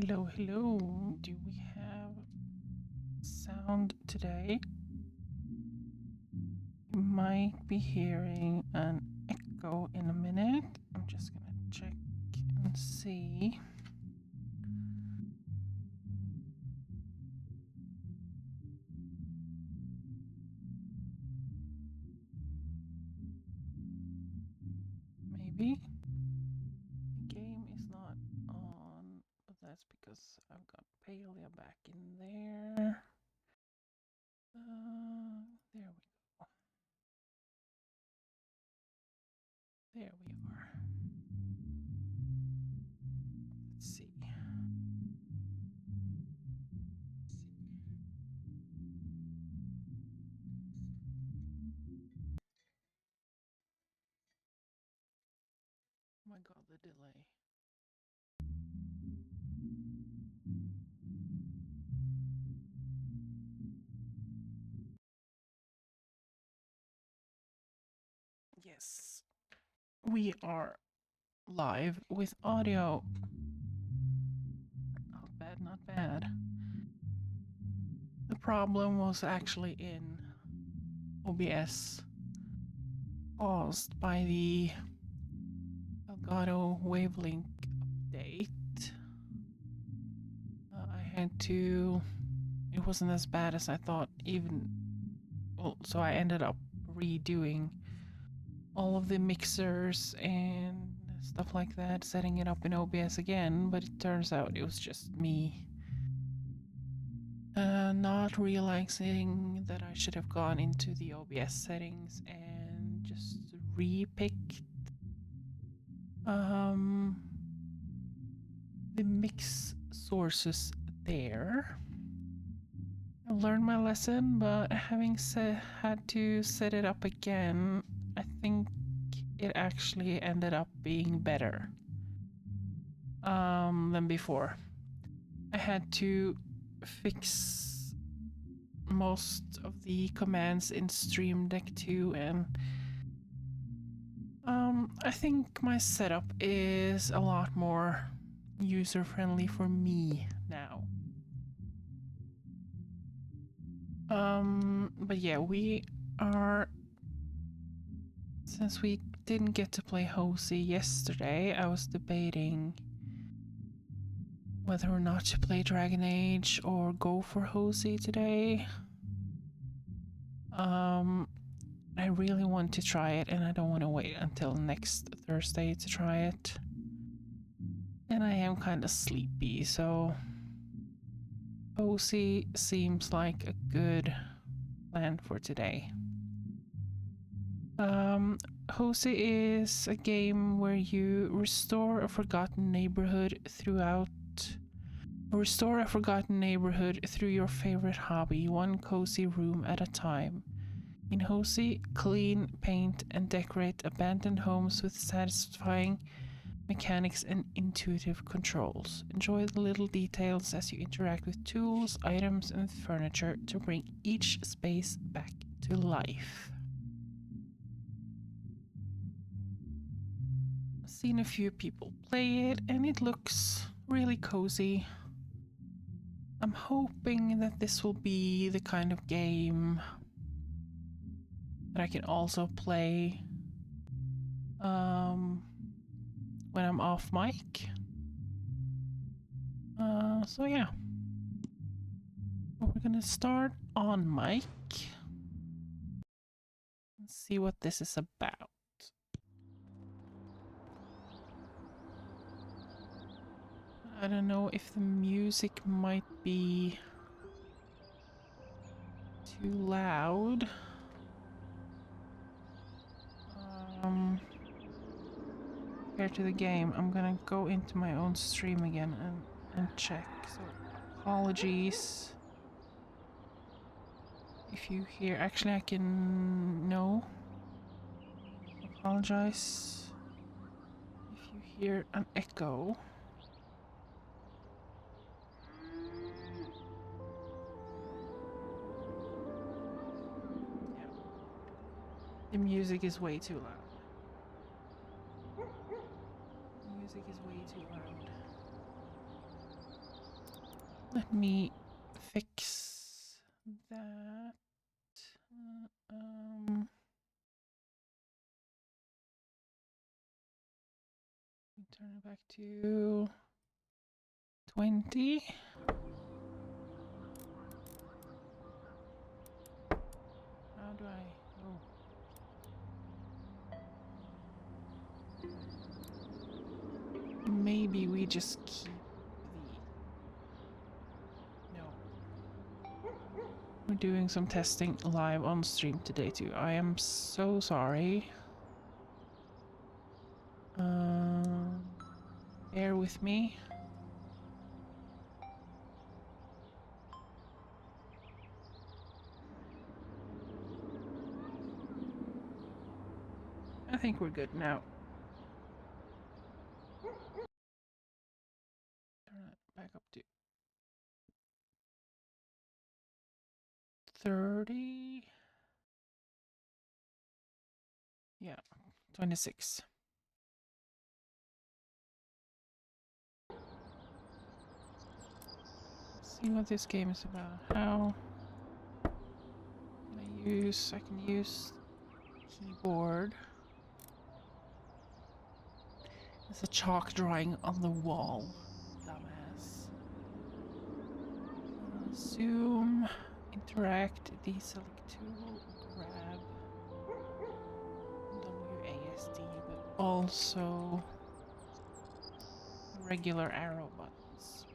Hello, hello. Do we have sound today? You might be hearing an echo in a minute. I'm just gonna check and see. Maybe the game is not on, but that's because I've got Palia back in there. There we go. There we are. Let's see. Oh my god, the delay. Yes, we are live with audio. Not bad, not bad. The problem was actually in OBS, caused by the Elgato Wavelink update. I had to. It wasn't as bad as I thought, even. Well, so I ended up redoing all of the mixers and stuff like that, setting it up in OBS again, but it turns out it was just me not realizing that I should have gone into the OBS settings and just repicked the mix sources there. I learned my lesson, but having had to set it up again, I think it actually ended up being better than before. I had to fix most of the commands in Stream Deck 2, and I think my setup is a lot more user-friendly for me now. But yeah, we are, since we didn't get to play Hozy yesterday, I was debating whether or not to play Dragon Age or go for Hozy today. I really want to try it, and I don't want to wait until next Thursday to try it. And I am kind of sleepy, so Hozy seems like a good plan for today. Hozy is a game where you restore a forgotten neighborhood through your favorite hobby, one cozy room at a time. In Hozy, clean, paint, and decorate abandoned homes with satisfying mechanics and intuitive controls. Enjoy the little details as you interact with tools, items, and furniture to bring each space back to life. I've seen a few people play it, and it looks really cozy. I'm hoping that this will be the kind of game that I can also play when I'm off mic. So yeah. We're gonna start on mic and see what this is about. I don't know if the music might be too loud. Compared to the game, I'm gonna go into my own stream again and check. So apologies if you hear. Actually, I can no. Apologize if you hear an echo. Yeah. The music is way too loud. The music is way too loud. Let me fix that. Um, turn it back to 20. How do I? Oh. Maybe we just keep the. No. We're doing some testing live on stream today too. I am so sorry. Bear with me. I think we're good now. Turn it back up to 30. Yeah, 26. Let's see what this game is about. How can I can use keyboard. There's a chalk drawing on the wall. Dumbass. Zoom, interact, deselect tool, grab, WASD, but also regular arrow buttons.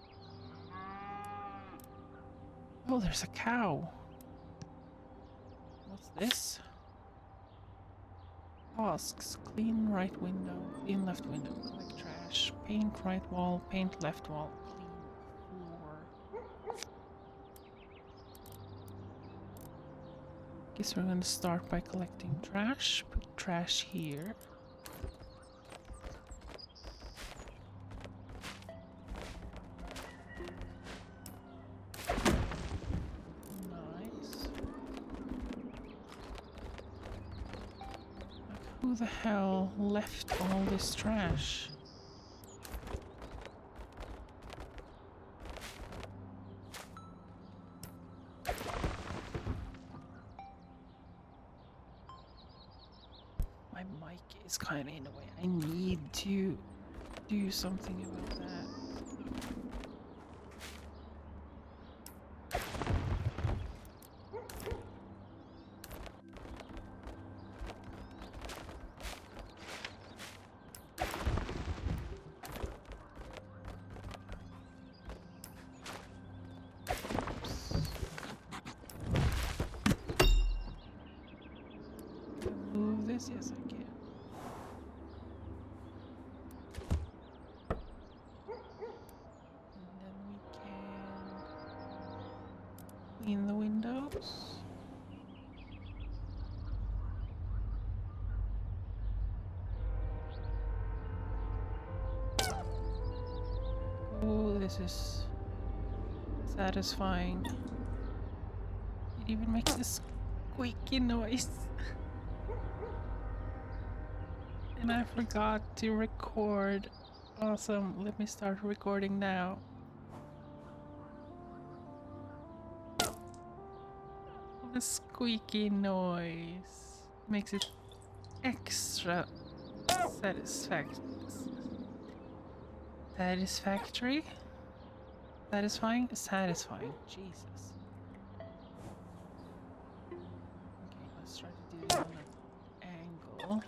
Oh, there's a cow. What's this? Tasks. Clean right window, clean left window, collect trash, paint right wall, paint left wall, clean floor. Guess we're gonna start by collecting trash. Put trash here. Nice. Like, who the hell left all this trash? My mic is kind of in the way. I need to do something about that. Move this? Yes, I can. And then we can clean the windows. Oh, this is satisfying. It even makes a squeaky noise. And I forgot to record. Awesome. Let me start recording now. The squeaky noise makes it extra satisfactory? Satisfying? Satisfying. Jesus. Okay, let's try to do it on an angle.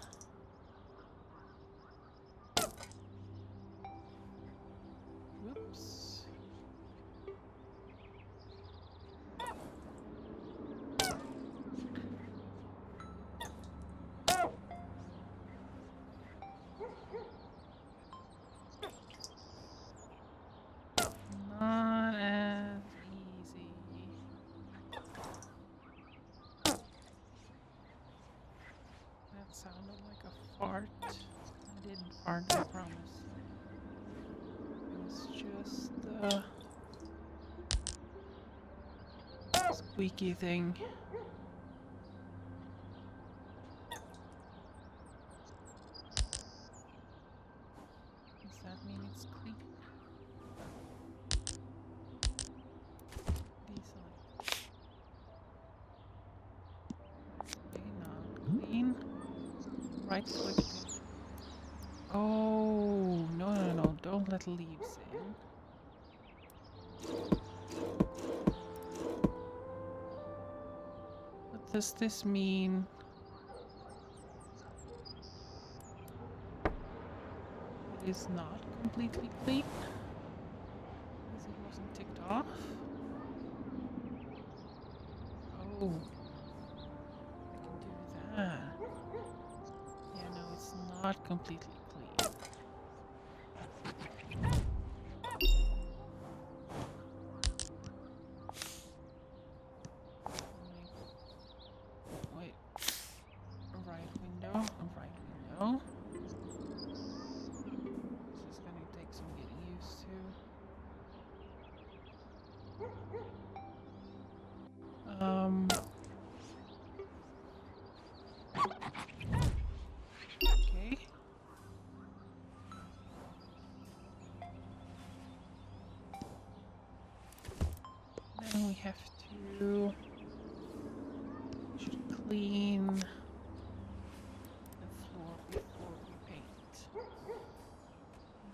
Whoops. Not as easy. That sounded like a fart. I didn't fart, I promise. It was just a squeaky thing. Does that mean it's clean? right click it. Oh, no, no, no, don't let leaves in. What does this mean? It is not completely clean, because it wasn't ticked off. Oh, I can do that. Yeah, no, it's not completely clean. Wait, right window, right window. This is gonna take some getting used to. Okay. Then we have to clean the floor before we paint.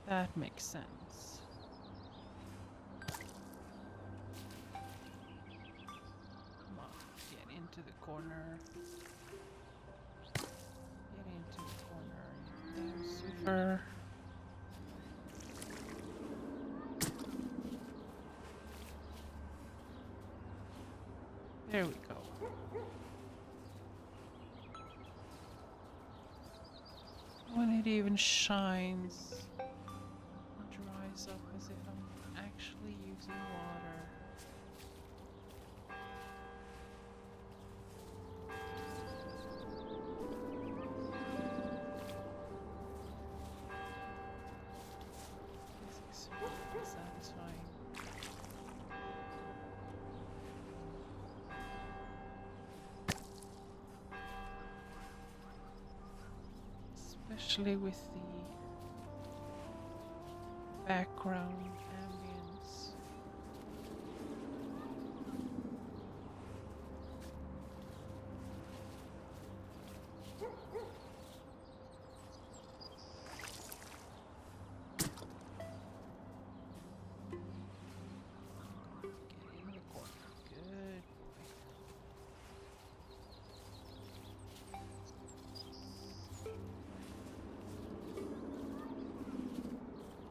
That makes sense. Come on, get into the corner. Get into the corner. There's super. There we go. When it even shines, it dries up as if I'm actually using water. It's extremely satisfying. Especially with the background ambience. Get in the corner. Good boy.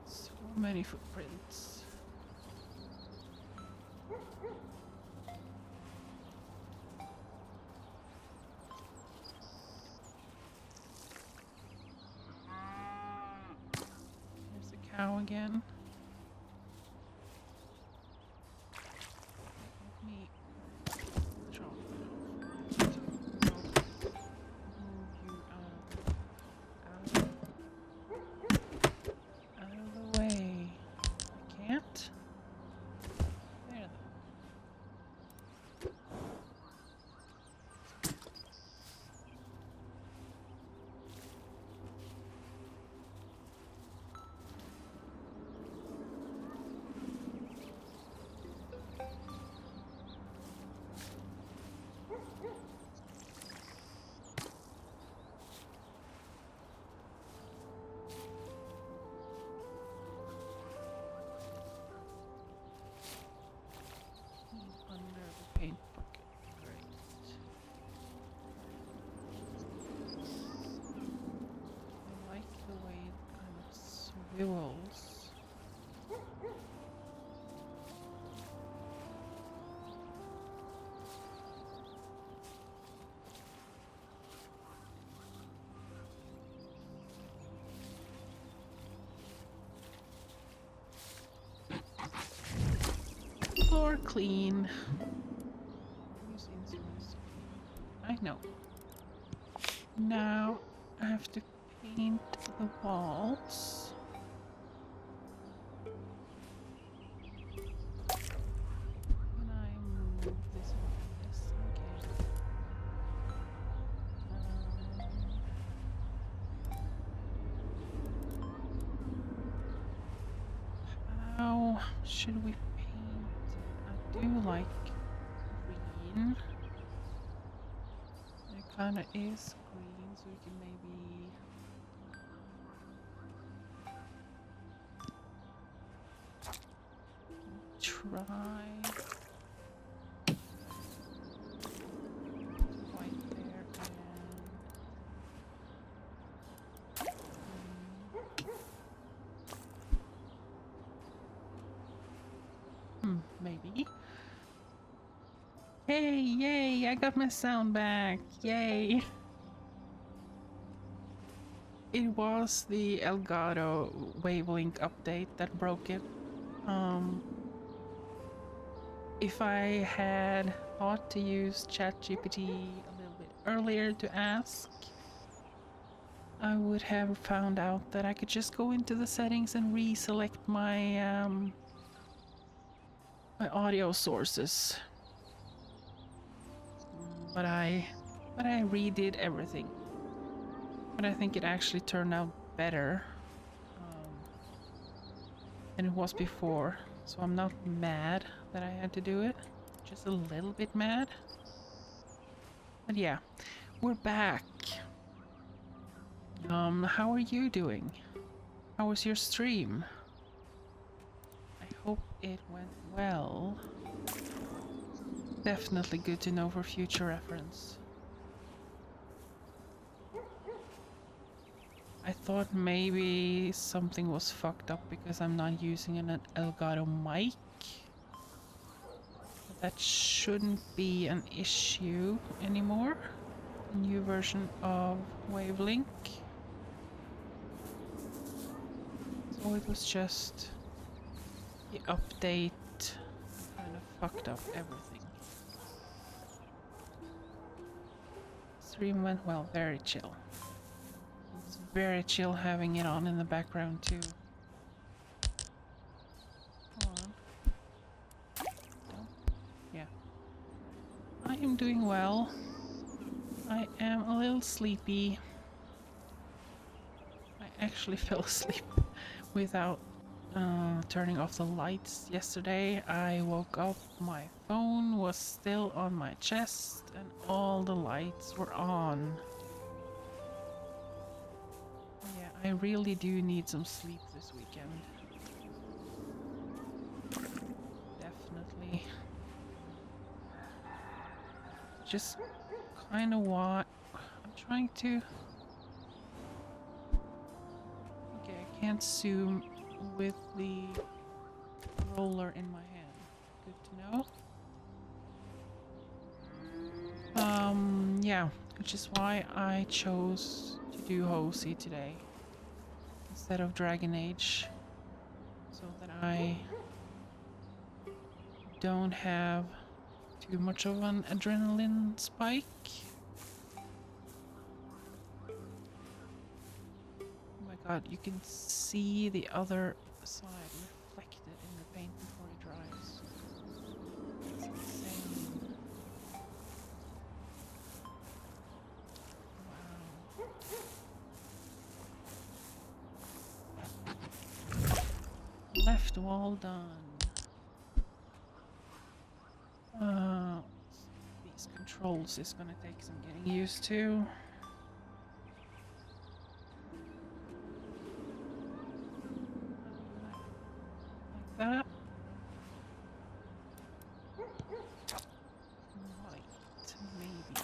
So many footprints. There's the cow again. Let me chop that off. Move you out of the way. I can't. There though. Under the paint bucket. Great. I like the way it kind of swivels. Floor clean. Use instruments. I know. Now I have to paint the walls. Can I move this one? Yes, okay. How should we paint it? I do like green. It kind of is green, so we can maybe try white there and maybe. Hey, yay! I got my sound back! Yay! It was the Elgato wavelength update that broke it. If I had thought to use ChatGPT a little bit earlier to ask, I would have found out that I could just go into the settings and reselect my my audio sources. But I redid everything. But I think it actually turned out better than it was before. So I'm not mad that I had to do it. Just a little bit mad. But yeah, we're back. How are you doing? How was your stream? I hope it went well. Definitely good to know for future reference. I thought maybe something was fucked up because I'm not using an Elgato mic. But that shouldn't be an issue anymore. The new version of Wavelink. So it was just the update kind of fucked up everything. Stream went well, very chill. It's very chill having it on in the background too. Come on. Don't. Yeah. I am doing well. I am a little sleepy. I actually fell asleep without turning off the lights yesterday. I woke up, my phone was still on my chest and all the lights were on. Yeah, I really do need some sleep this weekend. Definitely. Just kind of what I'm trying to... Okay, I can't zoom with the roller in my hand. Good to know. Yeah, which is why I chose to do Hozy today instead of Dragon Age, so that I don't have too much of an adrenaline spike. Oh my god, you can see the other side reflected in the paint before it dries. It's insane. Wow. Left wall done. These controls is gonna take some getting used to. Like that. White, maybe.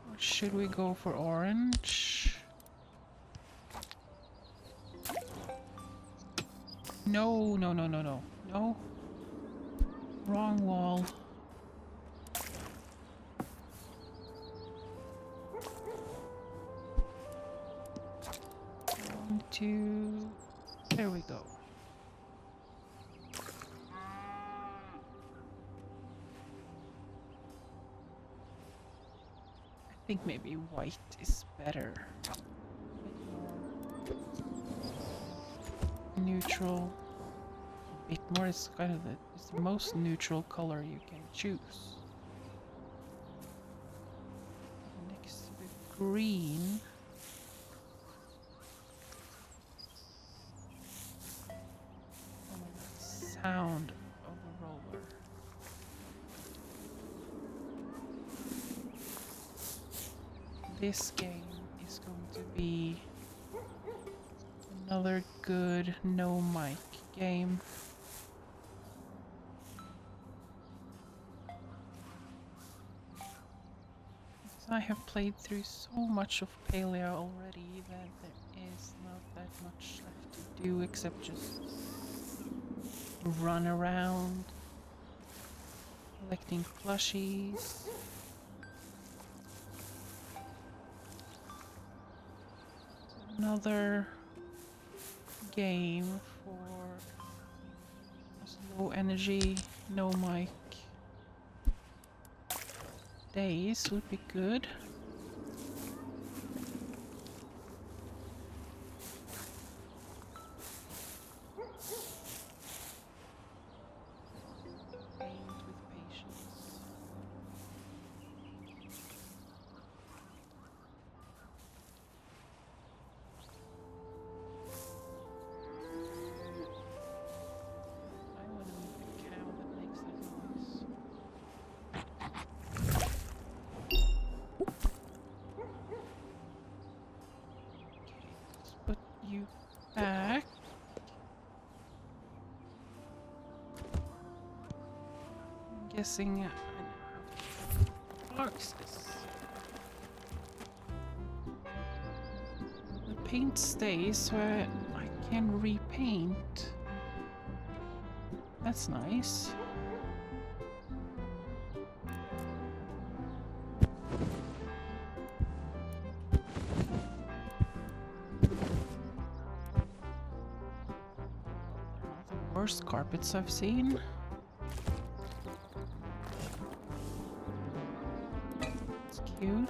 Or should we go for orange? No, no, no, no, no. No. Wrong wall. One, two. There we go. I think maybe white is better. Neutral. A bit more is kind of it's the most neutral color you can choose. Next to the green. Oh my god, sound of the roller. This game is going to be Another good no mic game. I have played through so much of Paleo already that there is not that much left to do except just run around collecting plushies. Another game for low energy, no mic days would be good. Paint with patience. I want to meet the cow that makes that noise. Let's put you back. I'm guessing I know how to box this. The paint stays so I can repaint. That's nice. Worst carpets I've seen. It's cute.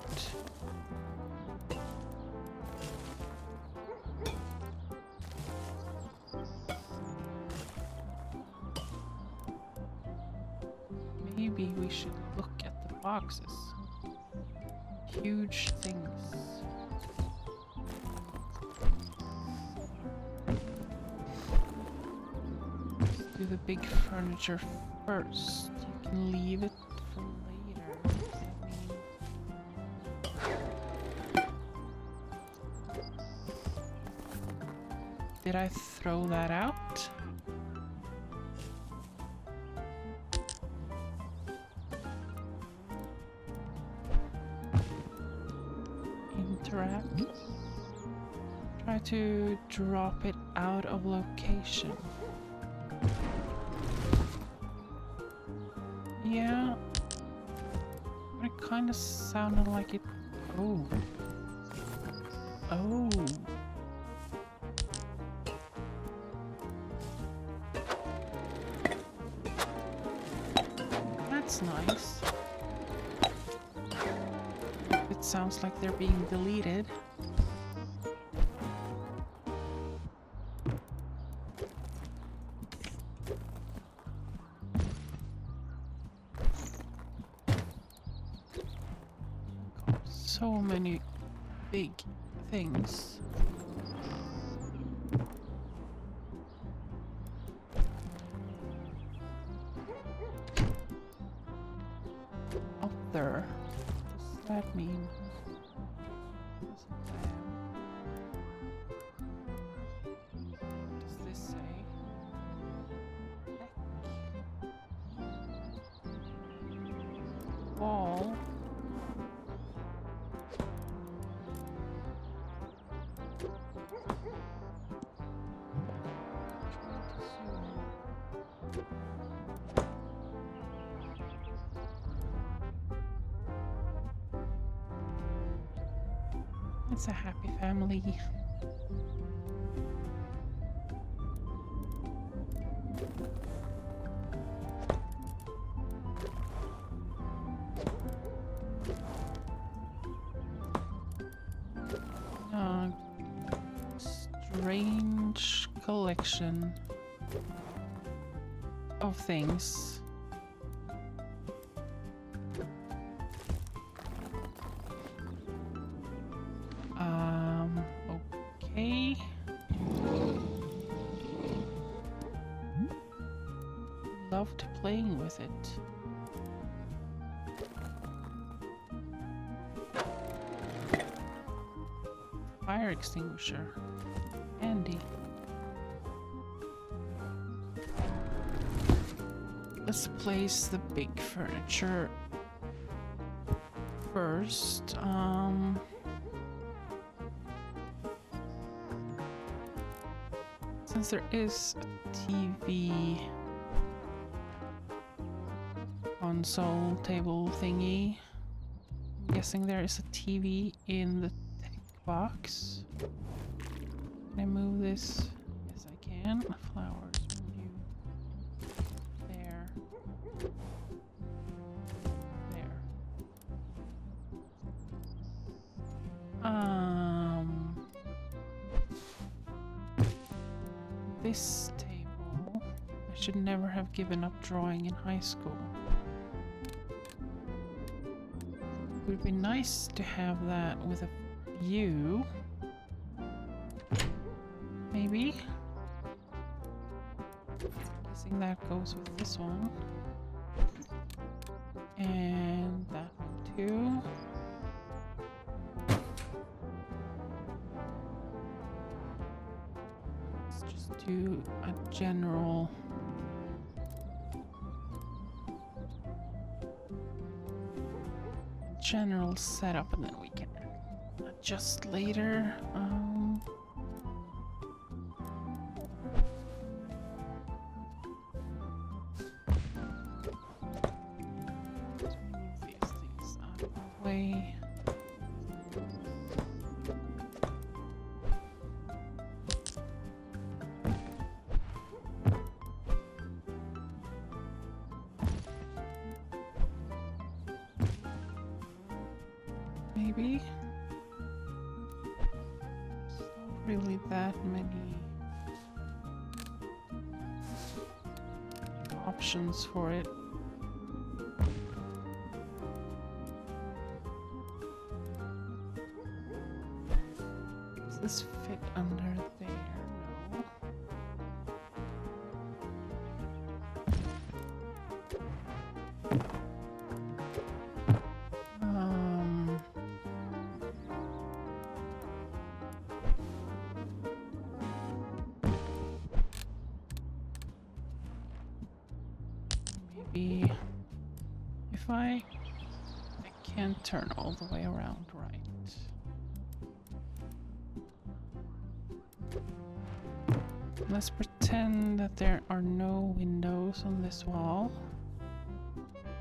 Maybe we should look at the boxes. Huge things. Do the big furniture first. You can leave it for later. Did I throw that out? Interact. Try to drop it out of location. Yeah, but it kind of sounded like it. Oh. Oh. That's nice. It sounds like they're being deleted. So many big things. Other. What does that mean? What does this say? Wall. It's a happy family. Strange collection of things. Okay. Loved playing with it. Fire extinguisher. Handy. let's place the big furniture first. Since there is a TV console table thingy, I'm guessing there is a TV in the tech box. Can I move this? Yes, I can. Flowers, move you there. There. This table. I should never have given up drawing in high school. It would be nice to have that with a view. Maybe. Guessing that goes with this one. And that one too. Let's just do a general setup, and then we can adjust later. Move these things out of the way. Maybe. It's not really that many options for it. Does this fit under there? No. Maybe if I can't turn all the way around, right? Let's pretend that there are no windows on this wall.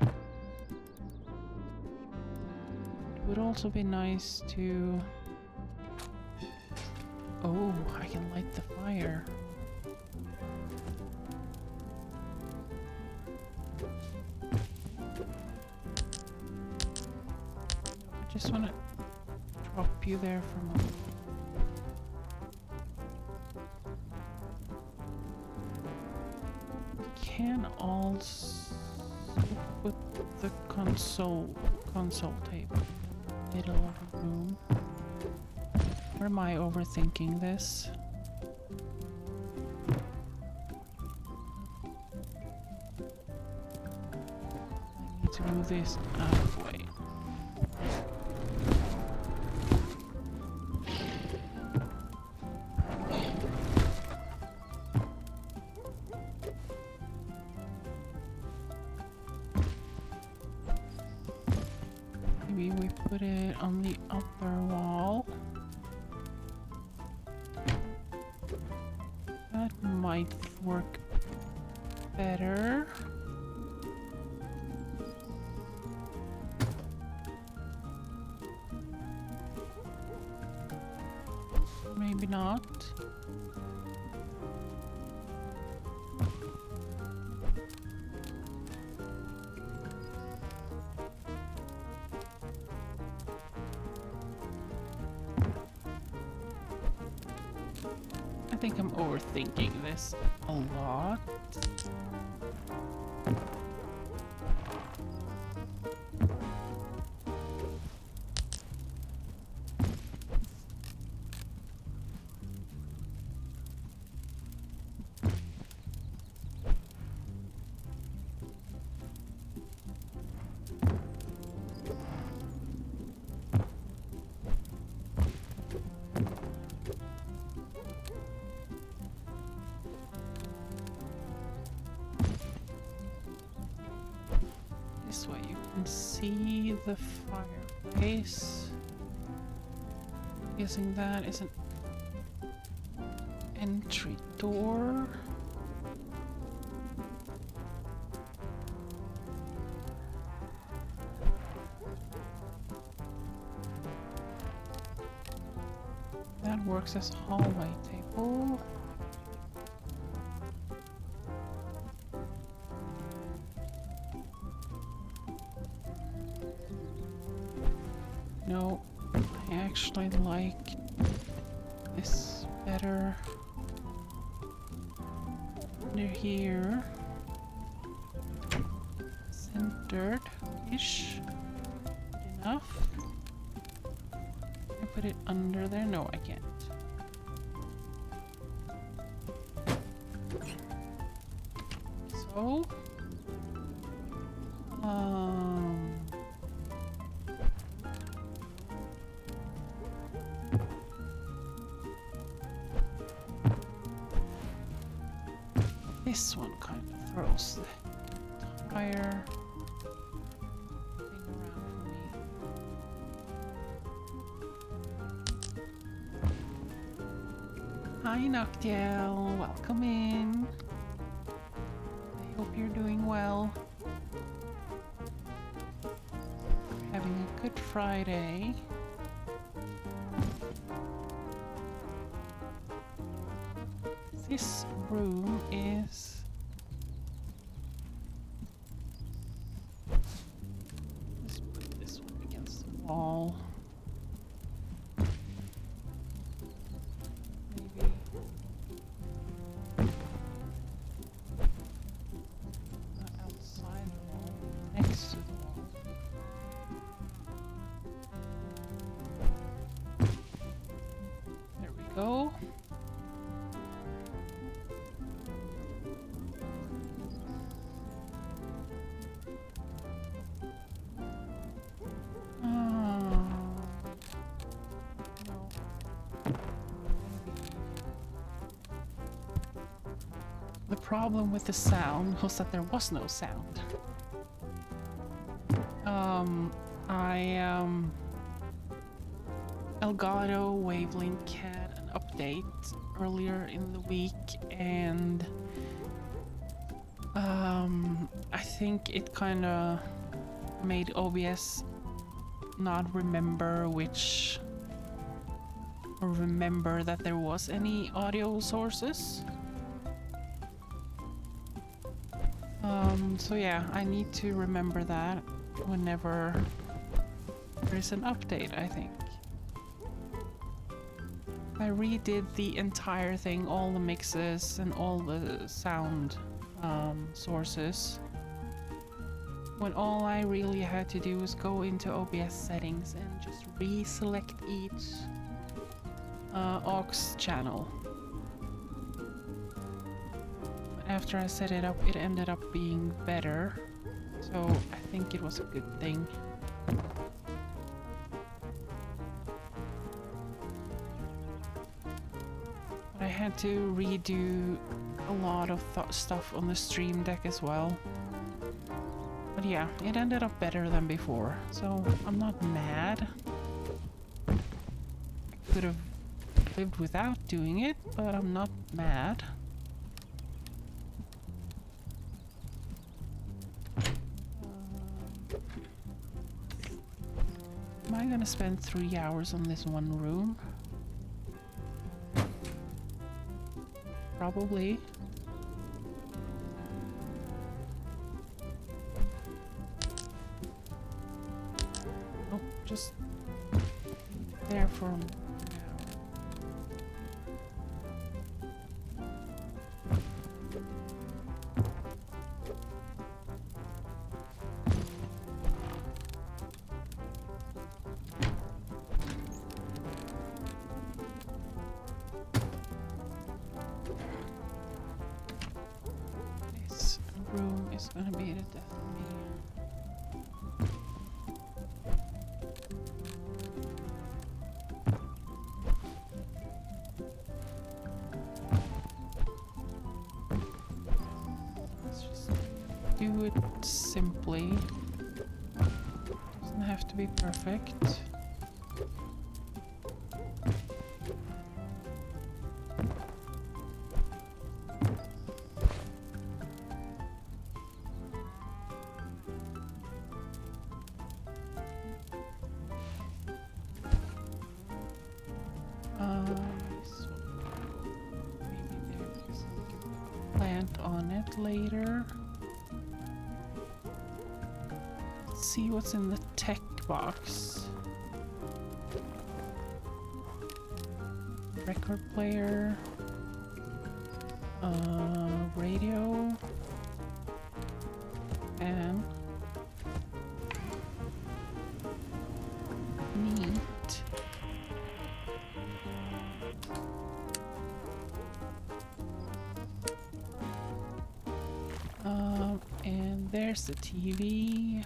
It would also be nice to... Oh, I can light the fire. I just want to drop you there for a moment. Can also put the console table in the middle of the room. Or am I overthinking this? I need to move this out of the way. Maybe we put it on the upper wall. That might work better. Maybe not. I think I'm overthinking this a lot. see the fireplace. Guessing that is an entry door. That works as a hallway table. No, I actually like this better. Under here. Centered-ish. Enough. Can I put it under there? No, I can't. So, this one kind of throws the entire thing around for me. Hi Noctiel, welcome in. I hope you're doing well. Having a good Friday. This room is... Let's put this one against the wall. Maybe... Not outside the wall, next to the wall. There we go. The problem with the sound was that there was no sound. Elgato Wavelink had an update earlier in the week, and I think it kind of made OBS not remember that there was any audio sources. So yeah, I need to remember that whenever there is an update, I think. I redid the entire thing, all the mixes and all the sound sources, when all I really had to do was go into OBS settings and just reselect each aux channel. After I set it up, it ended up being better, so I think it was a good thing. But I had to redo a lot of stuff on the stream deck as well. But yeah, it ended up better than before, so I'm not mad. I could have lived without doing it, but I'm not mad. Am I gonna spend 3 hours on this one room? Probably. Oh, just there for an hour. Room is gonna be the death of me. Let's just do it simply. have to be perfect. This one. Maybe there because we can put a plant on it later. Let's see what's in the tech box. Record player. Radio. And neat. And there's the TV.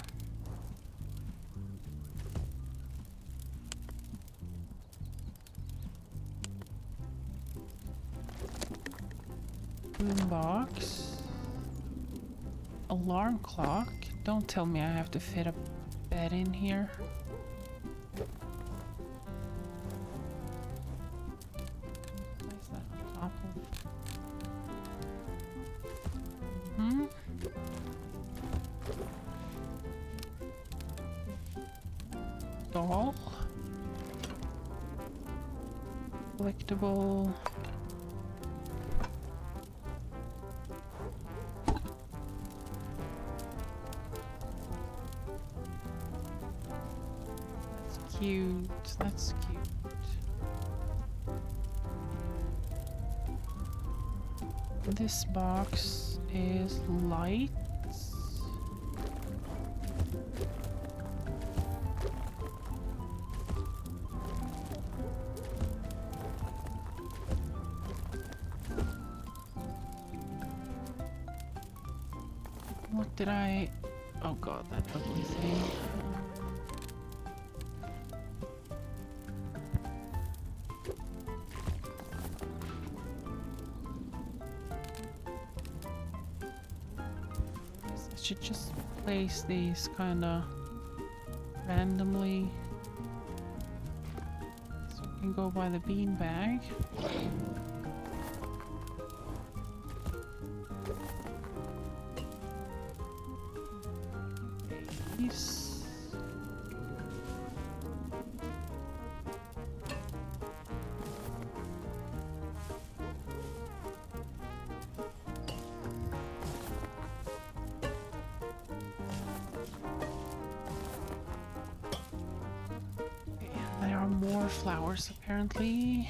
Boombox. Alarm clock. Don't tell me I have to fit a bed in here. What's that on top of? Doll. Collectible. Cute. That's cute. This box is lights. What did I... Oh god, that ugly thing. I should just place these kinda randomly. So we can go by the bean bag. These. There are more flowers apparently.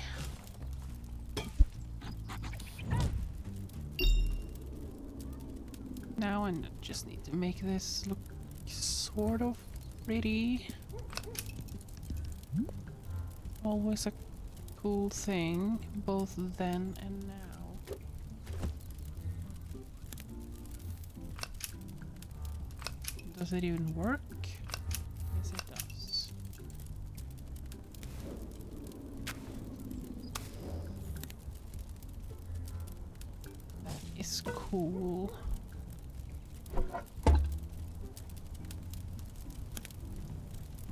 Now I just need to make this look sort of pretty. Always a cool thing, both then and now. Does it even work? Yes, it does. That is cool.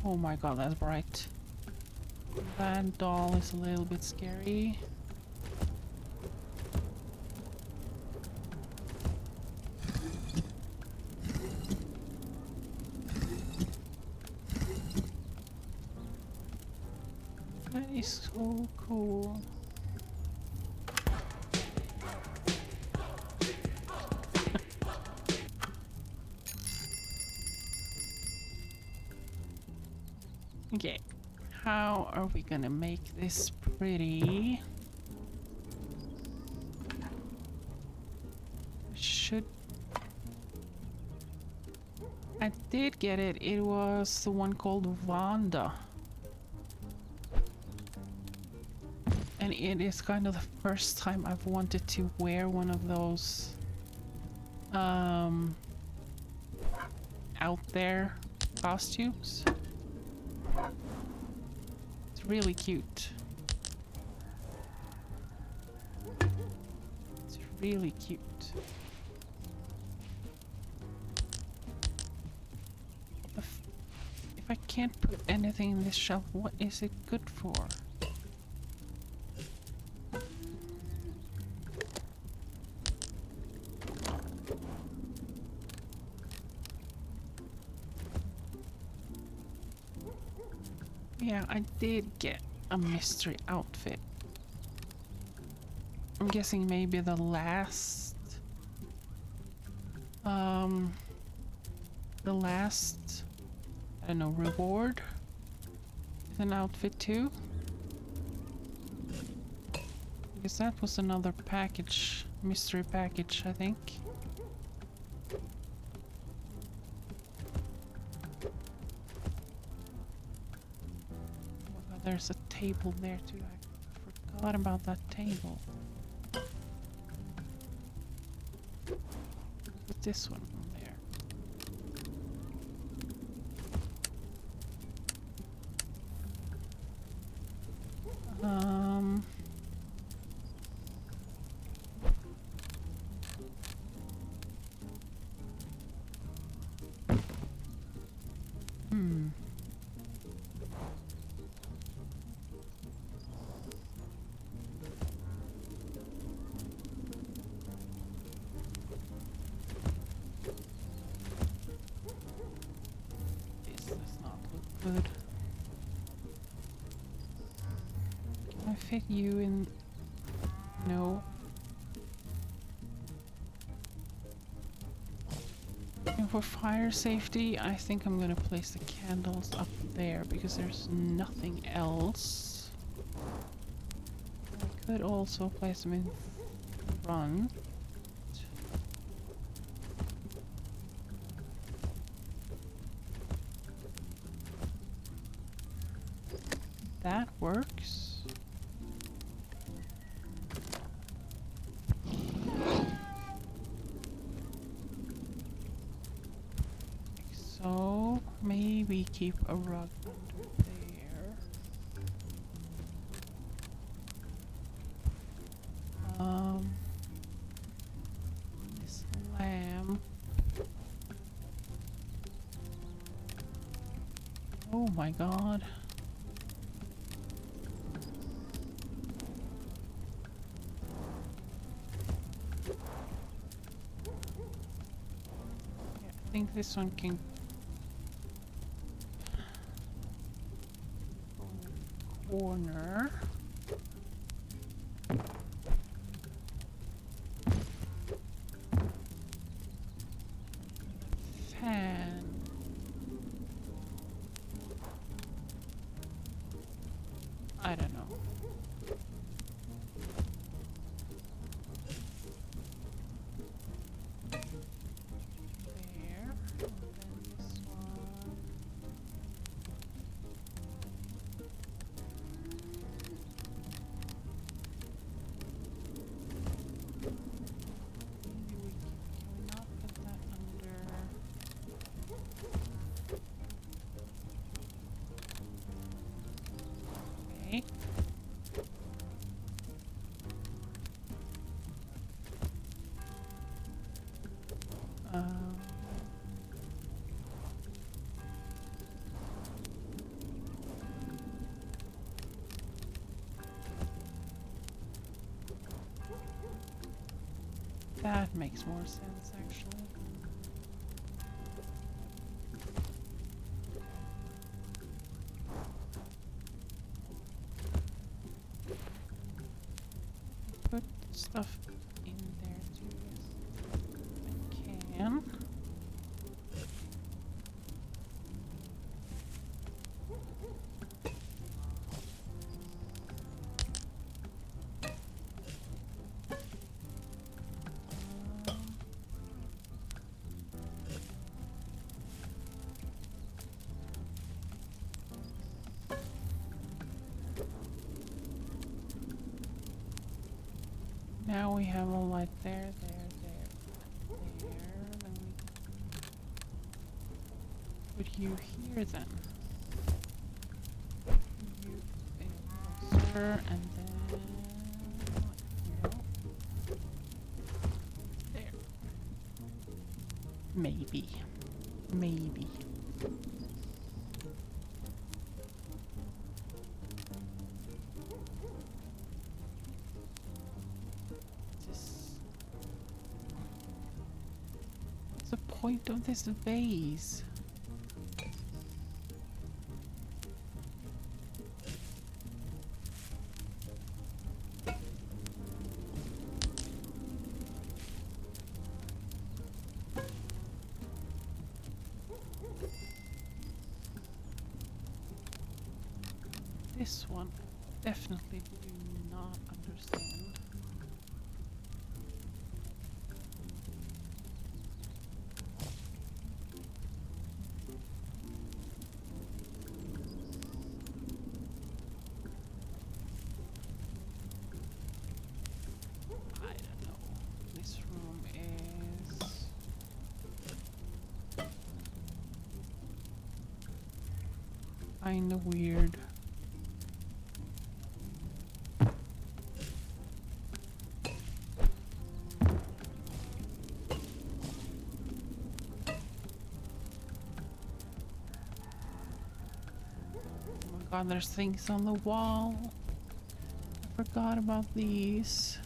Oh my god, that's bright. That doll is a little bit scary. That is so cool. Okay, how are we gonna make this pretty? Should... I did get it. It was the one called Vanda. And it is kind of the first time I've wanted to wear one of those out there costumes. It's really cute. It's really cute. If I can't put anything in this shelf, what is it good for? Yeah, I did get a mystery outfit. I'm guessing maybe the last I don't know, reward is an outfit too. Because that was another package, mystery package, I think. Oh God, there's a table there too. I forgot about that table. Put this one there. This does not look good. Can I fit you in? No. And for fire safety, I think I'm gonna place the candles up there because there's nothing else. I could also place them in front. That works. So maybe keep a rug under there. This lamp. Oh my God. Yeah, I think this one can go in the corner. Fan. I don't know. There. And then this one. Maybe can we not put that under? Okay. That makes more sense, actually. Put stuff in there too, yes, I can. Now we have a light there, there. Then we put you here then. You closer, and then no. There. Maybe. point of this vase? This one definitely do not understand. I don't know. This room is kinda weird. Oh my god, there's things on the wall. I forgot about these.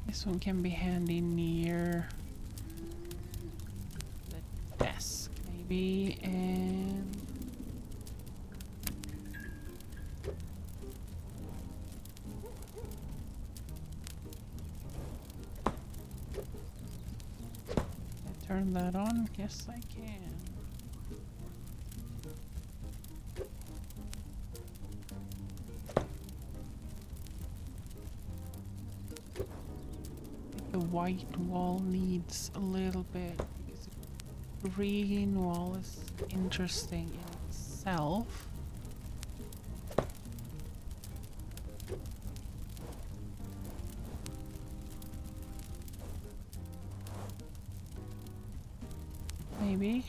This one can be handy near the desk, maybe, and I turn that on? Yes, I can. The white wall needs a little bit because the green wall is interesting in itself. Maybe.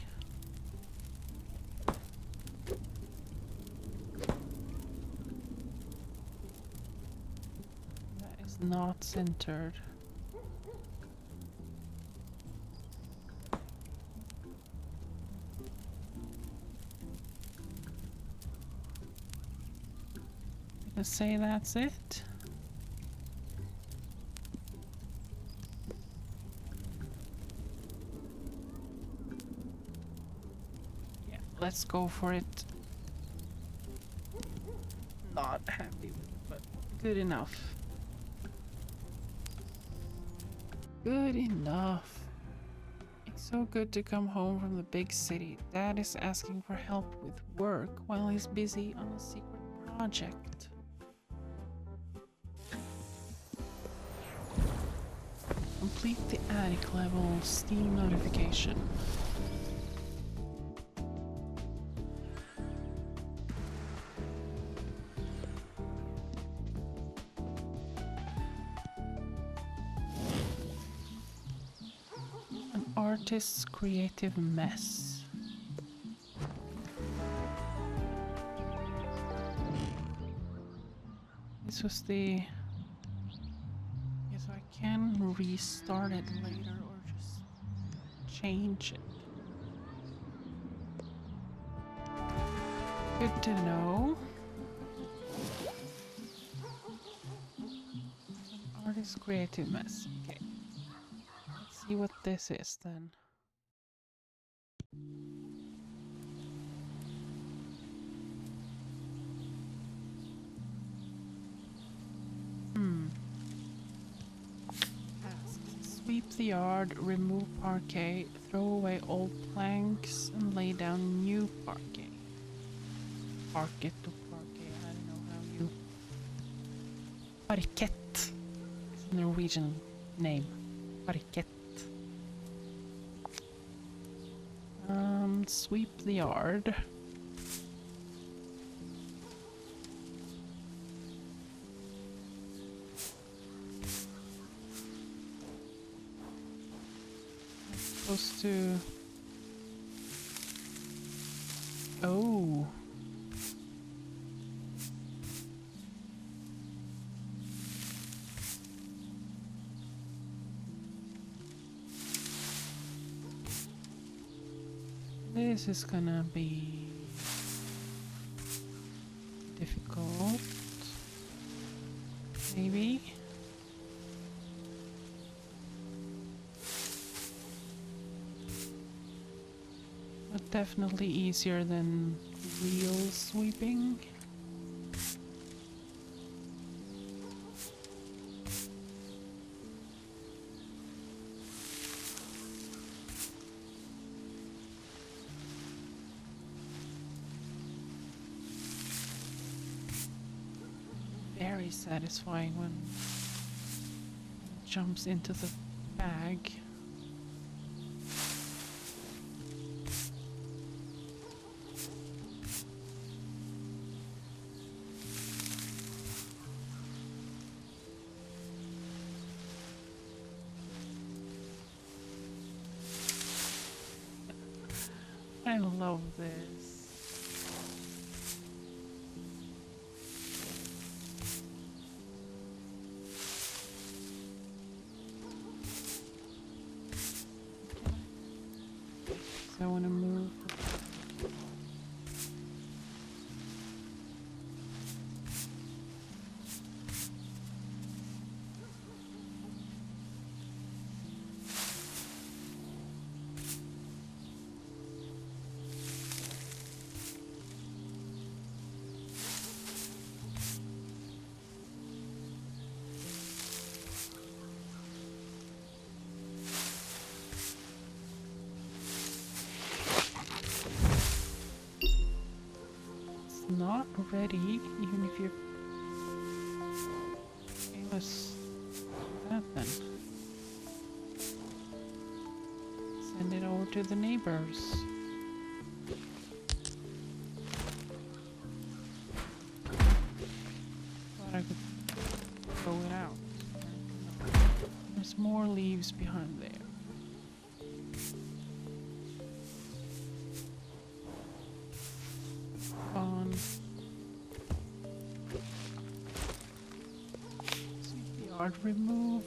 That is not centered. Let's say that's it. Yeah, let's go for it. Not happy with it, but good enough. Good enough. It's so good to come home from the big city. Dad is asking for help with work while he's busy on a secret project. Complete the attic level Steam notification. An artist's creative mess. This was the... Yes, I can restart it later or just change it. Good to know. An artist's creative mess. Okay. Let's see what this is then. Sweep the yard, remove parquet, throw away old planks, and lay down new parquet. Parquet to parquet, I don't know how you... Parquet is a Norwegian name. Parquet. Sweep the yard. Supposed to... Oh. This is gonna be difficult. Maybe. Definitely easier than real sweeping. Very satisfying when it jumps into the bag. I love this. So I want to move. Not ready, even if you're famous. That then. Send it over to the neighbors. Thought I could throw it out. There's more leaves behind there. On. Sweep the yard, remove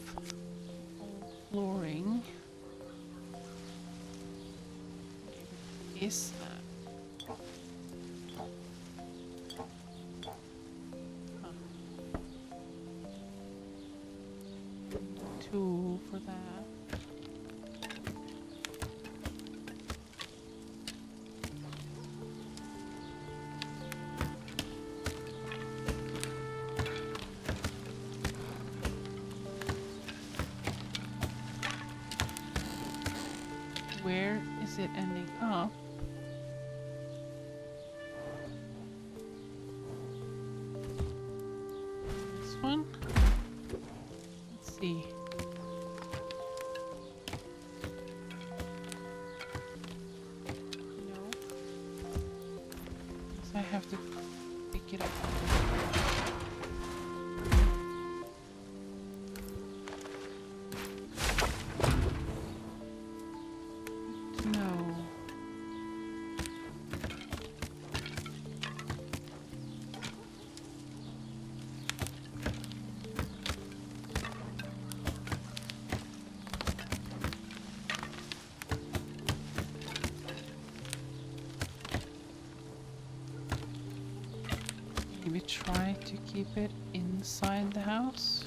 all flooring. Is that? Huh. Tool for that. Where is it ending up? This one? Let's see. No. So I have to pick it up. No. Maybe try to keep it inside the house.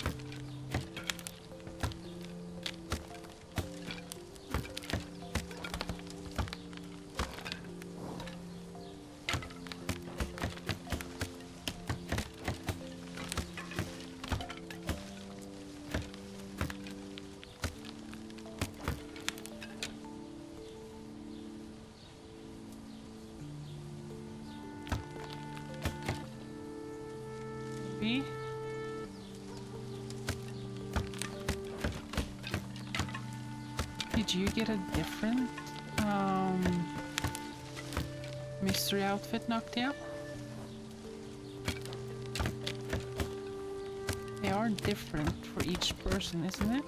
Maybe. Did you get a different mystery outfit, Noctia? They are different for each person, isn't it?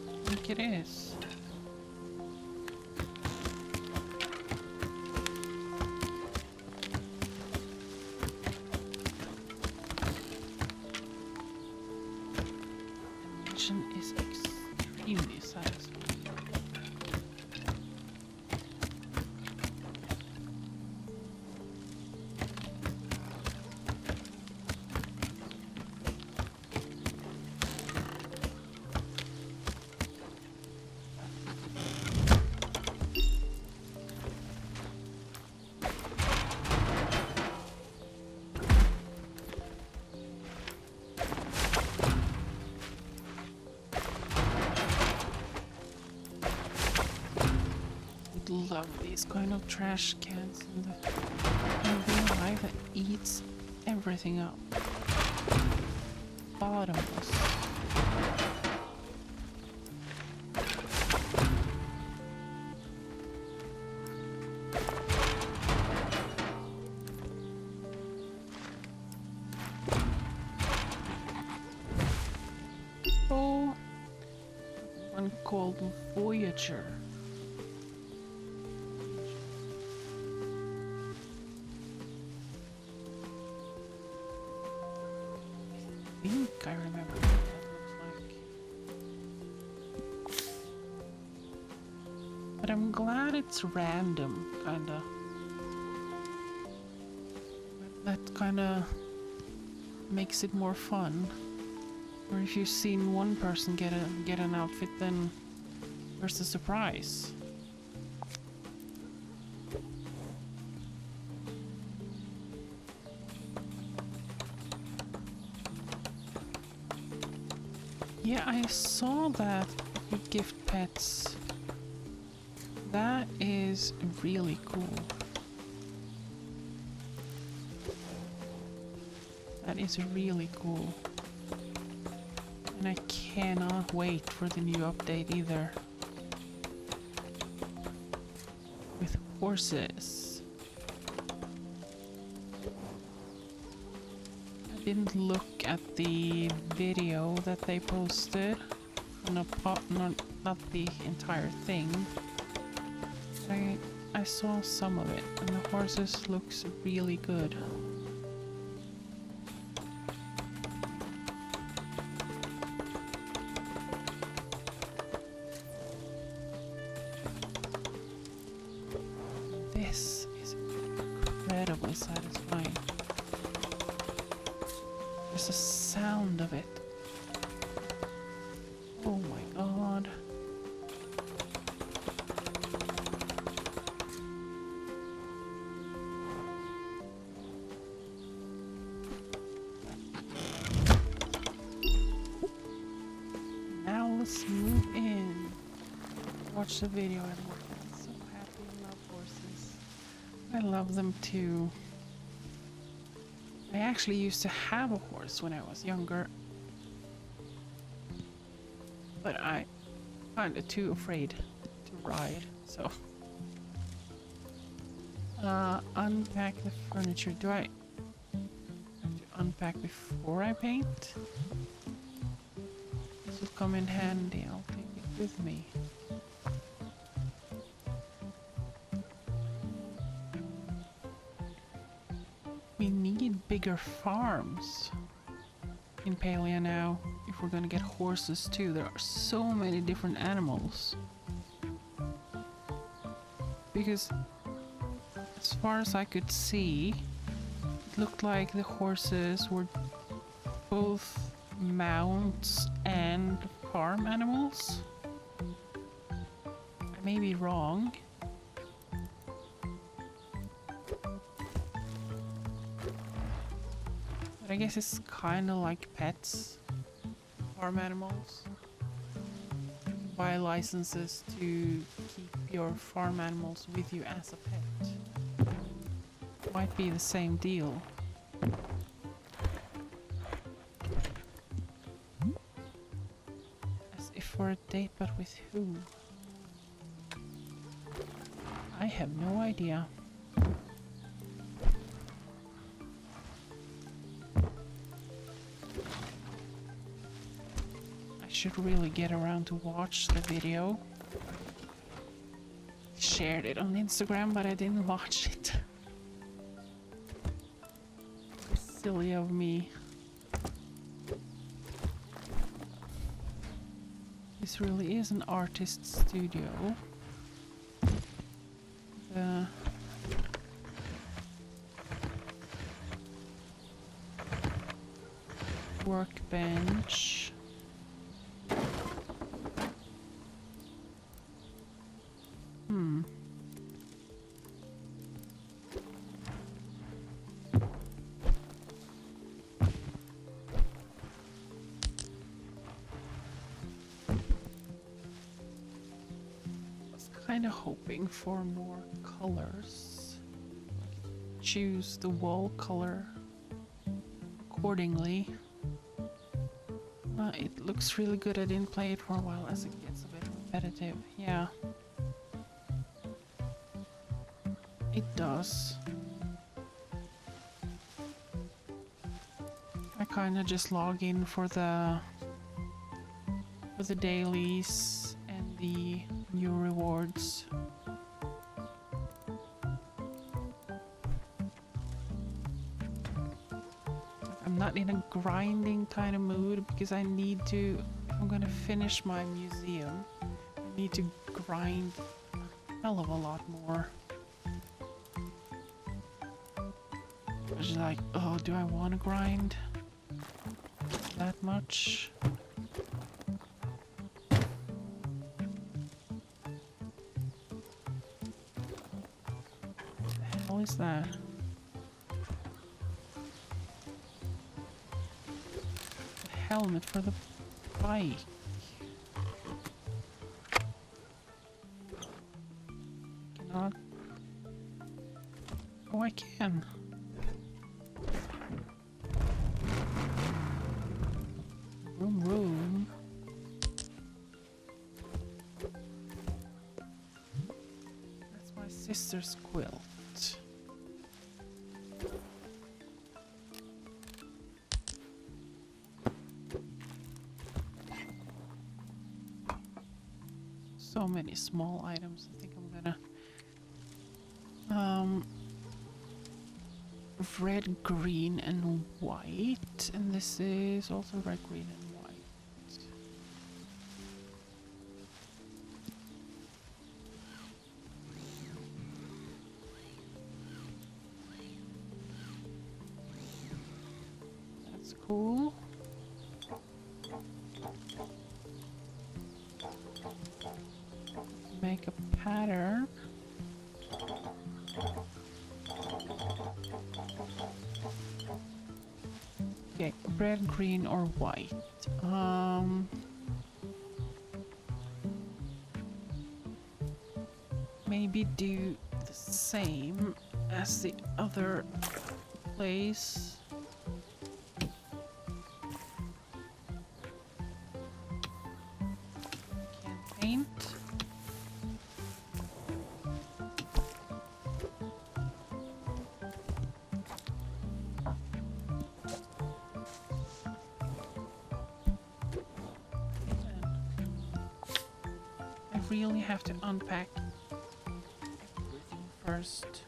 I think it is. Is extremely satisfying. would love these kind of trash cans in real life that eats everything up. Bottomless. Oh, one called Voyager. I think I remember what that looks like. But I'm glad it's random, kinda. That kinda makes it more fun. Or if you've seen one person get an outfit, then there's a surprise. Yeah, I saw that you gift pets. That is really cool. That is really cool. And I cannot wait for the new update either. With horses. I didn't look at the video that they posted. Not the entire thing. I saw some of it, and the horses looks really good. This is incredibly satisfying. There's the sound of it. Oh my god. Now let's move in. Watch the video and look. I'm so happy and love horses. I love them too. I actually used to have a horse when I was younger. But I'm kinda too afraid to ride, so. Unpack the furniture. Do I have to unpack before I paint? This will come in handy. I'll take it with me. We need bigger farms in Palea now, if we're gonna get horses too. There are so many different animals. Because as far as I could see, it looked like the horses were both mounts and farm animals. I may be wrong. But I guess it's kind of like pets, farm animals. You buy licenses to keep your farm animals with you as a pet. Might be the same deal. As if for a date, but with who? I have no idea. I should really get around to watch the video. Shared it on Instagram, but I didn't watch it. Silly of me. This really is an artist studio. The workbench. kind of hoping for more colors. Choose the wall color accordingly. It looks really good. I didn't play it for a while as it gets a bit repetitive. Yeah. It does. I kind of just log in for the dailies and the new rewards. I'm not in a grinding kind of mood because I need to, if I'm gonna finish my museum, I need to grind a hell of a lot more. I was like, oh, do I want to grind that much? What the hell is that? The helmet for the bike. Cannot. Oh, I can. Room. That's my sister's quilt. So many small items. I think I'm gonna red, green, and white, and this is also red, green, and white. That's cool. Make a pattern. Okay, red, green, or white. Maybe do the same as the other place. Can't paint. Really have to unpack everything first.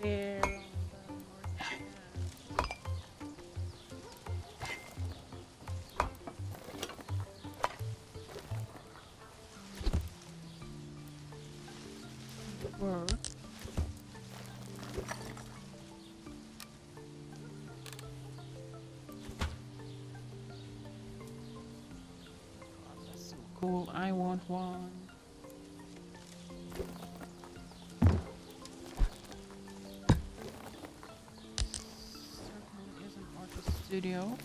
There. Work. That's so cool. I want one. Certainly is an artist studio.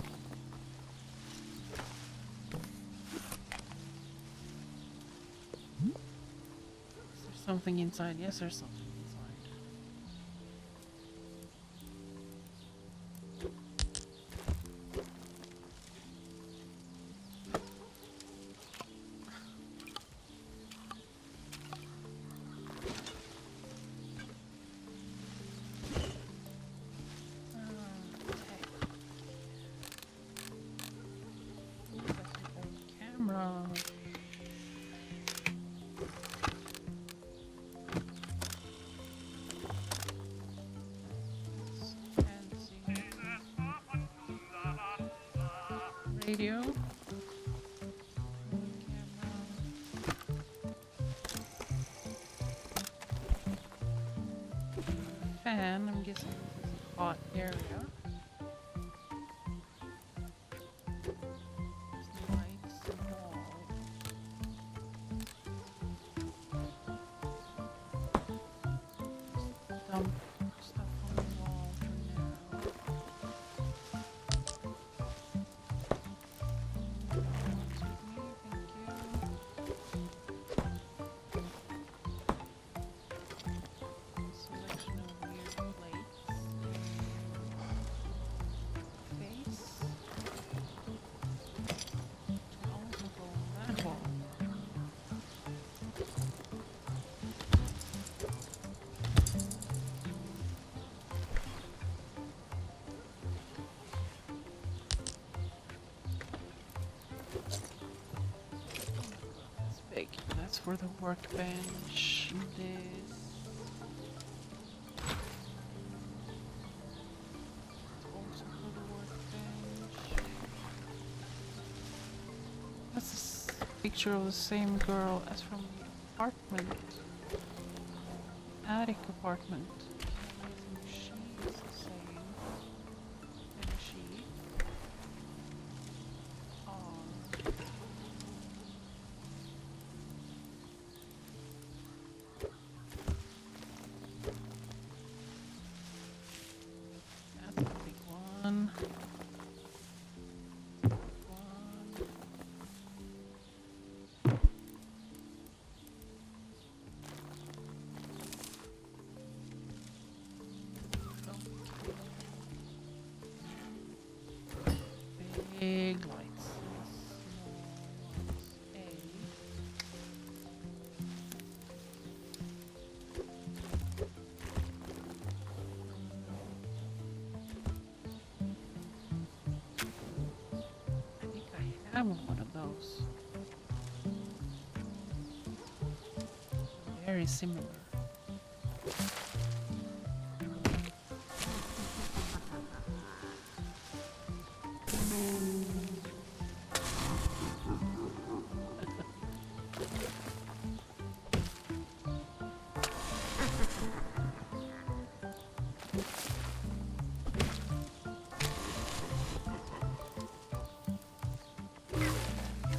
Is there something inside? Yes, there's something inside. Camera. Radio. Fan, I'm guessing this is a hot area. Lights, wall. lights for the workbench. This. Also for the workbench. That's a picture of the same girl as from the apartment. Attic apartment. She is the same. And she. That's a big one. Big lights. Small ones. I think I have one of those. Very similar.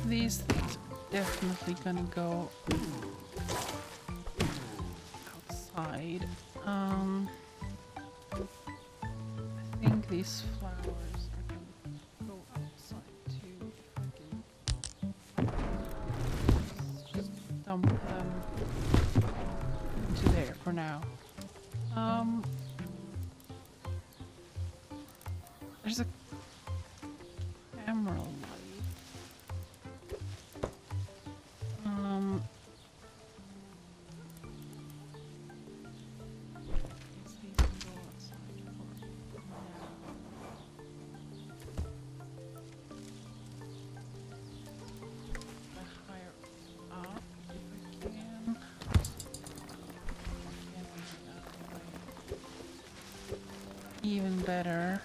These things are definitely gonna go outside. I think these flowers are gonna go outside too. If I can just dump them into there for now. There's a camera light. These can go outside for now. Higher up if I can. Even better.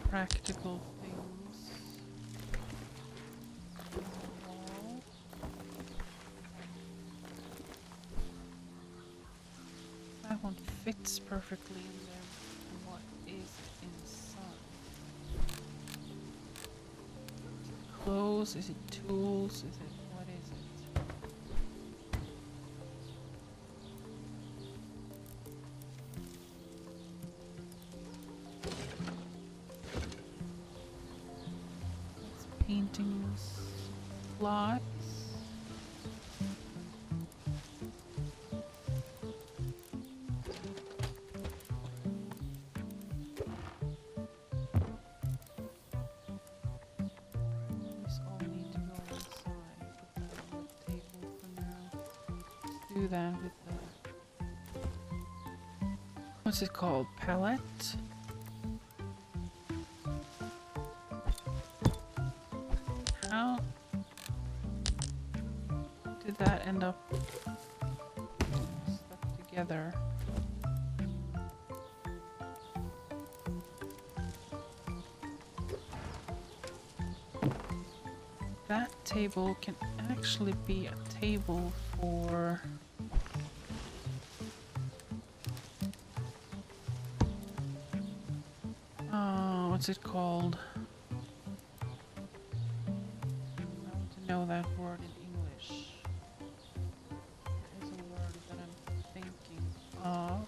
Practical things. Wall. That one fits perfectly in there. And what is inside? Clothes? Is it tools? Is it what is it? Paintings, supplies. These all need to go inside. Put that on the table for now. Let's do that with the what's it called? Palette? How did that end up stuck together? That table can actually be a table for what's it called? I want to know that word in English. There is a word that I'm thinking of.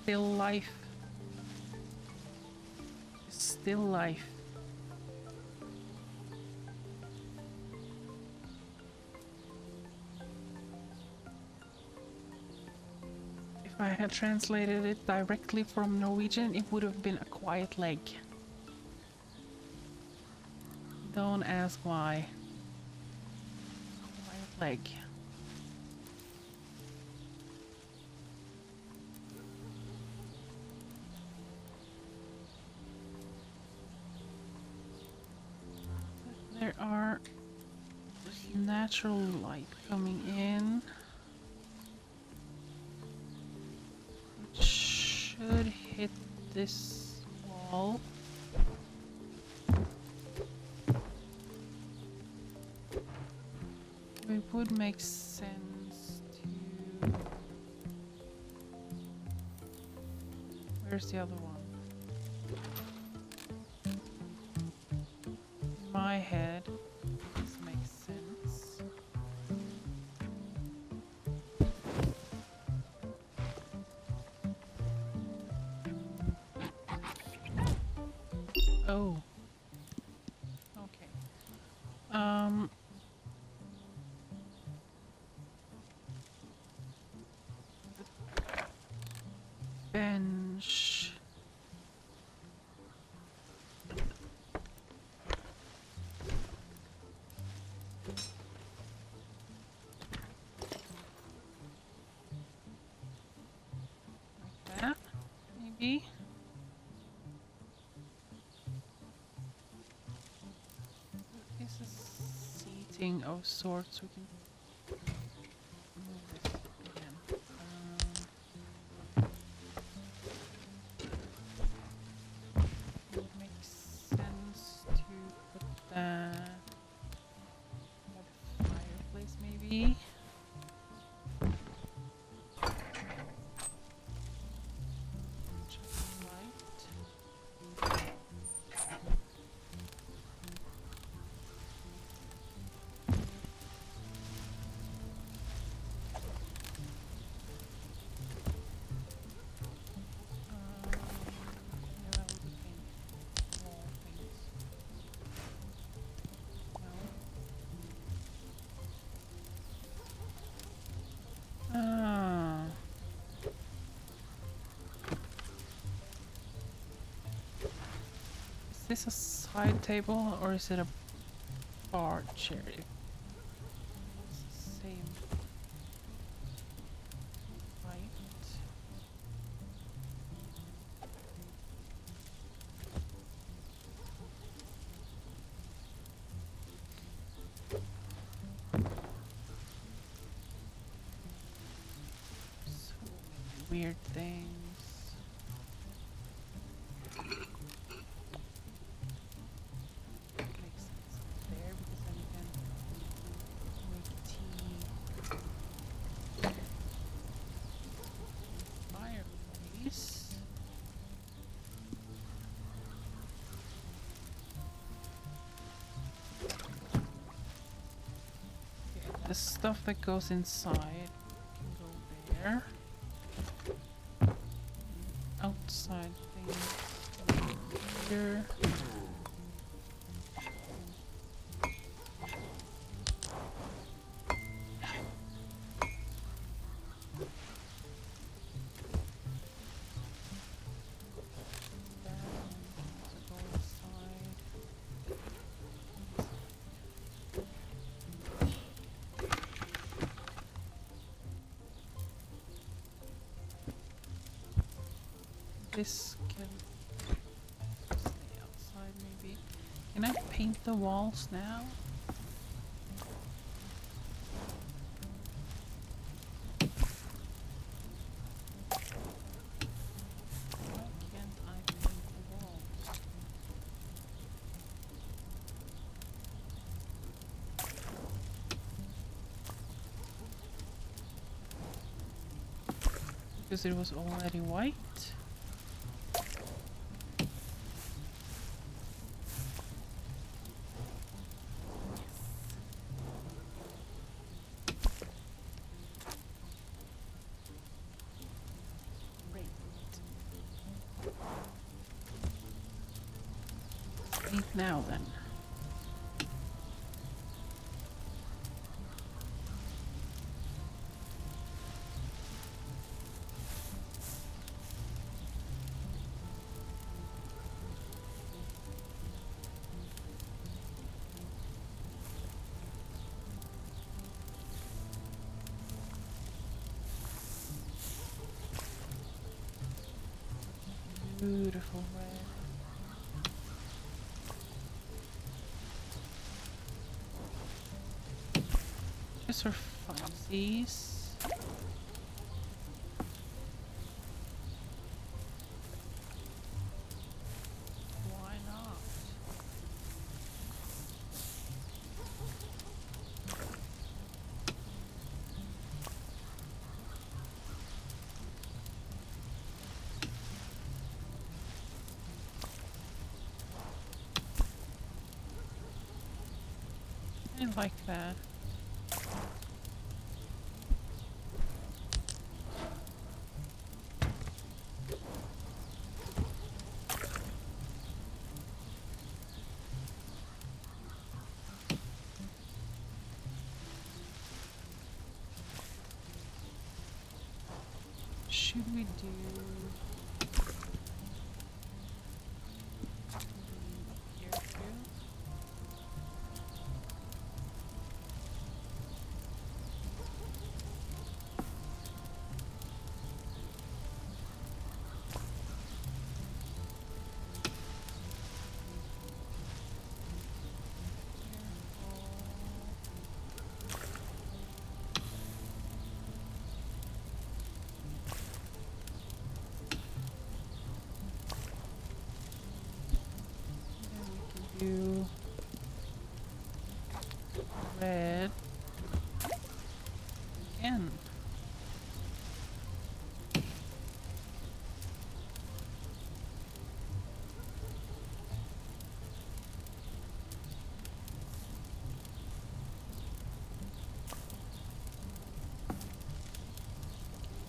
Still life. Still life. If I had translated it directly from Norwegian, it would have been a quiet leg. Don't ask why. leg. There are natural light coming in. It should hit this wall. It would make sense to... Where's the other one? In my head, this makes sense. Oh. Okay. Bench. Like that, maybe. This is seating of sorts. We can move this again. It makes sense to put that by the fireplace, maybe. Is this a side table or is it a bar chair? It's the same height. So many weird things. Makes sense up there because then you can make tea. Fireplace. Okay, the stuff that goes inside can go there. Outside things here. This can stay outside maybe. Can I paint the walls now? Why can't I paint the walls? Because it was already white. Eat now then. Beautiful red. Just for funsies. Why not? I like that. Should we do here too? Do red again.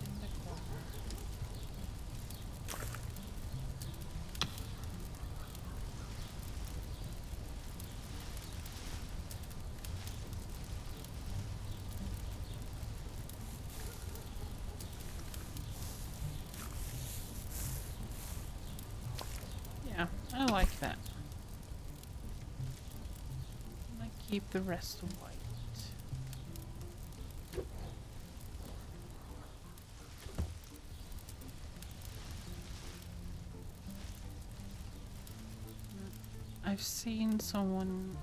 In the corner. Yeah, I like that. And I keep the rest white. I've seen someone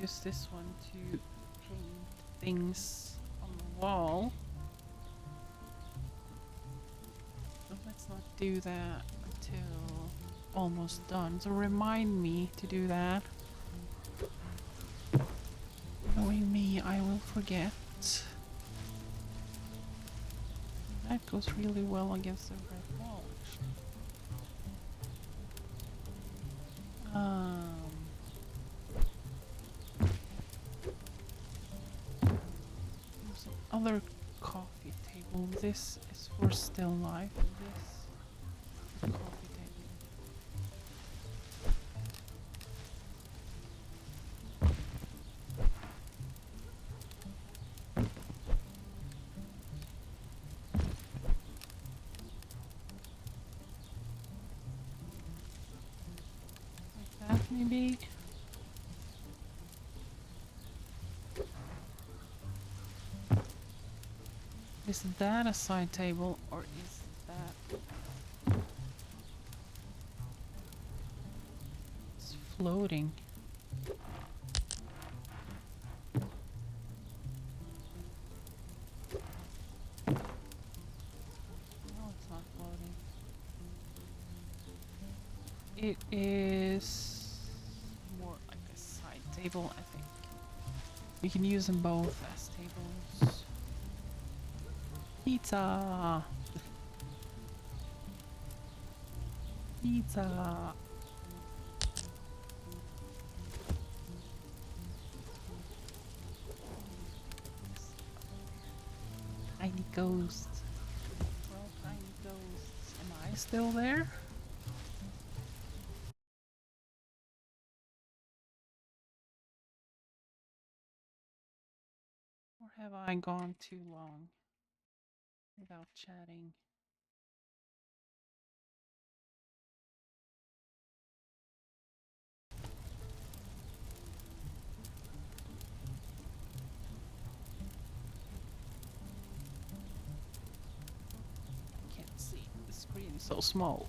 use this one to paint things on the wall. But let's not do that until almost done. So remind me to do that. Knowing me, I will forget. That goes really well against the red wall, actually. There's another coffee table. This is for still life. This is coffee table. Like that, maybe. Is that a side table or is that it's floating? No, it's not floating. It is more like a side table, I think. We can use them both as tables. Pizza! Pizza! Tiny ghost. Well, tiny ghosts. Am I still there? Or have I gone too long without chatting? I can't see. The screen is so small.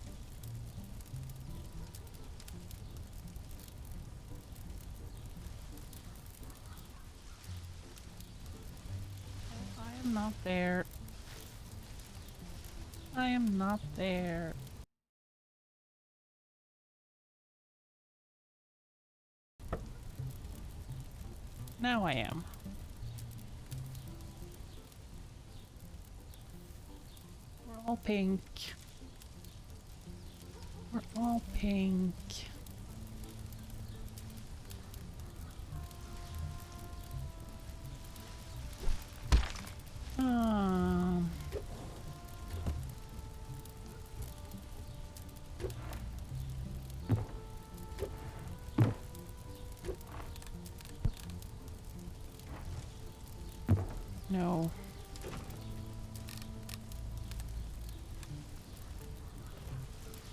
I'm not there. I am not there. Now I am. We're all pink. We're all pink. Um, no.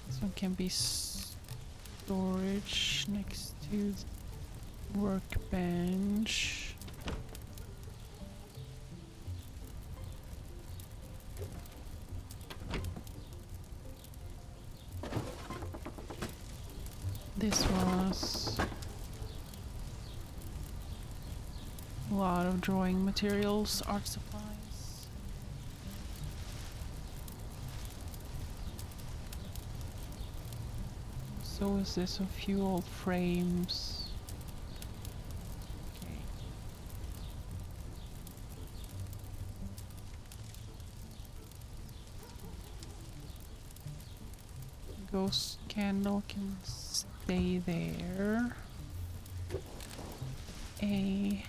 This one can be storage next to the workbench. This was a lot of drawing materials, art supplies. So is this a few old frames? Okay. Ghost candle can stay there. A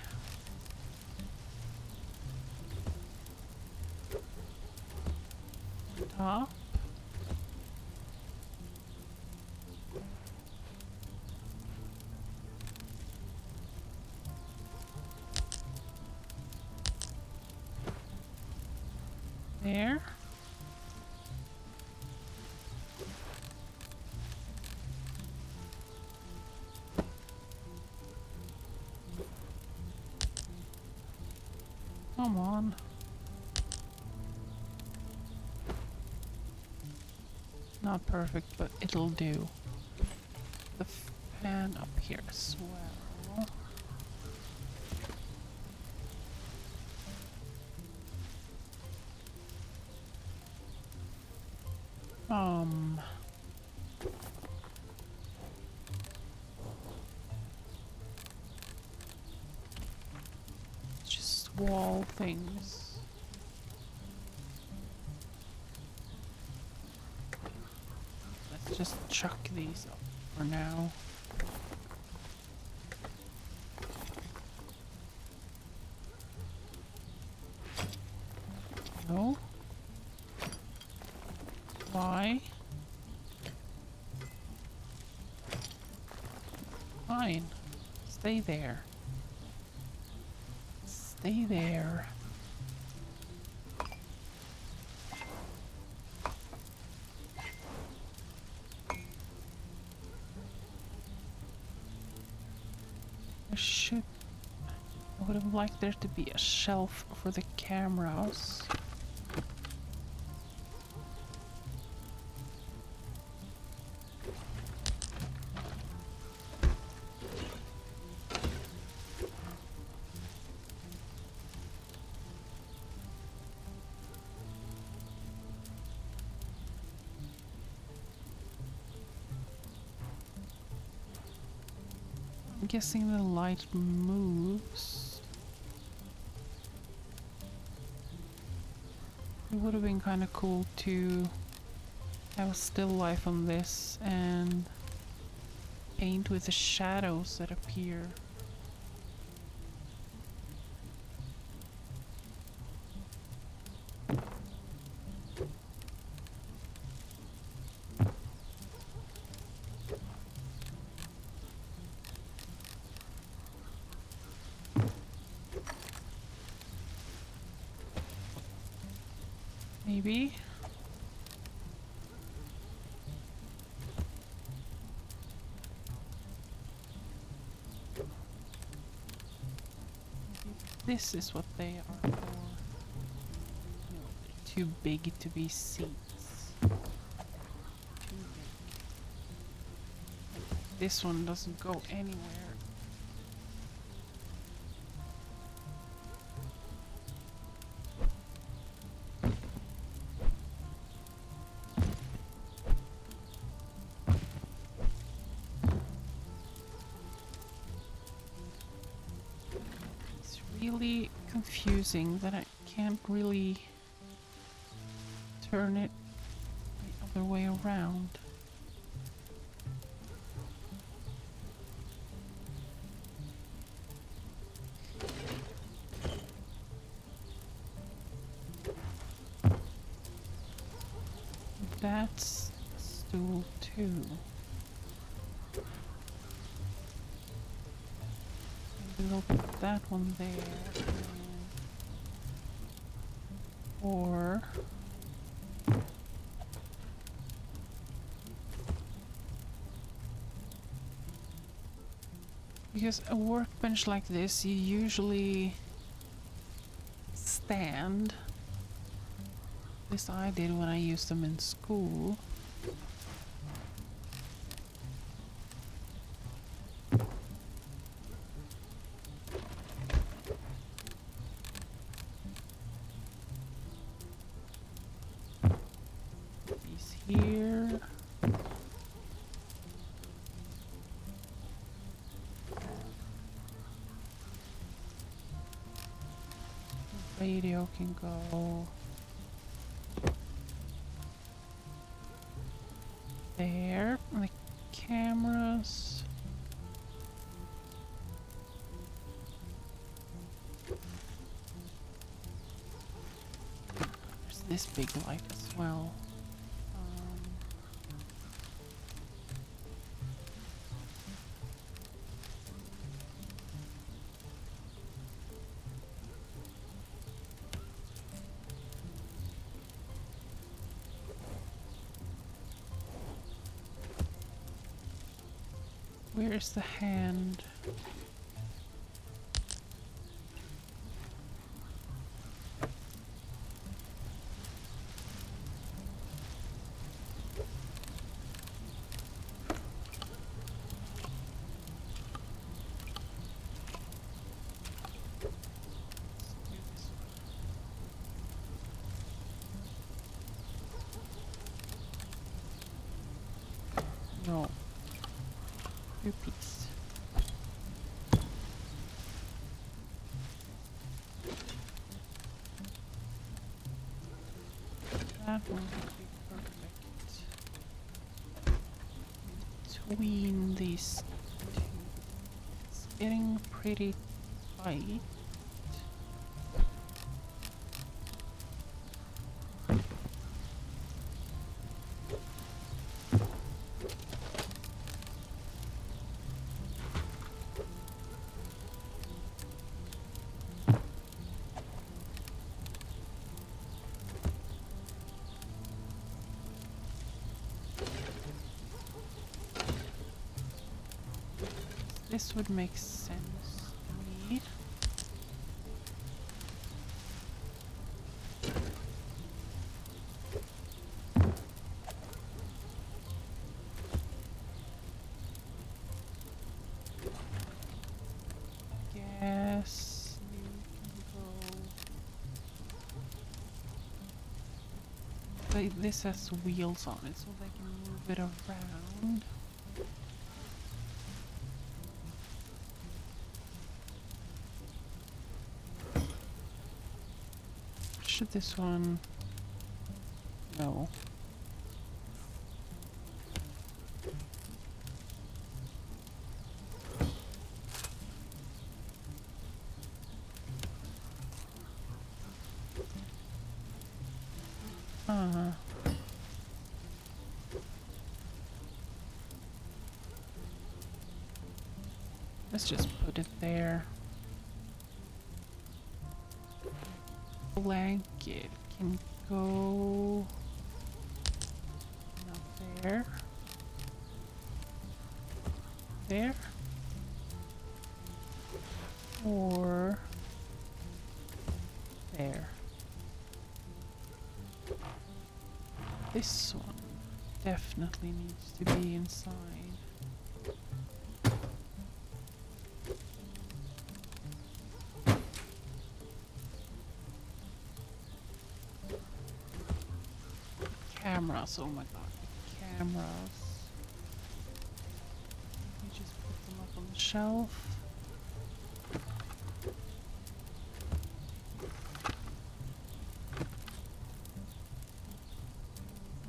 top. There. Come on. Not perfect, but it'll do. The fan up here as well. Just wall things. Let's just chuck these up for now. No? Why? Fine. Stay there. Stay there. I would have liked there to be a shelf for the cameras. I'm guessing the light moves. It would have been kind of cool to have a still life on this and paint with the shadows that appear. Maybe. This is what they are for. No, they're too big to be seats. Too big. This one doesn't go anywhere. really confusing that I can't really turn it the other way around. That's a stool too. Maybe we'll put that one there. Or because a workbench like this, you usually stand. At least I did when I used them in school. These here. The radio can go there. And the cameras. There's this big light as well. Where is the hand? No. Repeat. That one would be perfect. Between these two. It's getting pretty tight. This would make sense to me. Guess you can go. This has wheels on it, so they can move it around. Should this one? No. Let's just put it there. Blanket can go not there. There. Or there. This one definitely needs to be inside. Cameras, oh my god, the cameras. You just put them up on the shelf.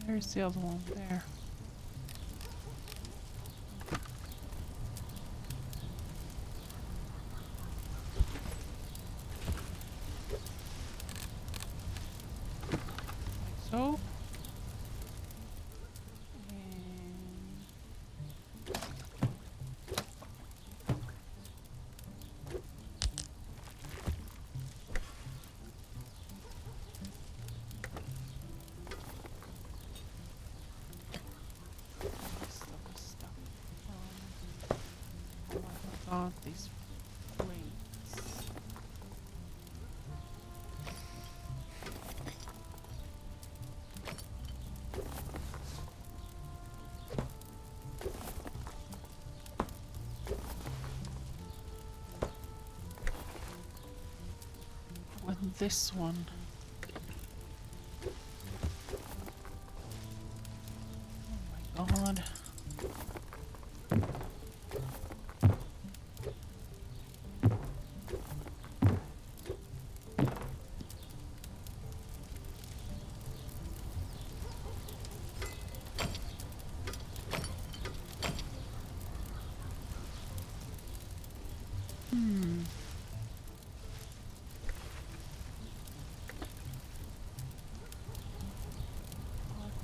There's the other one there. Like so. Oh, these plates. And this one. Oh my god.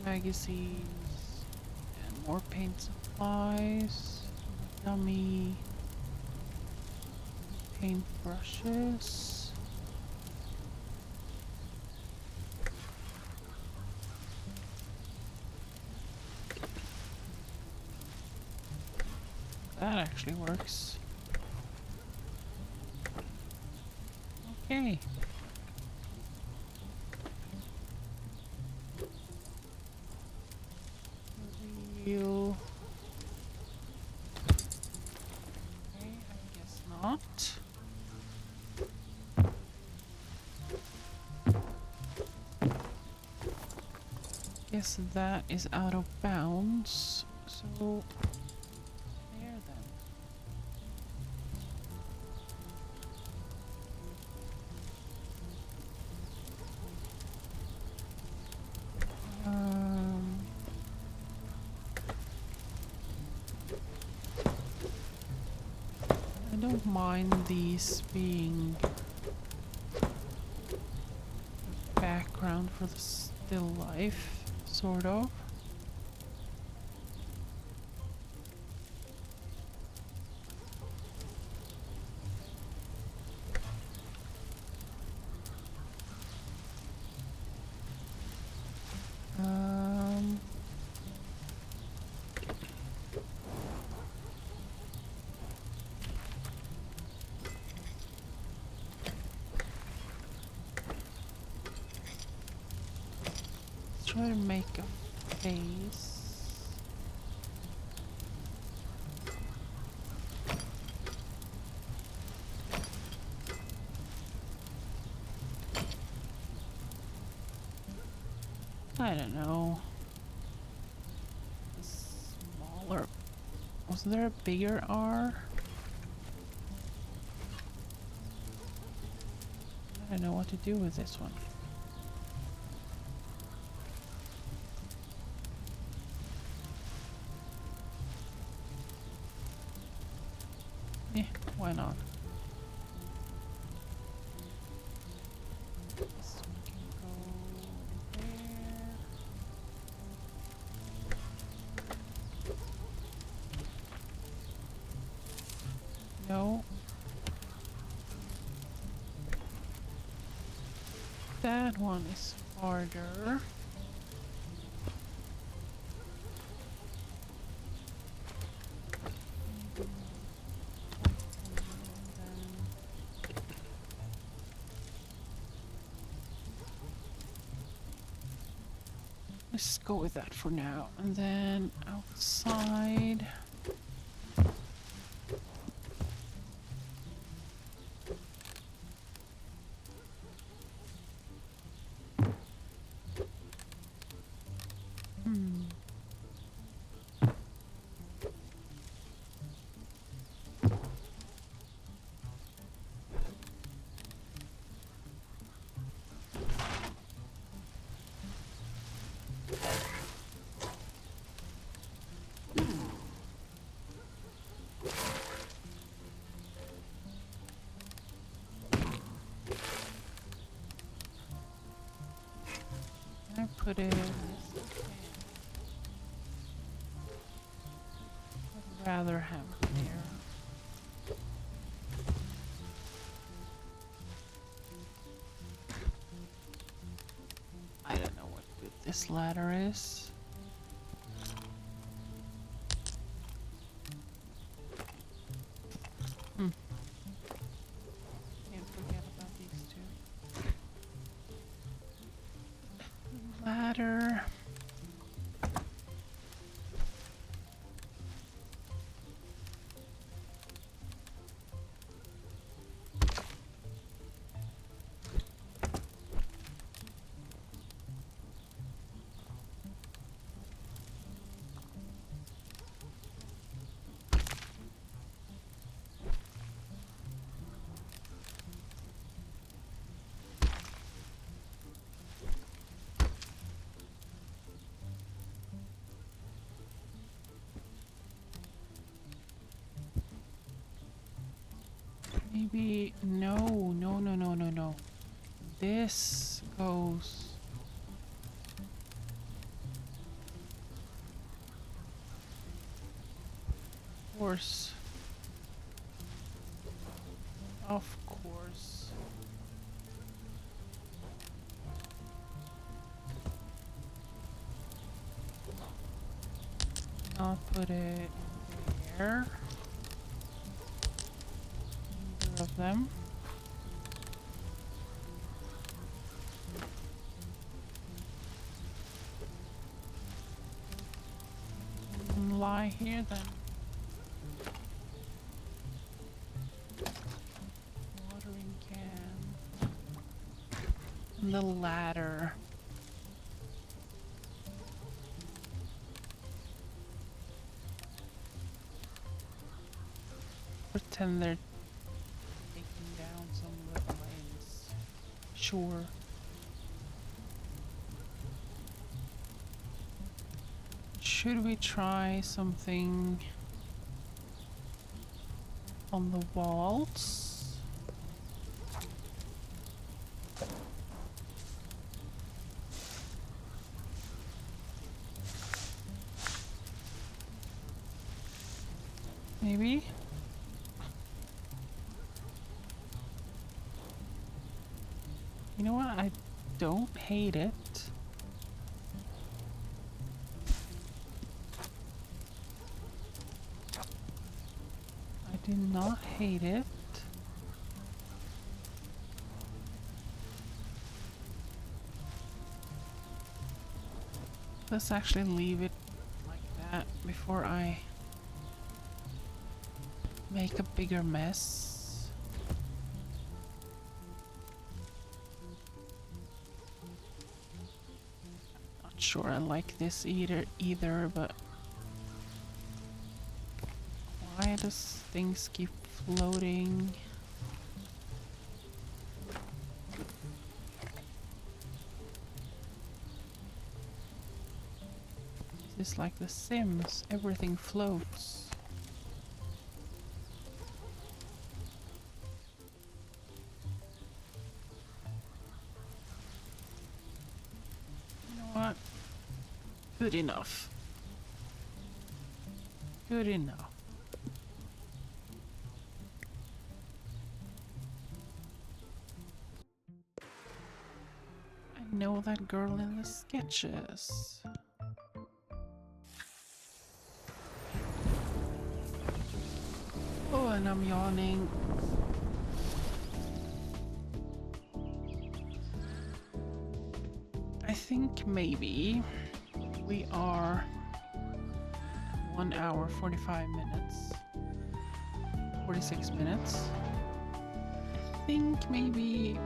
Magazines and more paint supplies, dummy paint brushes. That actually works. Okay. Wheel. Okay, I guess not. Guess that is out of bounds. So there then. I don't mind these being the background for the still life, sort of. Try to make a face. I don't know. Smaller. Was there a bigger R? I don't know what to do with this one. Yeah, why not? This one can go there. No. That one is harder. Let's go with that for now. And then outside. put it. I'd rather have it there. I don't know what good this ladder is. Can't forget about these two. Ladder. Maybe no. This goes. Of course. Of course. I'll put it there. Either of them. And lie here then. Watering can. And the ladder. Pretend they're taking down some little lanes. Sure. Should we try something on the walls? Maybe? You know what? I don't hate it. I do not hate it. Let's actually leave it like that before I make a bigger mess. Not sure I like this either, but why does things keep floating? It's like The Sims, everything floats. You know what? Good enough. Good enough. I know that girl in the sketches. Oh, and I'm yawning. I think maybe we are 1 hour 45 minutes, 46 minutes. I think maybe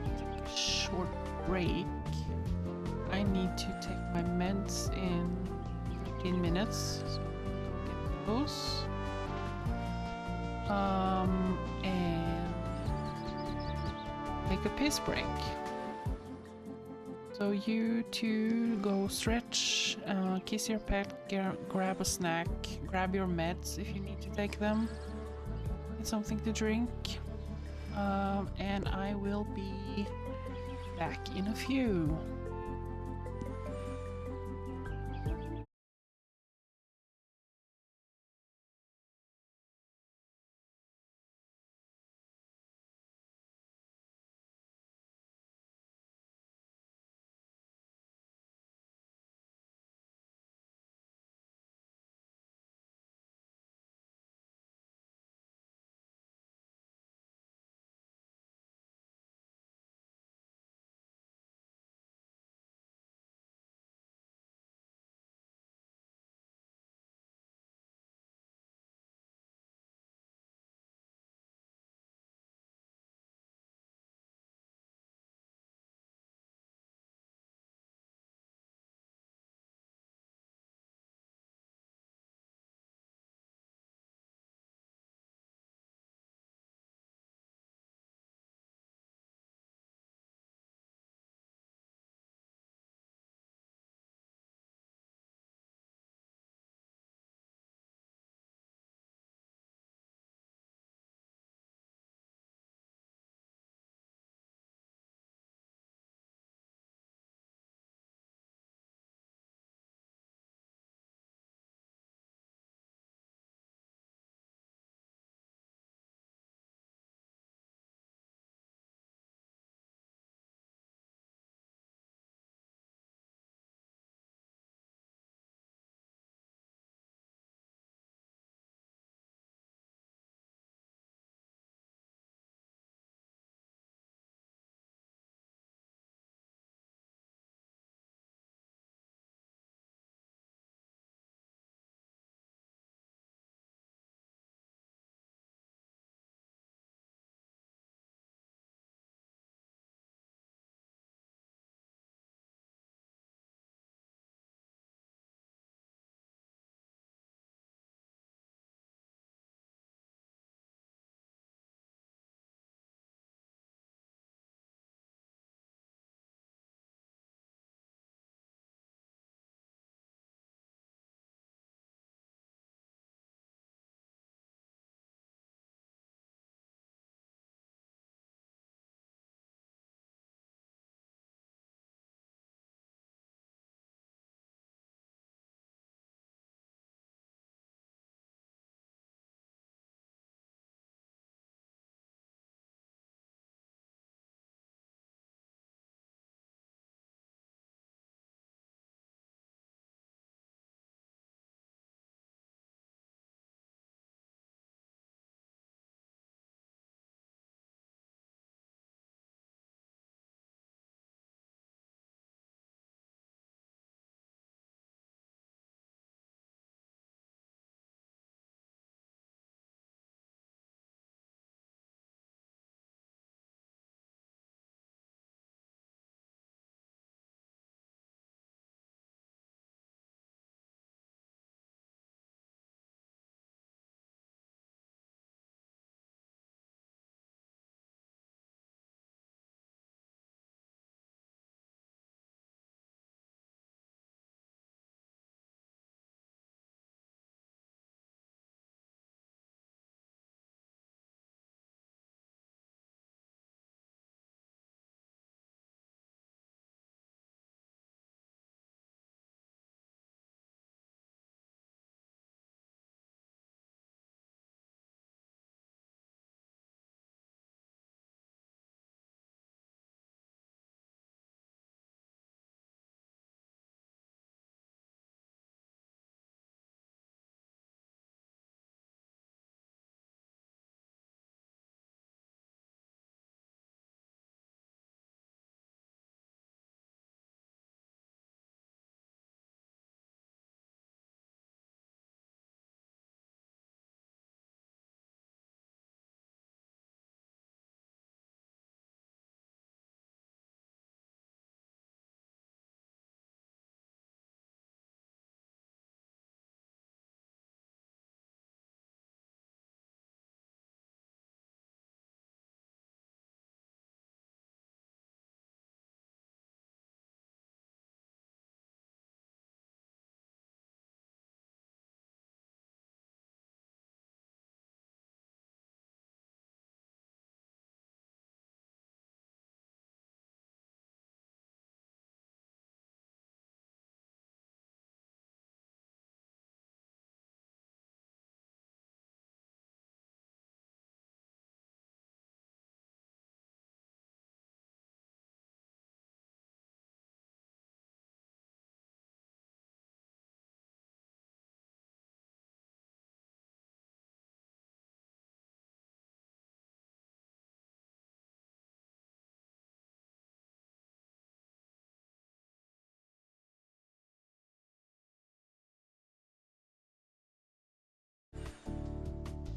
take a short break. I need to take my meds in 15 minutes. So get those. And take a piss break. So you two go stretch, kiss your pet, grab a snack, grab your meds if you need to take them, get something to drink, and I will be back in a few.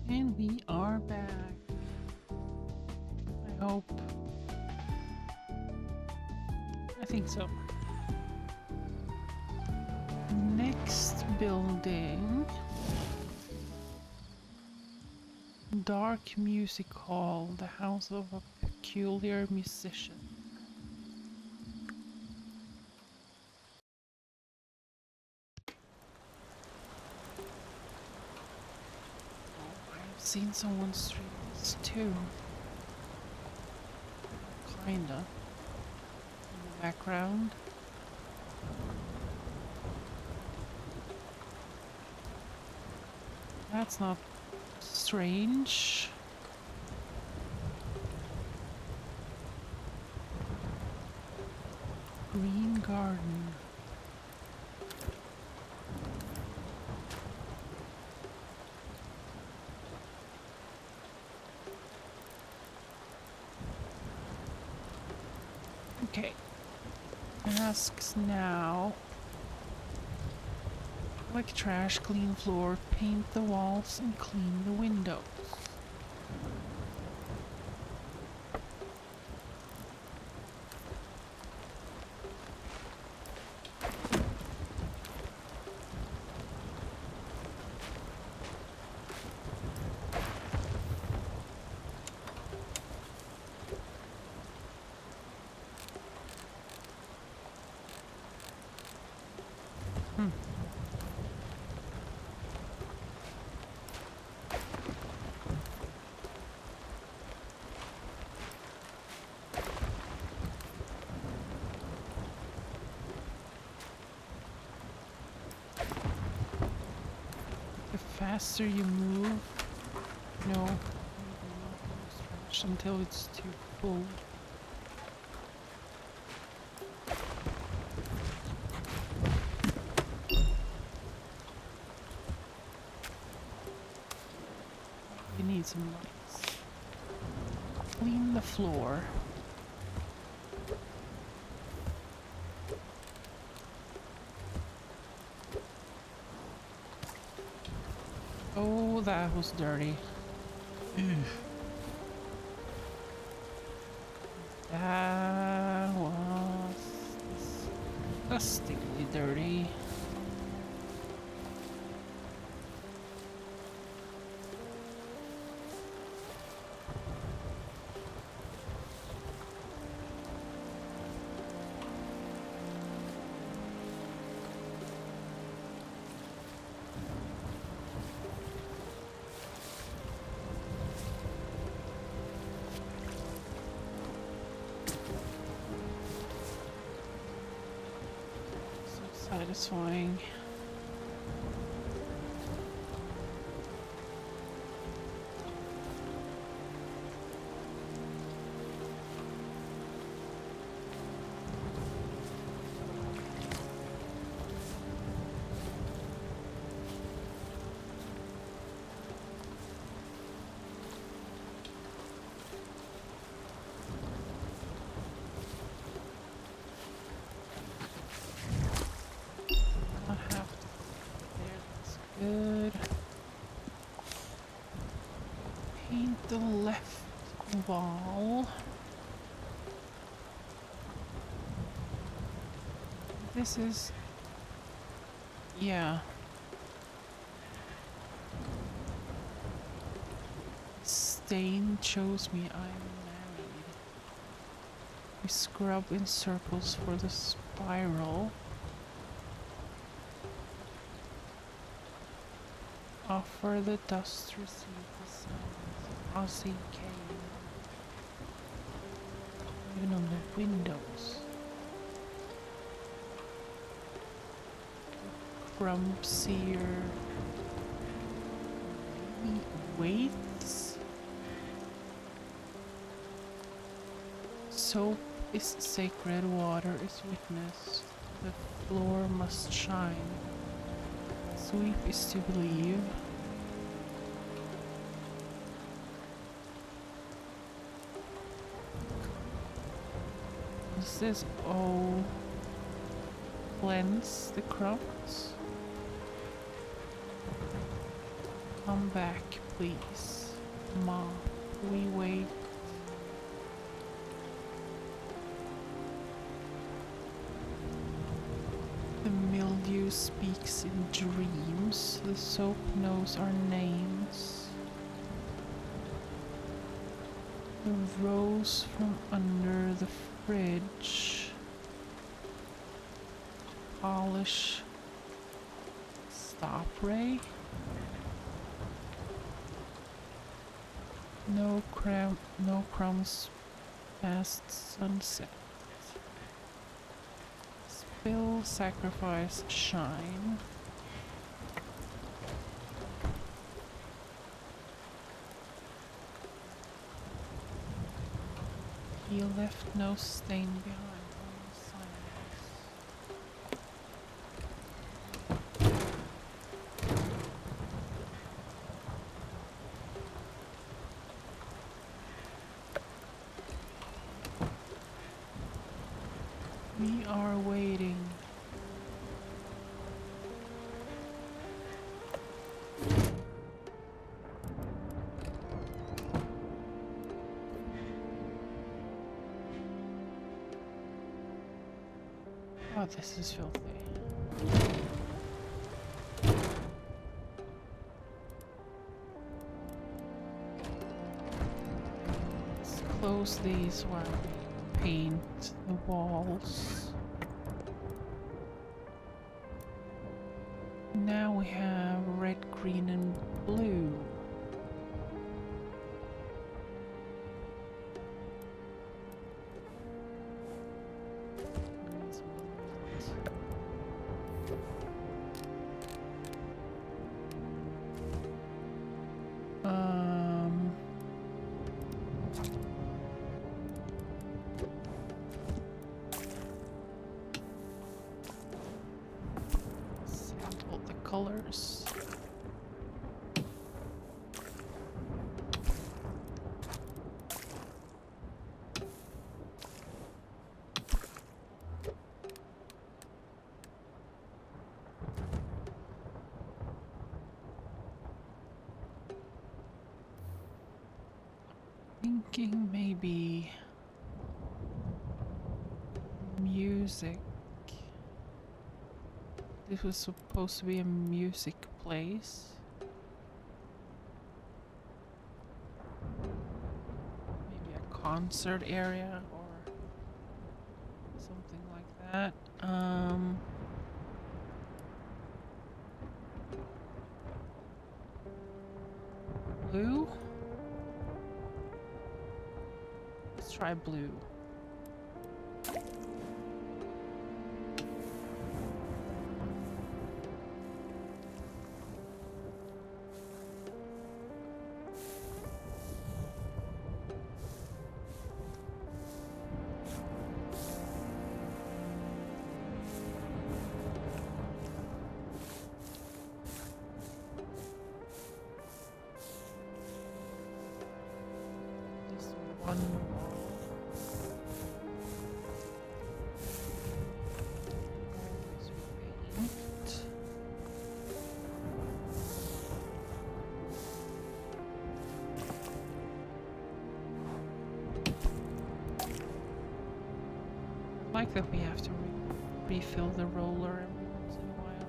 And we are back. I hope. I think so. Next building. Dark Music Hall, the house of a peculiar musician. Oh, I've seen someone stream this too. Kinda. In the background. That's not strange. Green garden. Okay. Asks now. Like trash, clean floor, paint the walls, and clean the windows. The faster you move, no, maybe not trash until it's too full. You need some lights. Clean the floor. Oh, that was dirty. That was disgustingly dirty. Satisfying. Not have to there, that's good. Paint the left wall. This is, yeah. Stain shows me I'm married. We scrub in circles for the spiral. Offer the dust, receive the sound. Hozy came. Even on the windows. Crumb seer. Weights. Soap is sacred, water is witness. The floor must shine. Sweep is to believe. Is this all? Cleanse the crumbs. Come back, Please, Ma, we wait. The mildew speaks in dreams. The soap knows our names. The rose from under the fridge. Polish. Stop, Ray. No crumbs past sunset. Spill, sacrifice, shine. He left no stain behind, only silence. We are waiting. Oh, this is filthy. Let's close these while we paint the walls. Now we have red, green, and blue. Sample the colors. Thinking maybe music. This was supposed to be a music place. Maybe a concert area or something like that. Blue? Let's try blue. Just one wall. Always paint. I like that we have to refill the roller every once in a while.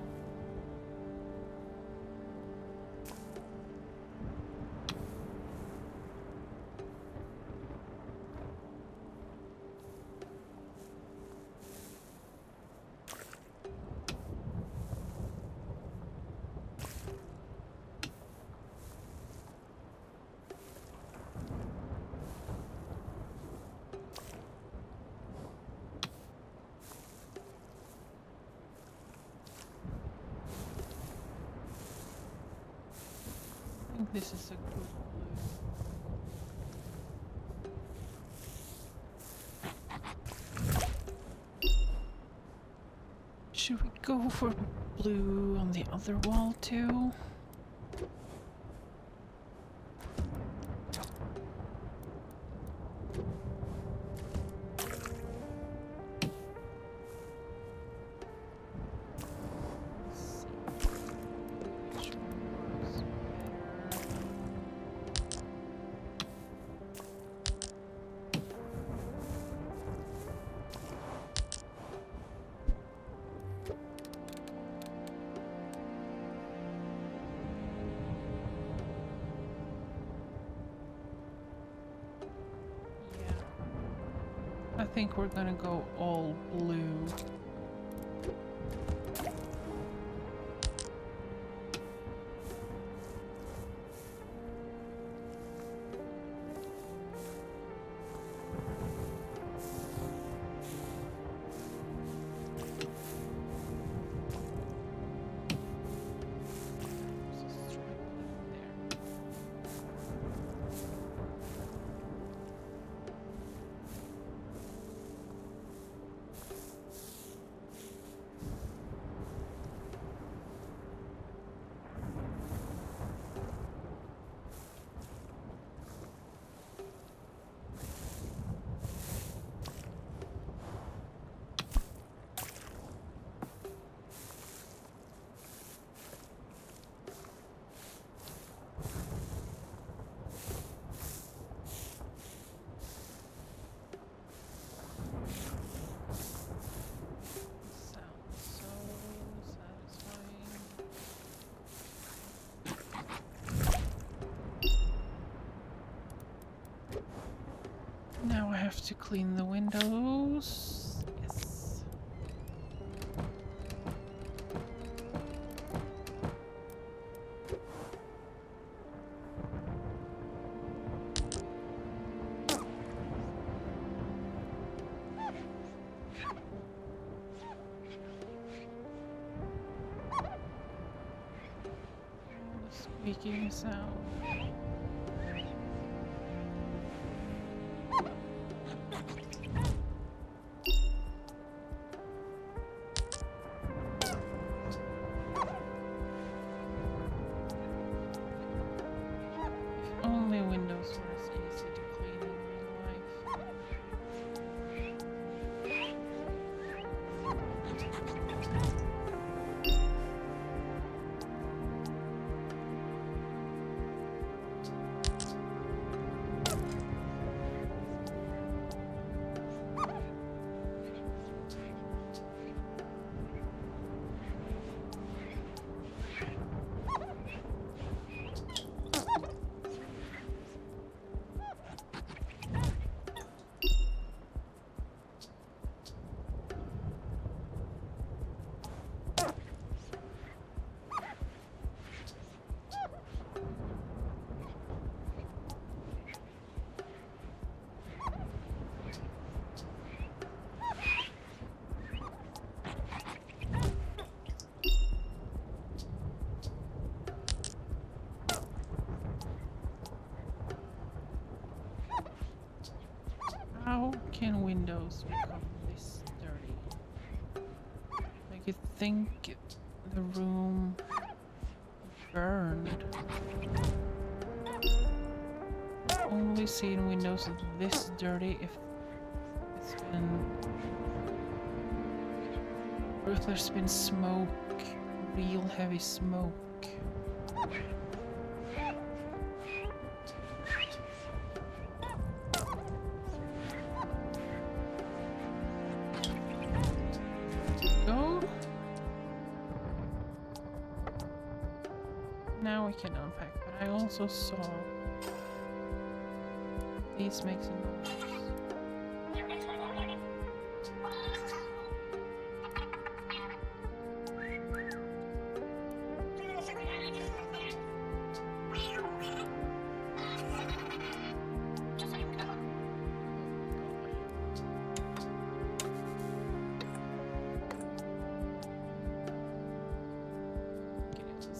I think this is a good blue. Should we go for blue on the other wall too? Let's see which one works better. think we're gonna go all blue. Now I have to clean the windows. Yes. The squeaking sound. Only windows were as easy to clean in real life. How can windows become this dirty? Like you think the room burned. I've only seen windows this dirty if it's been... or if there's been smoke, real heavy smoke. Now we can unpack, but I also saw these make some noise.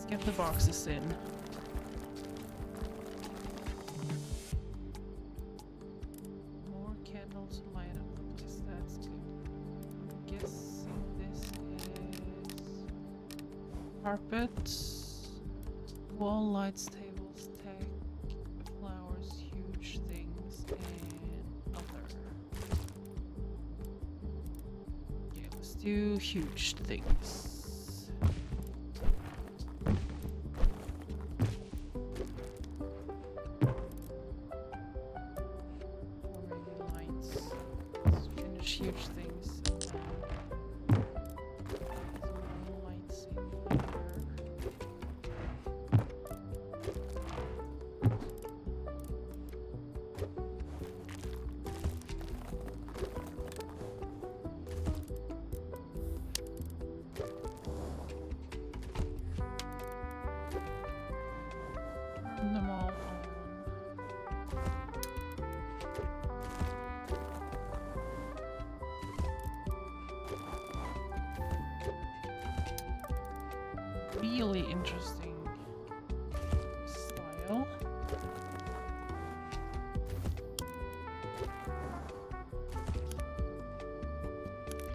Get the boxes in. More candles to light up the place. That's good. I'm guessing this is carpets, wall lights, tables, tech, flowers, huge things, and other. Okay, let's do huge things. Huge things. Lights in here. really interesting style.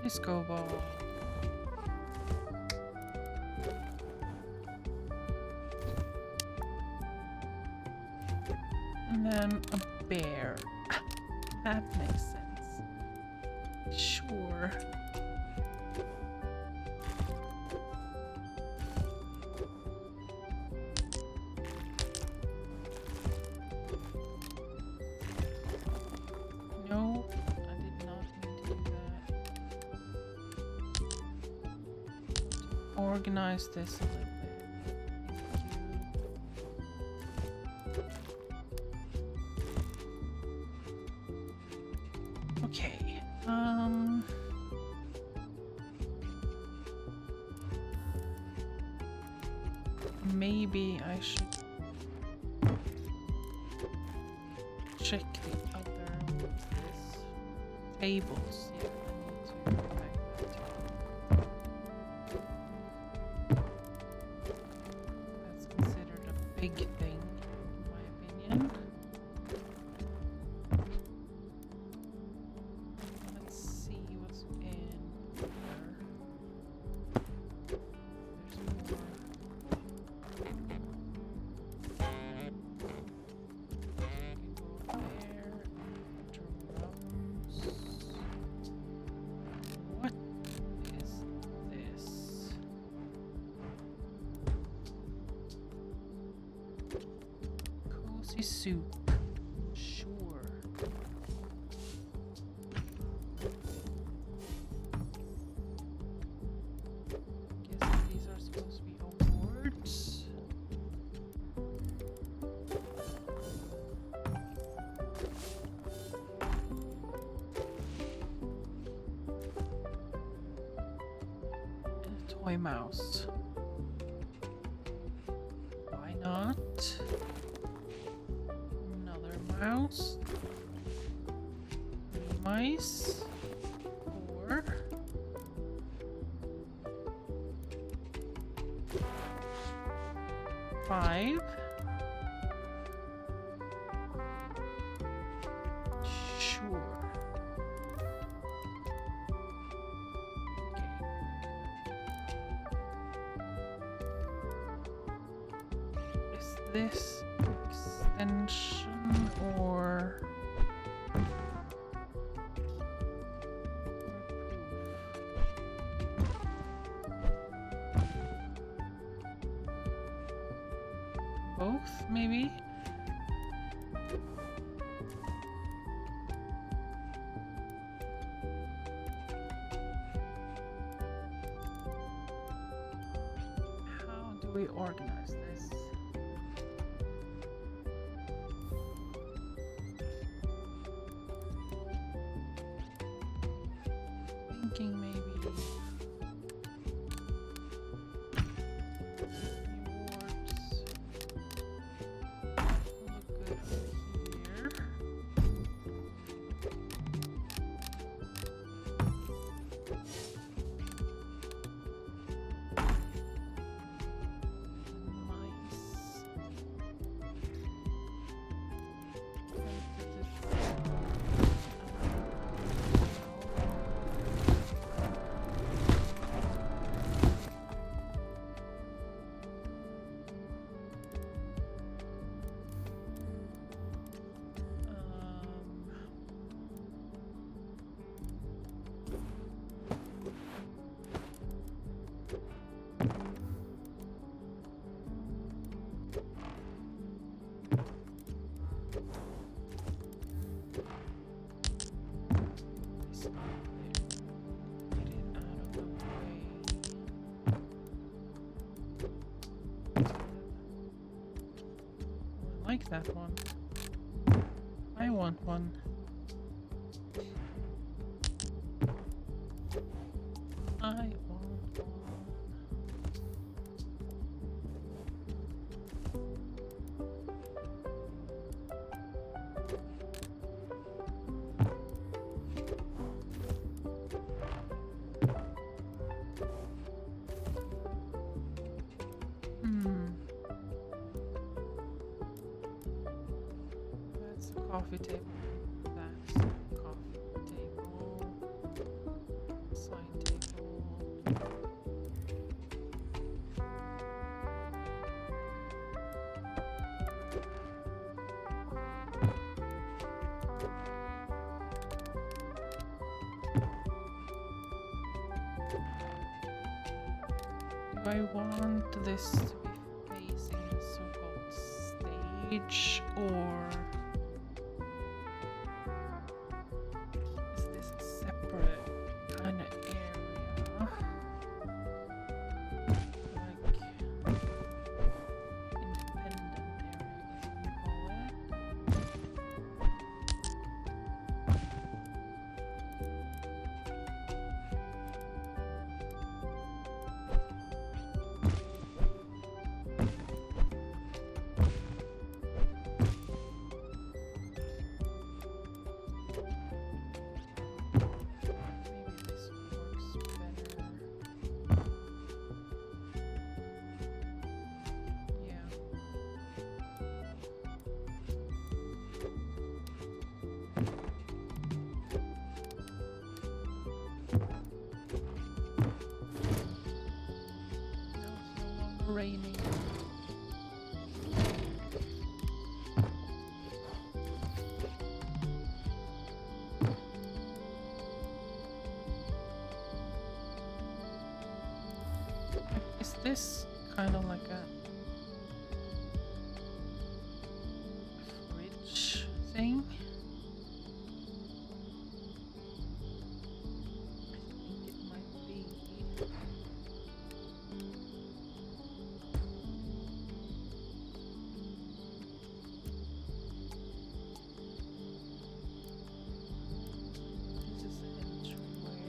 Disco ball. And then a bear. That makes sense. Sure. No, I did not mean to do that. Organize this a little bit. Okay. Maybe I should check the other tables. Yeah, I need to pack that too. That's considered a big thing, in my opinion. Let's see what's in here. There's more. What is this? Cozy soup. Sure. Guess these are supposed to be awards. Toy mouse. Why not? Another mouse. Mice. 4. 5. Sure. This extension or both, maybe? How do we organize this? Thinking maybe rewards. Look good over here. Like that one. I want one. I want one. coffee table. That's a coffee table. Side table. Do I want this to be facing the so-called stage, or is this a separate kind of area? Like independent area, I guess you call it. Maybe this works better. Yeah. Now it's no longer raining. Is this kind of like a fridge thing? I think it might be. This is the entryway.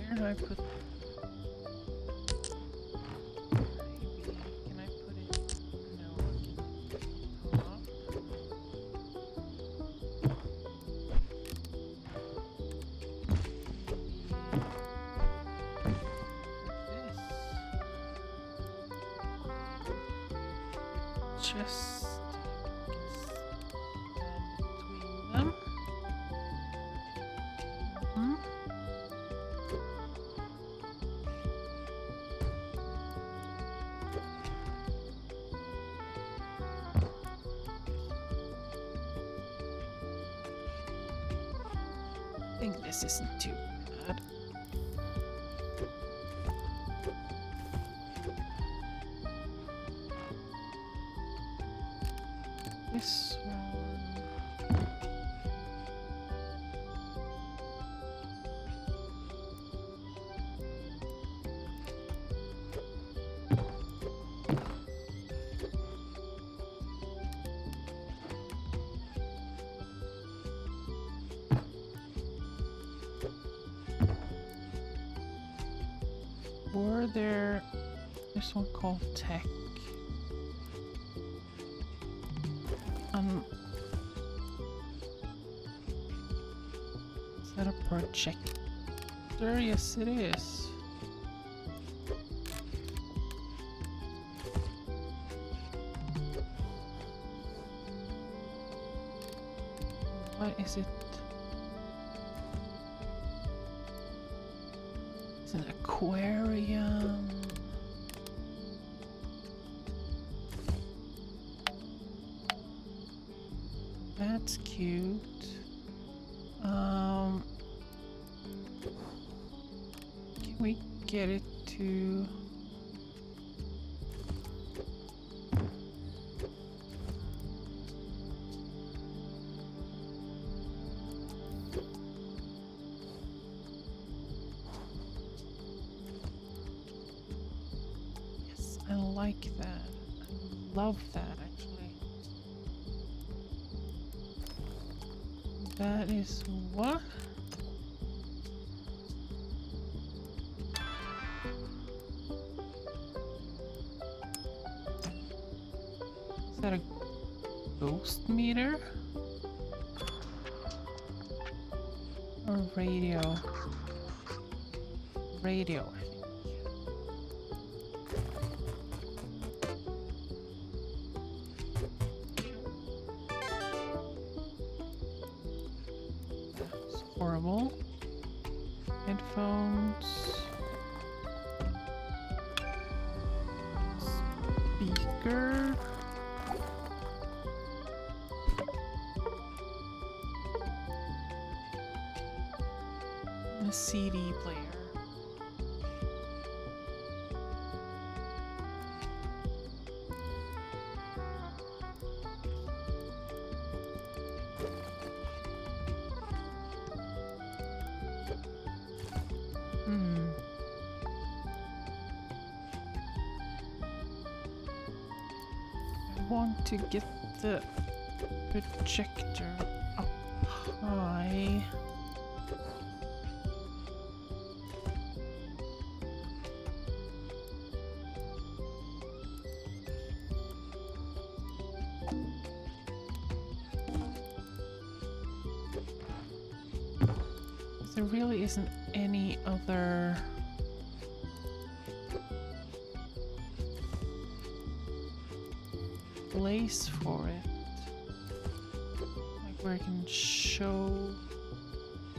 Where do I put? Maybe can I put it? No, I can top. Just between them. Mhm. I think this isn't too bad. This one. Were there this one called tech? Is that a projector? Yes, it is. What is it? It's an aquarium. That's cute. Can we get it to? Yes, I like that. I love that actually. That is what? Is that a ghost meter? Or radio? Radio, I think. That's horrible. Headphones. Speaker. A CD player. I want to get the projector up high. There really isn't any other place for it, like where I can show.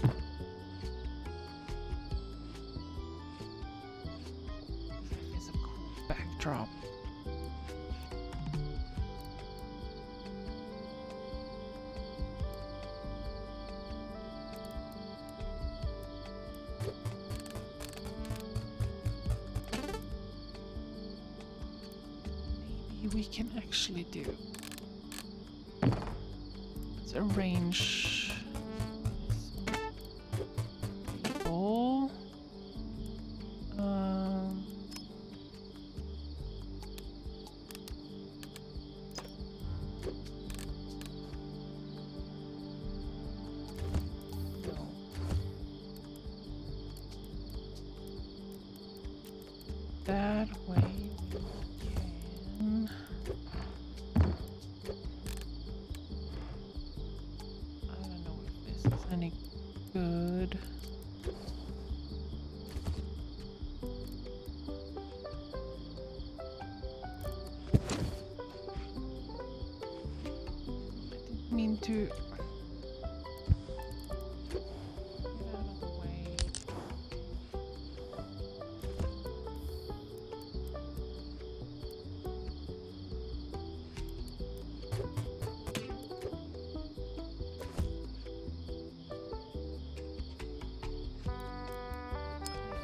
That is a cool backdrop. We can actually do. Let's arrange people. No. That way. Any good? I didn't mean to get out of the way.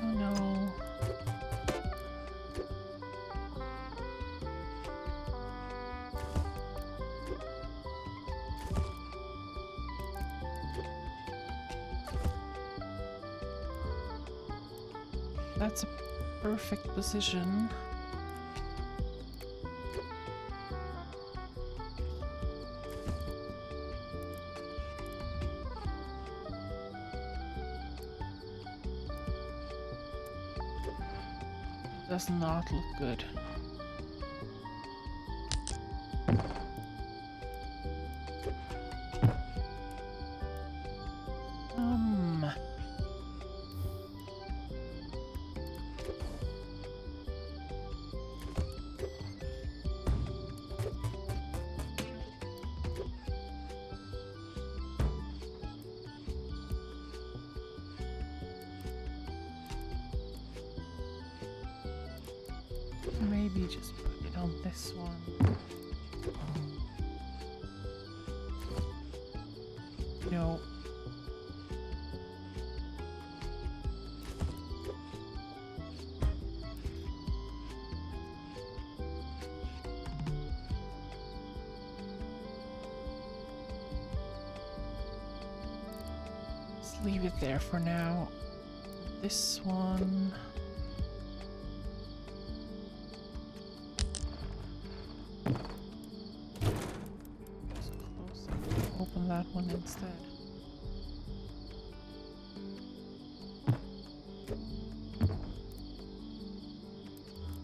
Oh no. That's a perfect position. Does not look good. Maybe just put it on this one. No. Let's leave it there for now. This one. instead.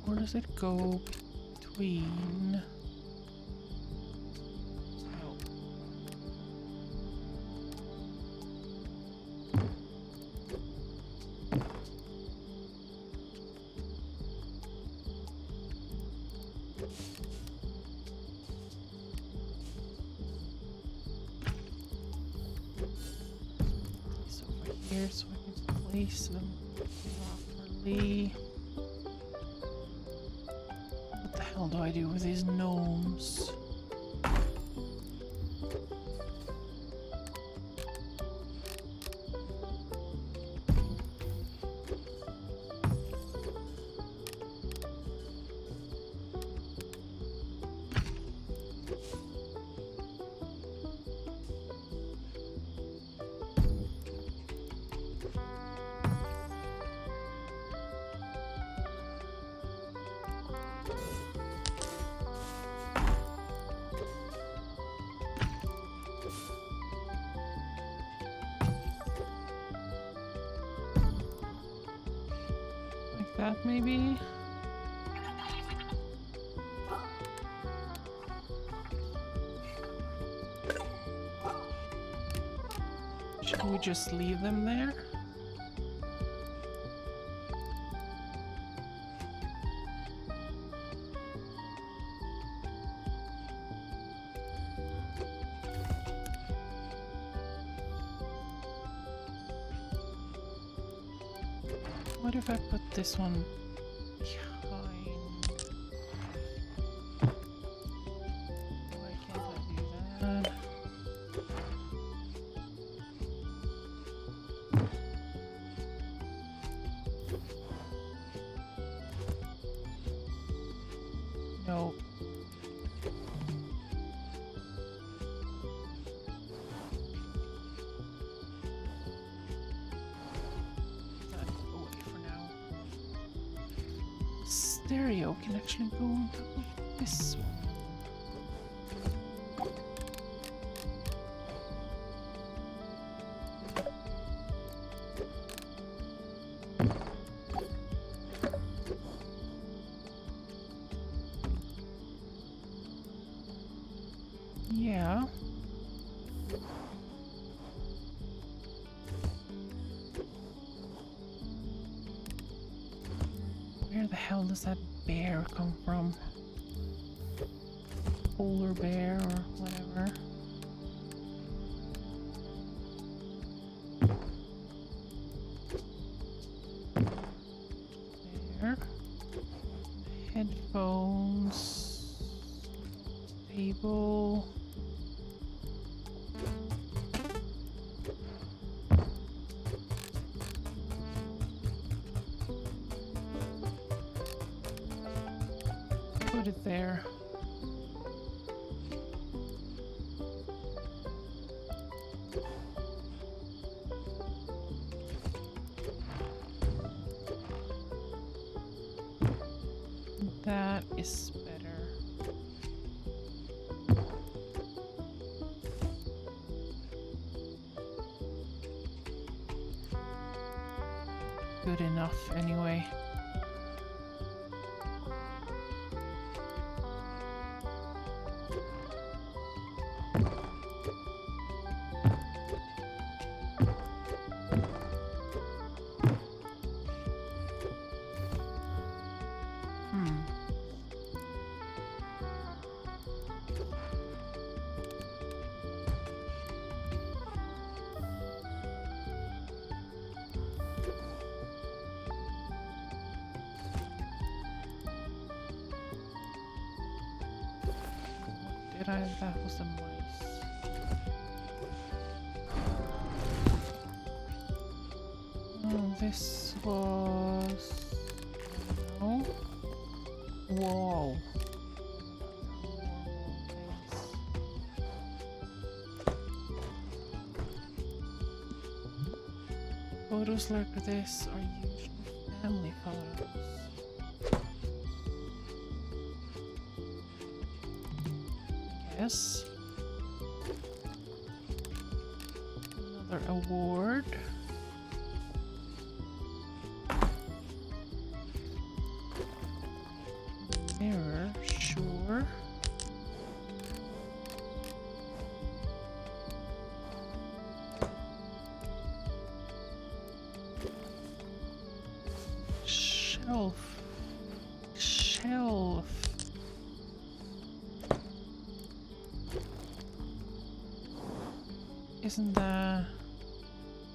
Where does it go between? No. It's over here so I can place them properly. What the hell do I do with these gnomes? Like that, maybe? Should we just leave them there? What if I put this one behind? Why can't I do that? No. That away for now. Stereo can actually go on top of this one. Yeah. Where the hell does that bear come from? Polar bear or whatever. There. Headphones. Table. Put it there. That is better. Good enough, anyway. That was the mice. Oh, this was... No? Whoa. Photos like this are usually family photos. Yes. Another award. Mirror, sure. Shelf. Shelf. Isn't that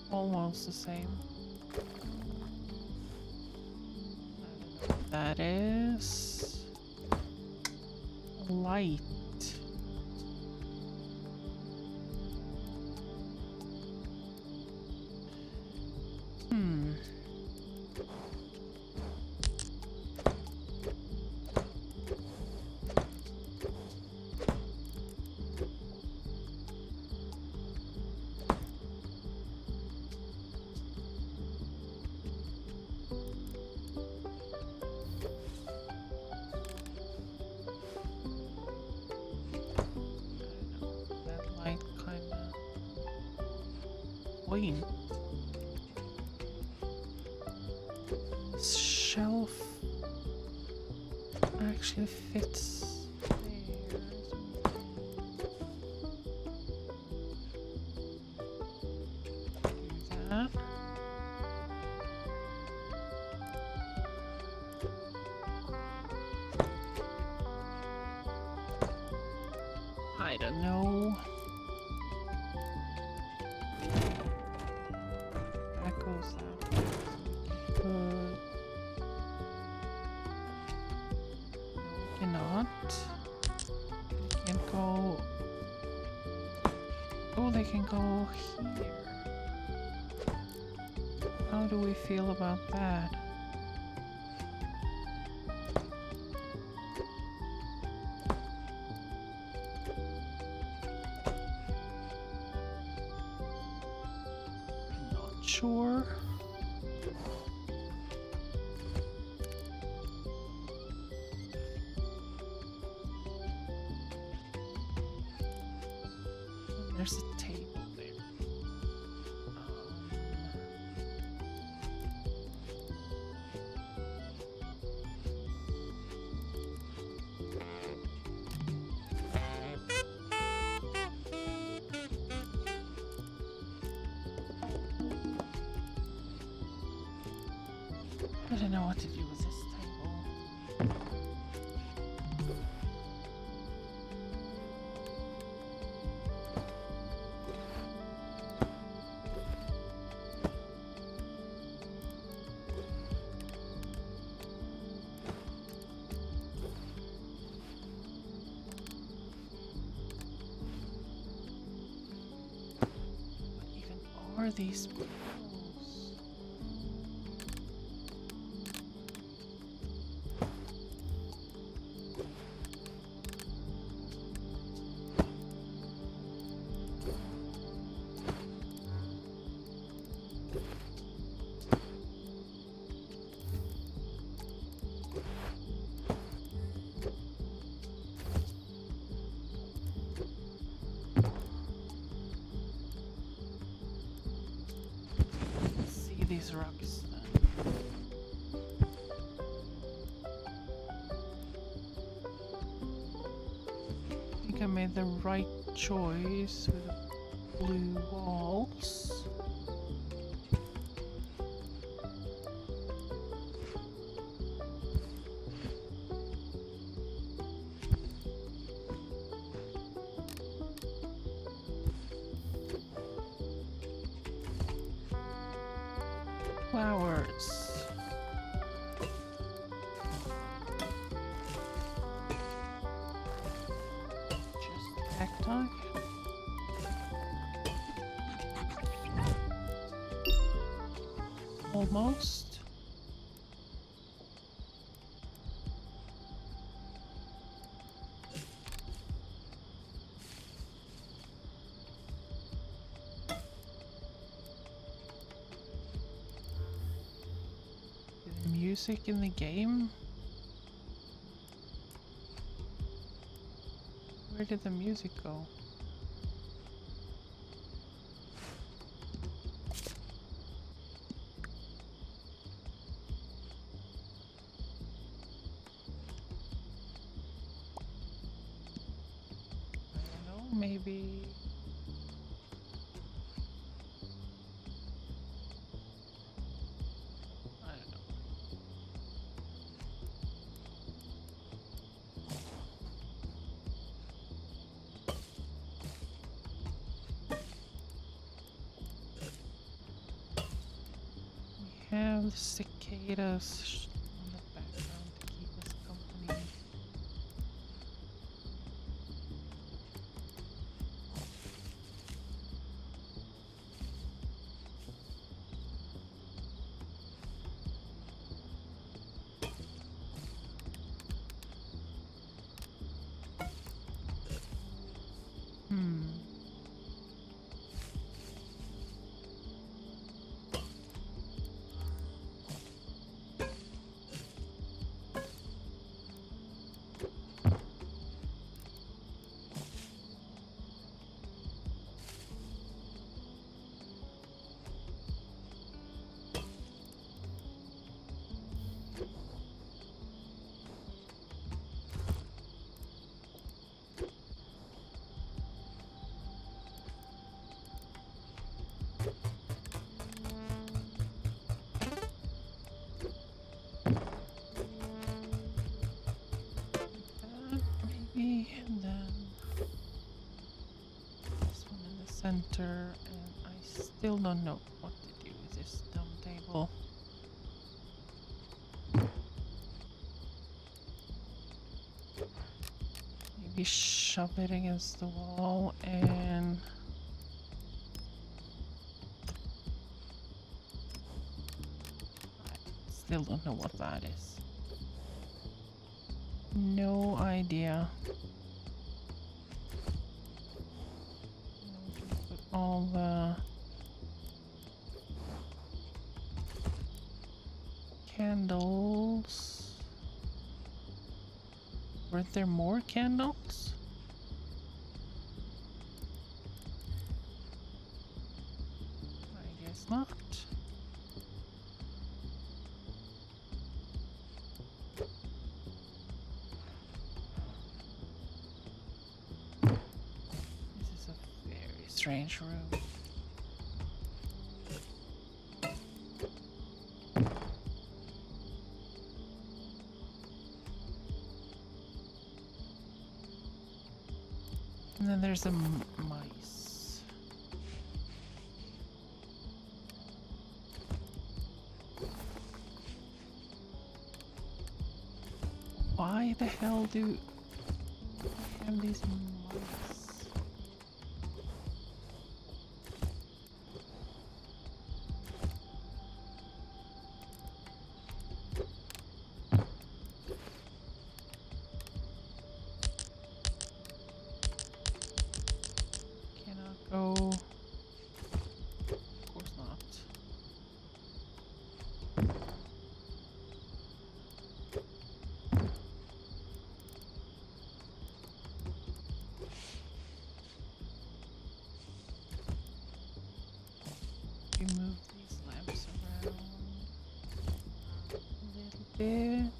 almost the same? That is light. Point. Shelf actually fits there. Do that. I don't know. That goes that. Cannot. They can't go. Oh, they can go here. How do we feel about that? Not sure. There's a table there. I don't know what to do with this table. What even are these balls? These rocks then. I think I made the right choice with the blue walls. Flowers. Just cacti. Almost. Music in the game? Where did the music go? maybe. I don't know. We have the cicadas in the background to keep us company. Hmm. Maybe, and then this one in the center, and I still don't know what to do with this dumb table. Maybe shove it against the wall and I still don't know what that is. No idea. Put all the candles. Weren't there more candles? I guess not. This is a very strange room. And then there's a mice. Why the hell do I have these mice? Cannot go. Of course not. We move these lamps around a little bit.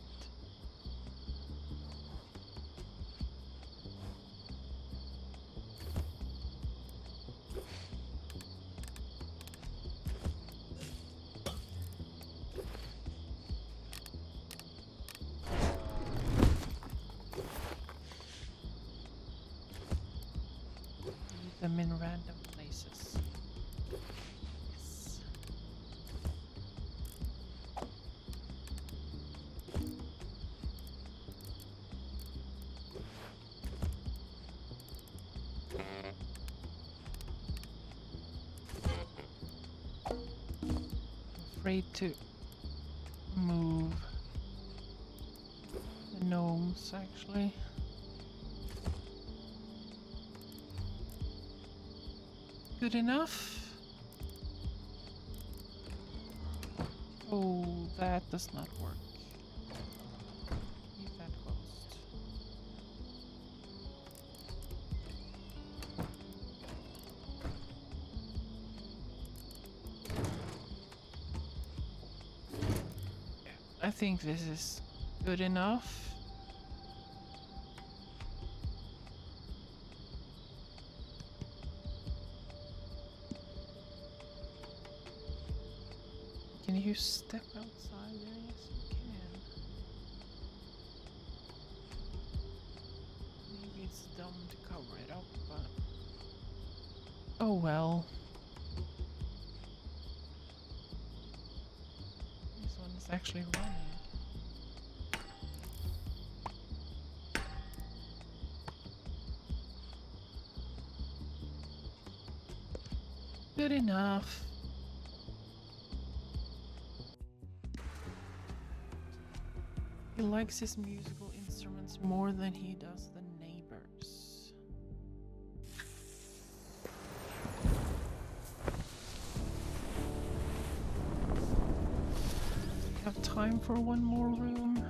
Leave them in random places. Yes. Afraid to move the gnomes actually. Good enough? Oh, that does not work. Keep that closed. Yeah, I think this is good enough. Can you step outside there? Yes, you can. Maybe it's dumb to cover it up, but... Oh well. This one is actually running. Good enough. He likes his musical instruments more than he does the neighbors. We have time for one more room.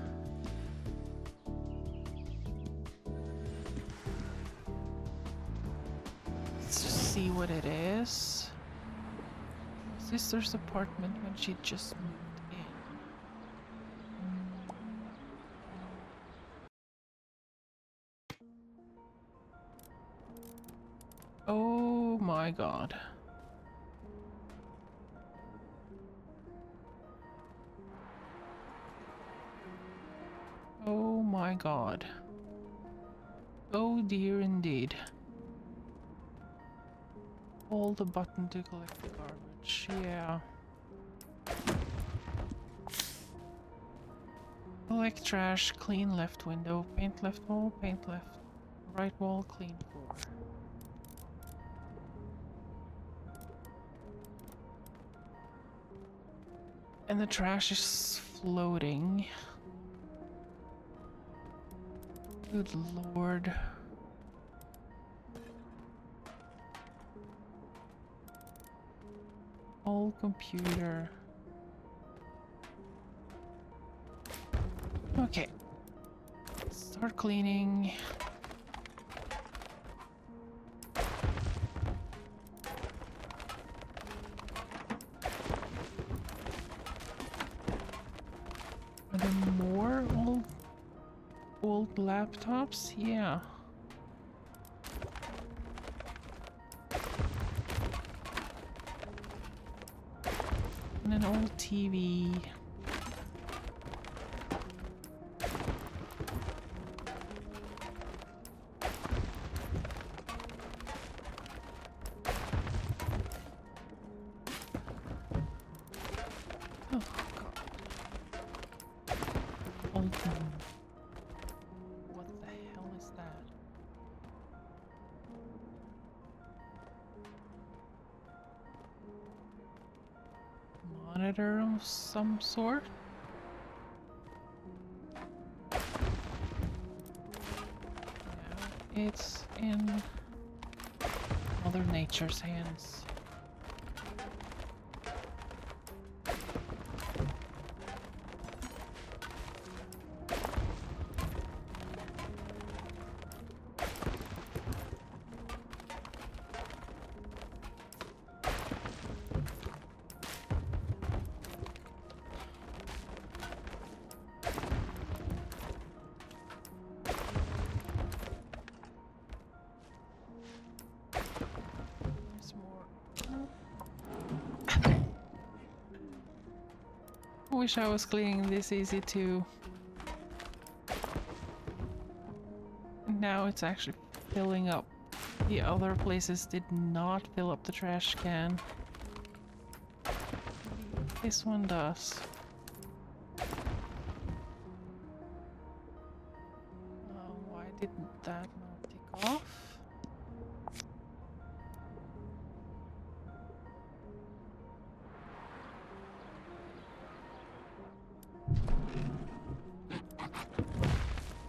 Let's just see what it is. Sister's apartment when she just moved in. Oh my god. Oh my god. Oh dear indeed. Hold the button to collect the garbage. Yeah. Collect trash, clean left window, paint left wall, paint left, right wall, clean floor. And the trash is floating. Good lord. Old computer. Okay. Start cleaning. Are there more old laptops? Yeah. And an old TV. Oh god. Old one. What the hell is that? Monitor of some sort? Yeah, it's in Mother Nature's hands. Wish I was cleaning this easy too. Now it's actually filling up. The other places did not fill up the trash can. This one does. Why didn't that not take off?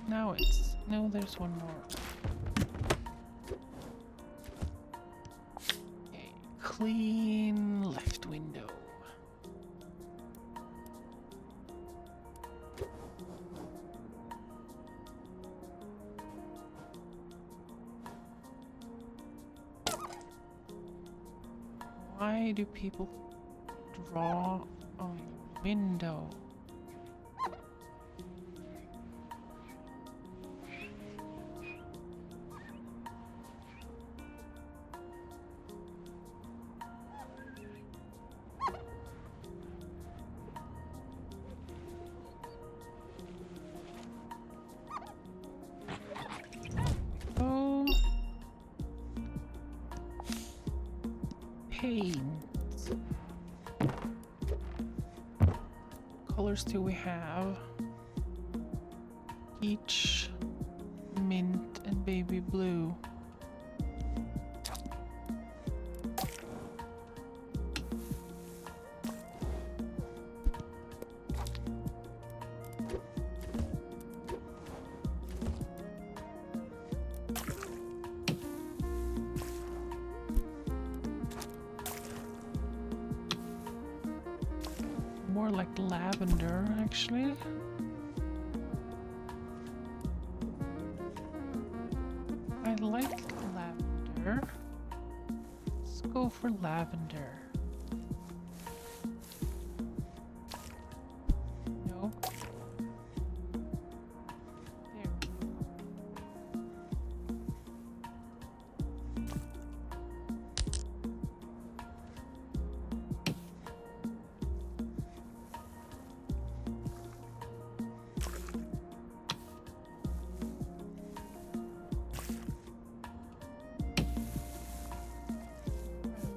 Now it's... No, there's one more. Okay, clean left window. Why do people draw on your window? paint. Colors do we have? Peach, mint, and baby blue. More like lavender, actually. I like lavender. Let's go for lavender. No. There.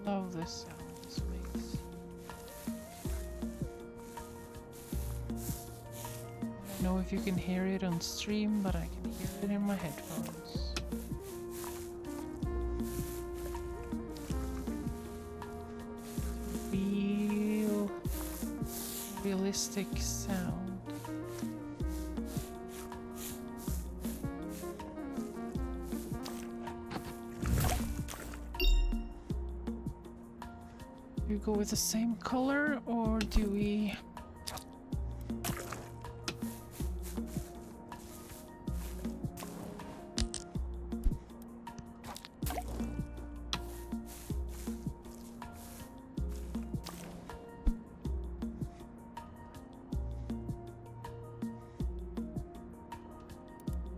I love this sound this makes. I don't know if you can hear it on stream, but I can hear it in my headphones. Realistic sound. Do we go with the same color or do we...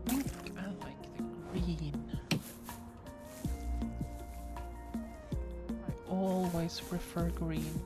I think I like the green. I always prefer green.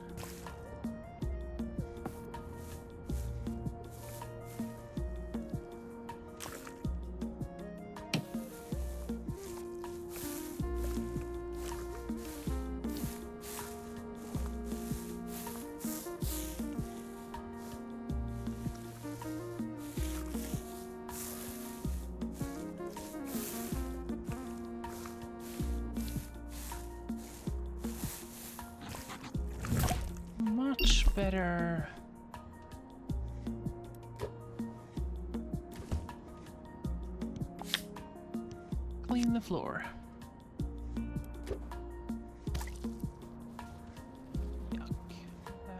Much better. Clean the floor. Yuck.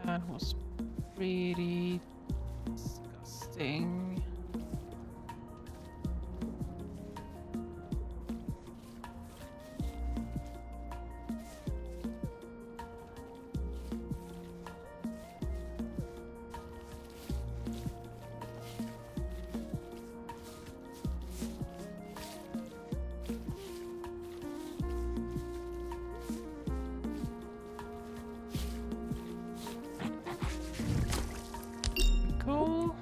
That was pretty disgusting. Go.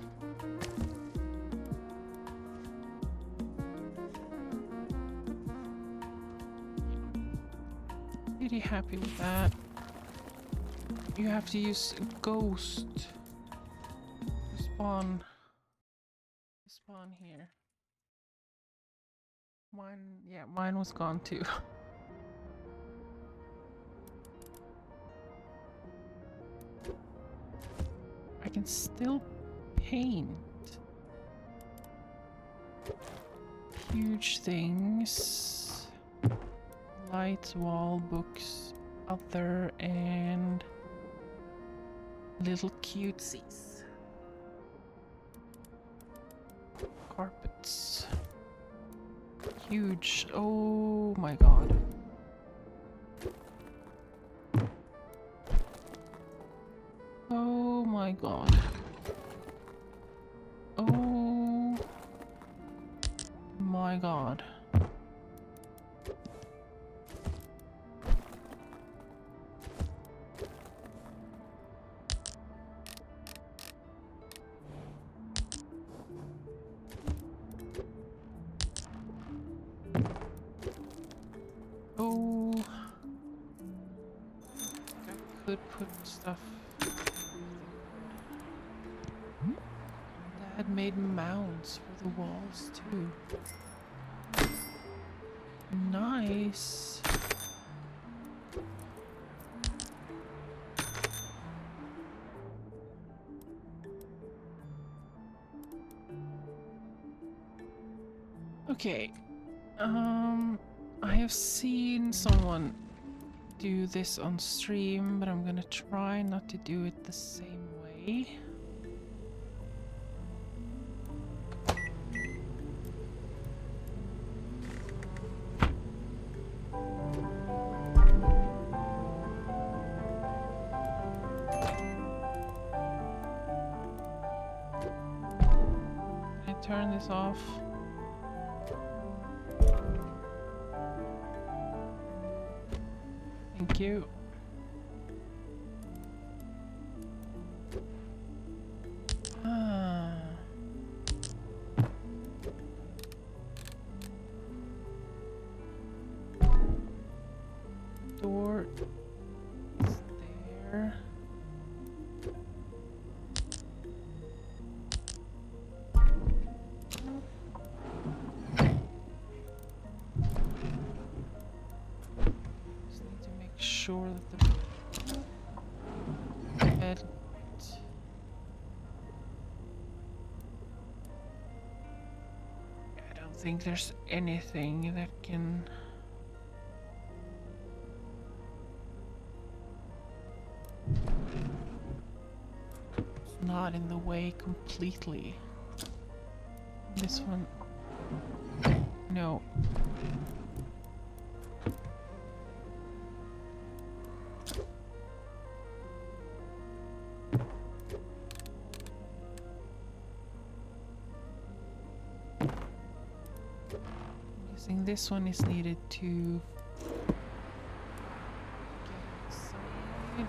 Pretty happy with that. You have to use a ghost to spawn here. Mine was gone too. I can still paint huge things. Lights, wall, books, other, and little cutesies. Carpets. Huge. Oh my god. Oh my god. Oh my god. Oh. could put stuff. Dad made mounds for the walls too. Nice. Okay. I have seen someone do this on stream, but I'm gonna try not to do it the same way. Can I turn this off? Thank you. Ah. Door is there. Just need to make sure that the bed. I don't think there's anything that can. It's not in the way completely. This one. No. I'm guessing this one is needed to get inside.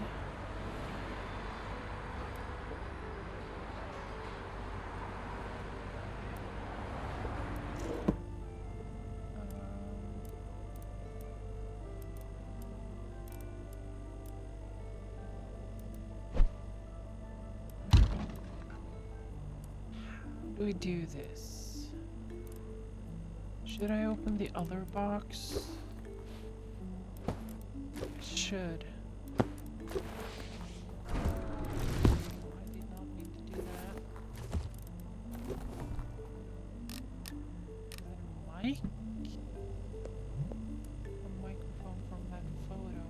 How do we do this? Should I open the other box? I should. I did not mean to do that. Is that a mic? A microphone from that photo.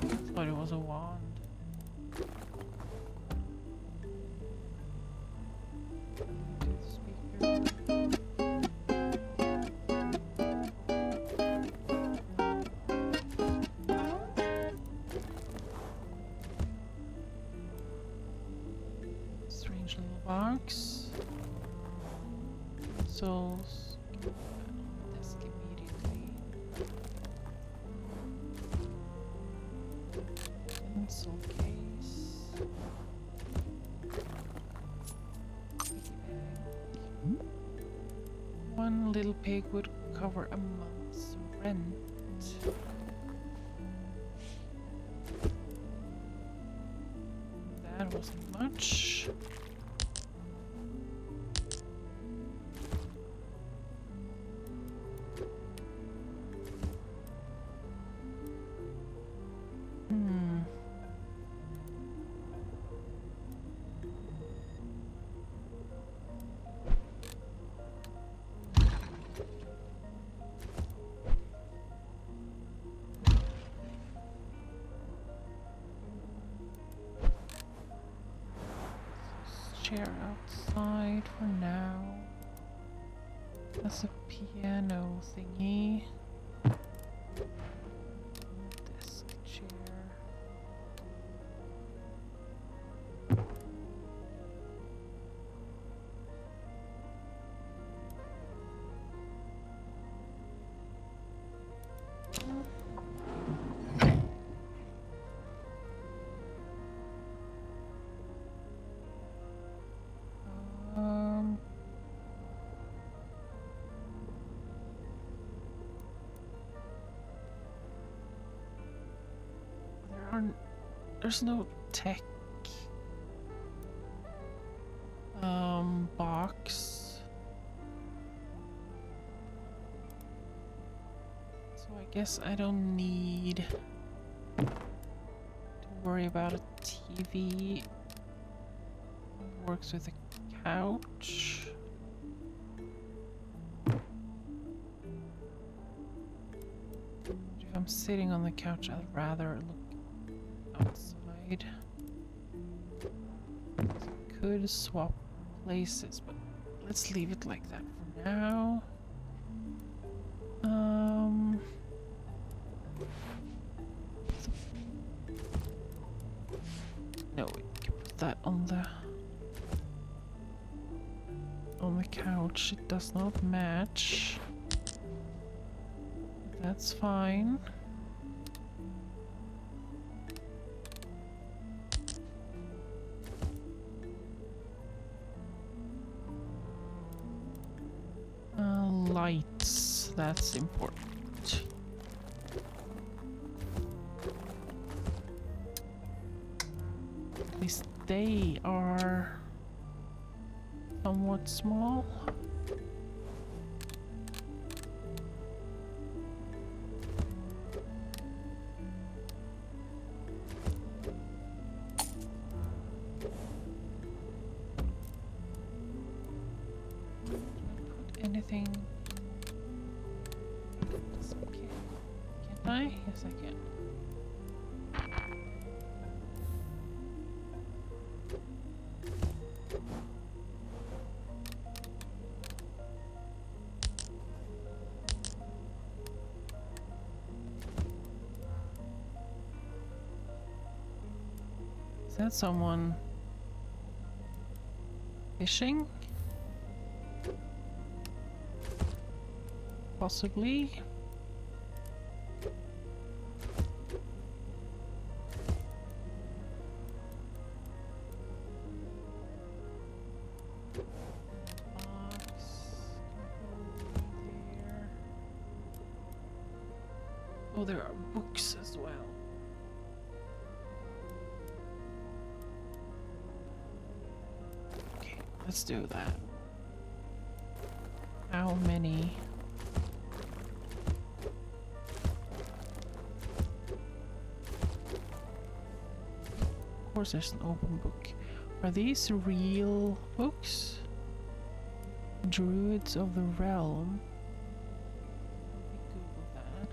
I thought it was a wand. Do the speaker. Strange little box. Souls. Desk immediately. Pencil case. One little pig would cover a month's rent. That wasn't much. Chair outside for now. That's a piano thingy. Desk chair. there's no tech box. So I guess I don't need to worry about a TV. It works with a couch. If I'm sitting on the couch, I'd rather look outside. Could swap places, but let's leave it like that for now. No, we can put that on the couch. It does not match. That's fine. Lights, that's important. At least they are somewhat small. Anything? Can I? Yes, I can. Is that someone fishing? Possibly. Oh, there are books as well. Okay, let's do that. How many? Of course, there's an open book. Are these real books? Druids of the Realm. Let me Google that.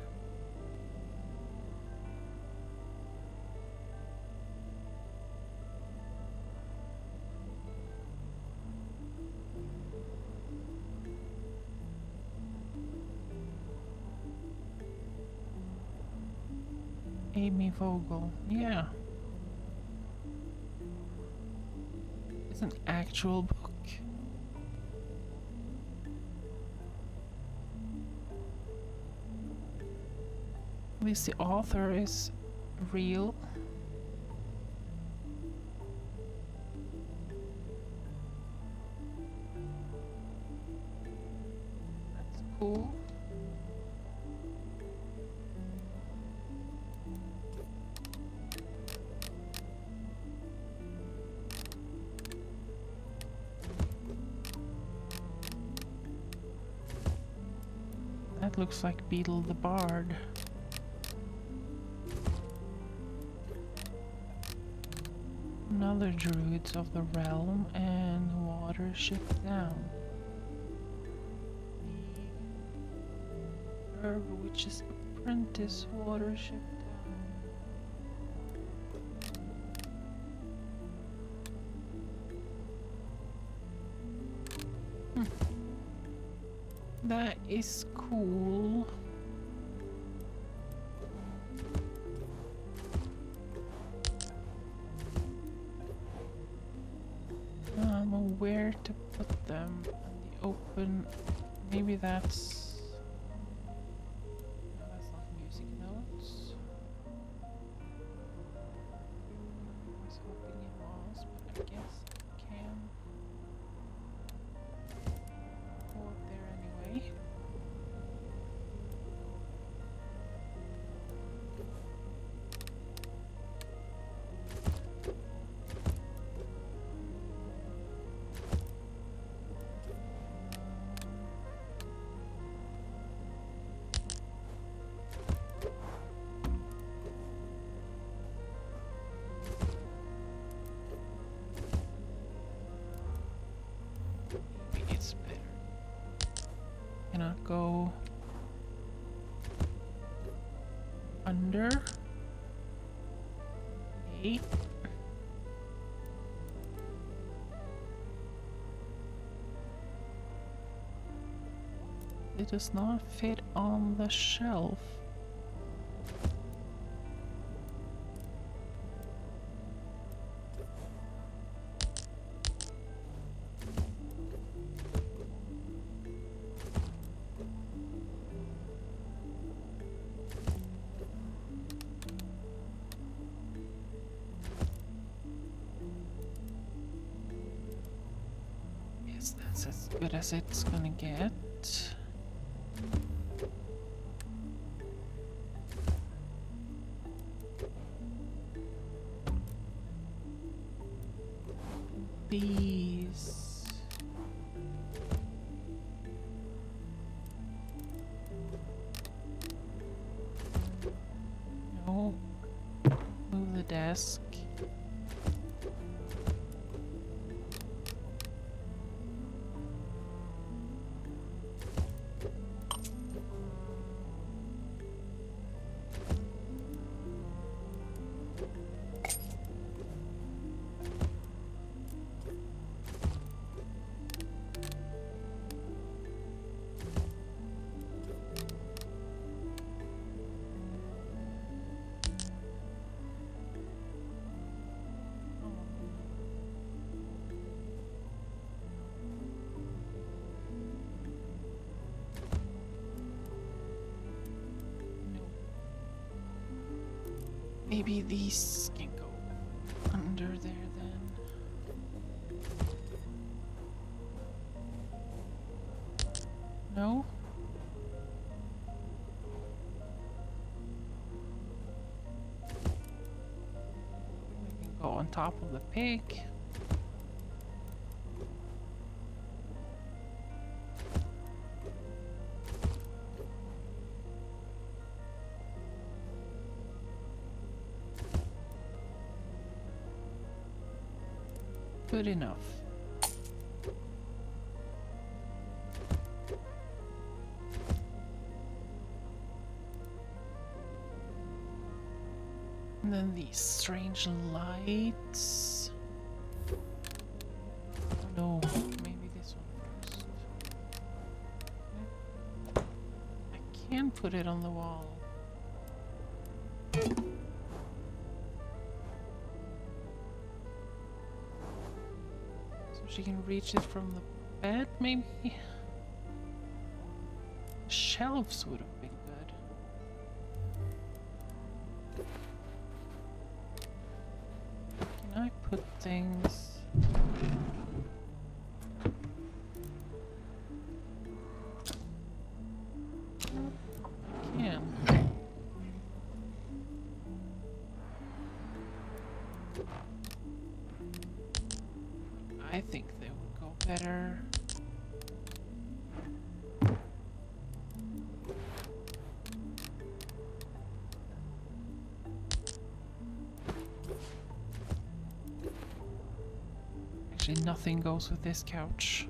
Amy Vogel. Yeah. It's an actual book. At least the author is real. That's cool. That looks like Beetle the Bard. Another Druids of the Realm and Watership Down. The Herb Witch's Apprentice, Watership Down. That is cool. Where to put them? The open. Maybe that's. No, that's not music notes. I was hoping it was, but I guess I can go up there anyway. under. Okay. It does not fit on the shelf. Yes, that's as good as it's gonna get. These. No. Move the desk. Maybe these can go under there then. No? We can go on top of the pig. Good enough. And then these strange lights. Oh no, maybe this one first. I can put it on the wall. She can reach it from the bed, maybe? Shelves would have been good. Can I put things... I can. I think they would go better. Actually, nothing goes with this couch.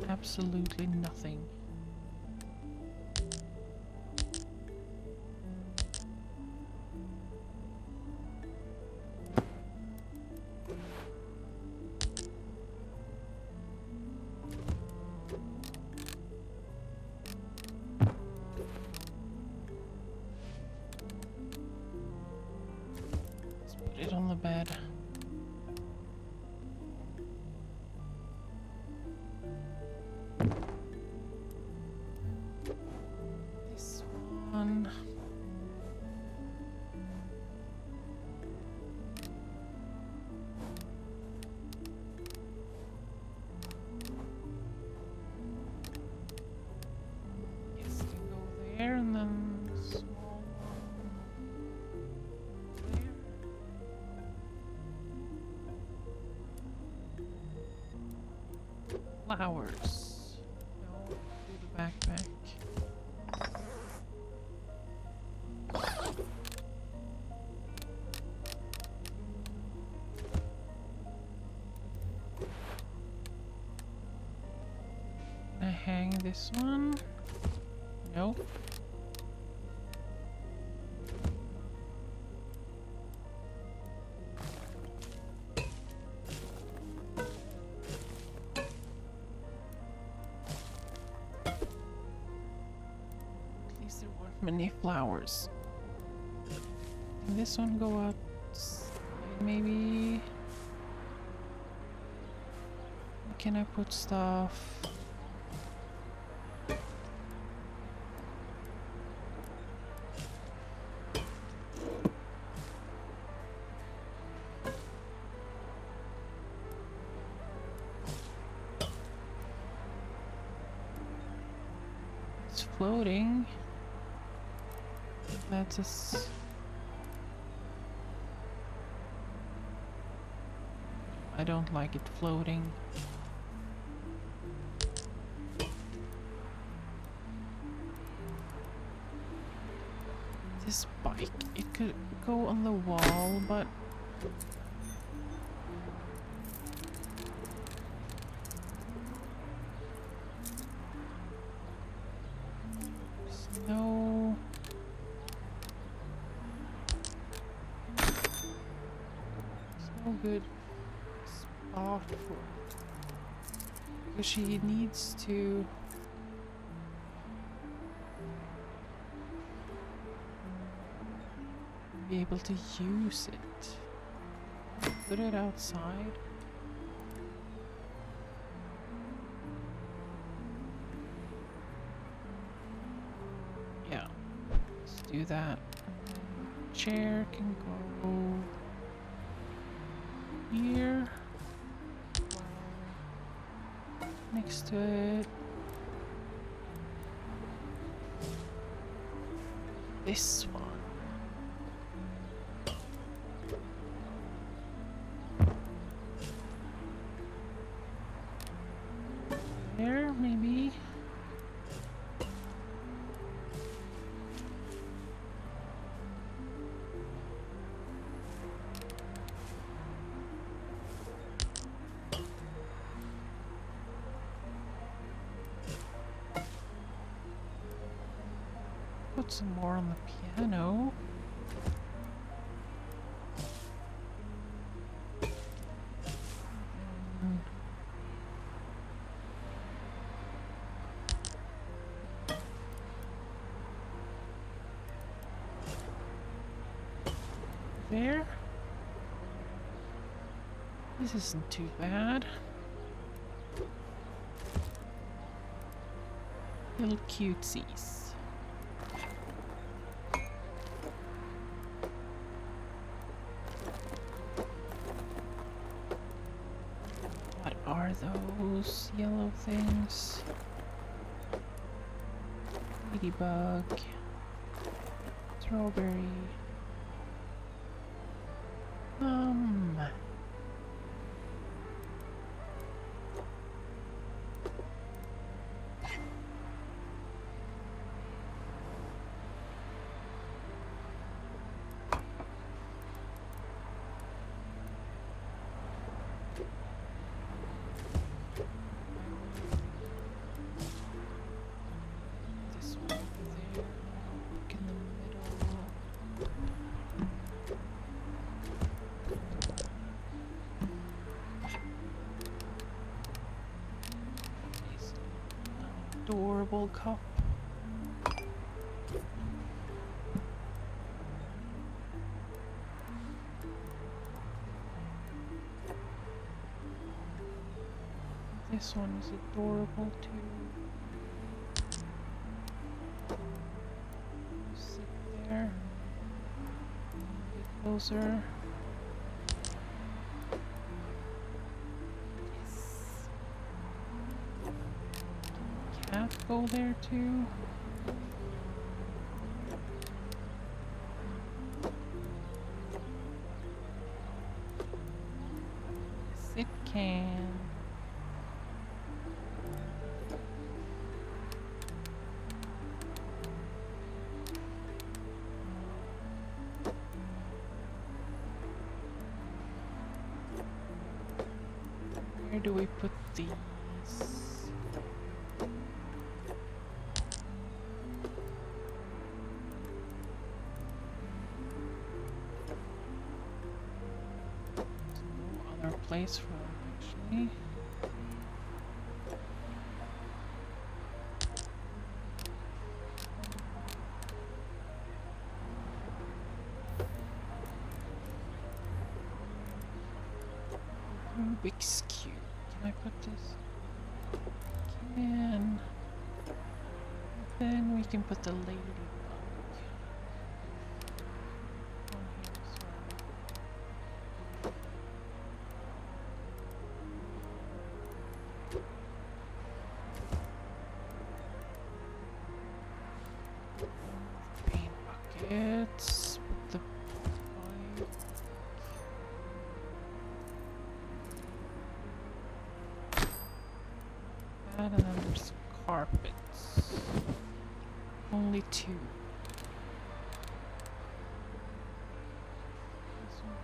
Absolutely nothing. It on the bed. This one. Yes, can go there and then small one there. Flowers. No, do the backpack. Can I hang this one? Nope. many flowers. Can this one go up? Maybe. Can I put stuff? It's floating. That's a I don't like it floating. This bike, it could go on the wall, but there's no good spot for it. Because she needs to be able to use it. Put it outside. Yeah, let's do that. Chair can go here. Next to it. This one. There, maybe. Put some more on the piano. There. This isn't too bad. Little cutesies. What are those yellow things? Ladybug. Strawberry. This one there. Look in the middle. Adorable cup. This one is adorable too. Sit there. Get closer. Cat go there too. Yes, it can. Where do we put these? Place for them, actually. Rubik's Cube. Can I put this? Can. Then we can put the ladybug on here as well. Paint buckets. Put the bike. And then there's carpets. Only 2. This one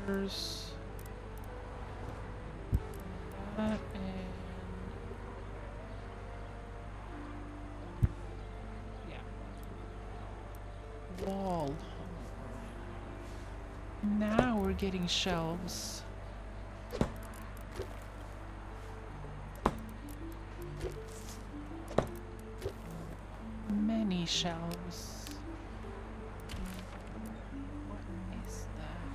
covers that and yeah. Wall. Now we're getting shelves. Many shelves. What is that?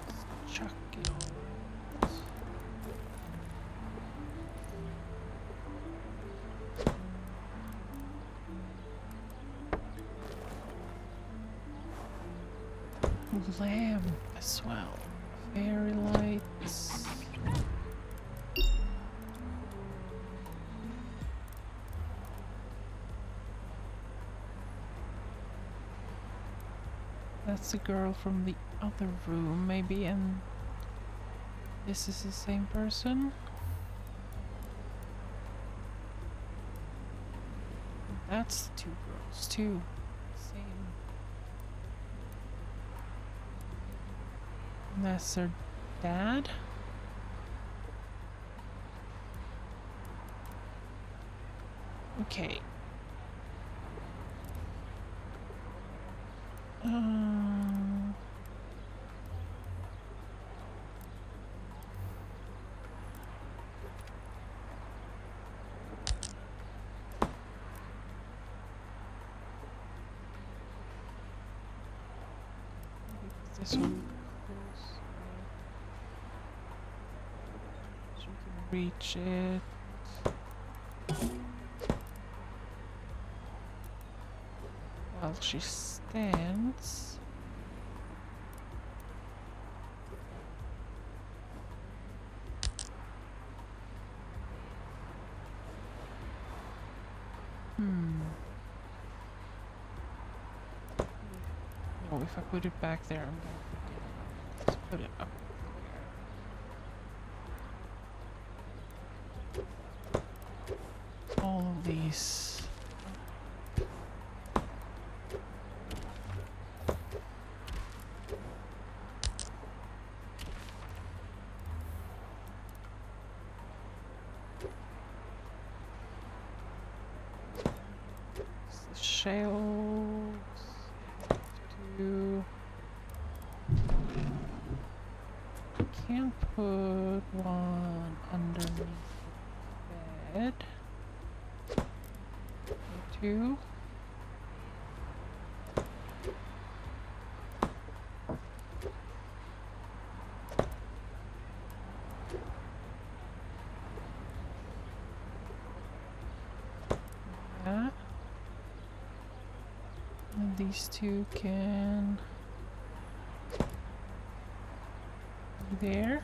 Let's chuck it all out. Lamp as well. Fairy lights. That's the girl from the other room, maybe, and this is the same person. That's the 2 girls, too. Same. And that's her dad. Okay. This one close, so we can reach it. While she stands. No, if I put it back there, I'm gonna forget. Let's put it up there. All of these. Shelves. Can't put one underneath the bed. 2. That. And these 2 can be there.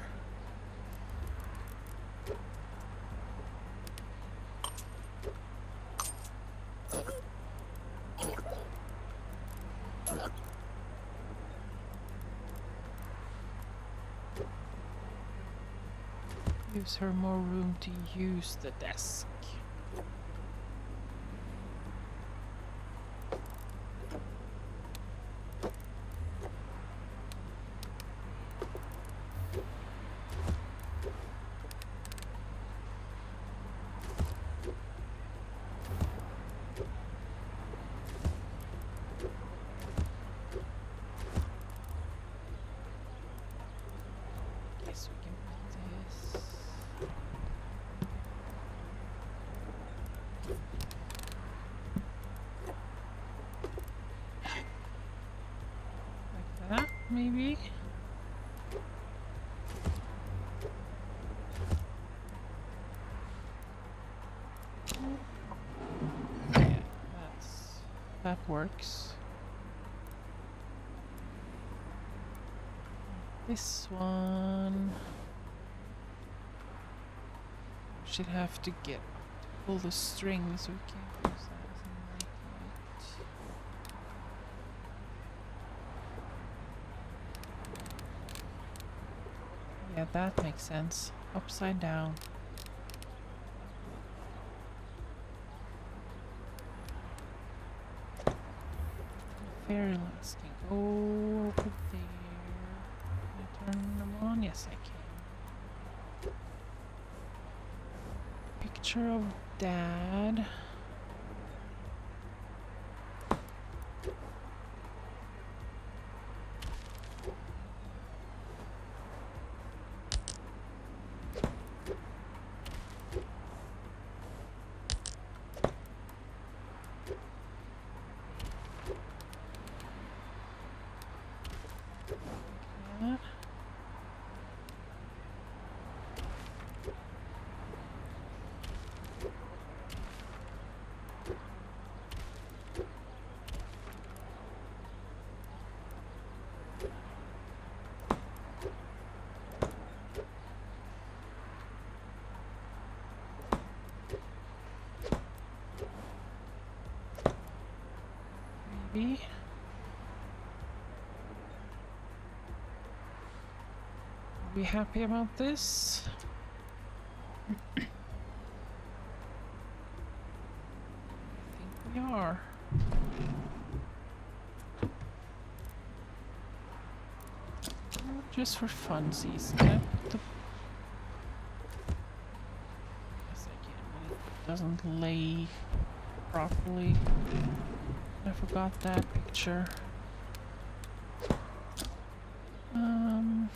Gives her more room to use the desk. maybe? Yeah, that works. This one should have to get pull the string, so we can't use that as a night light. Yeah, that makes sense. Upside down. Fairy lights can go over there. Can I turn them on? Yes, I can. Picture of Dad. Yeah. Maybe. Are we happy about this? I think we are. Just for funsies. Can I put the... Yes, I can, but it doesn't lay properly. I forgot that picture. Um...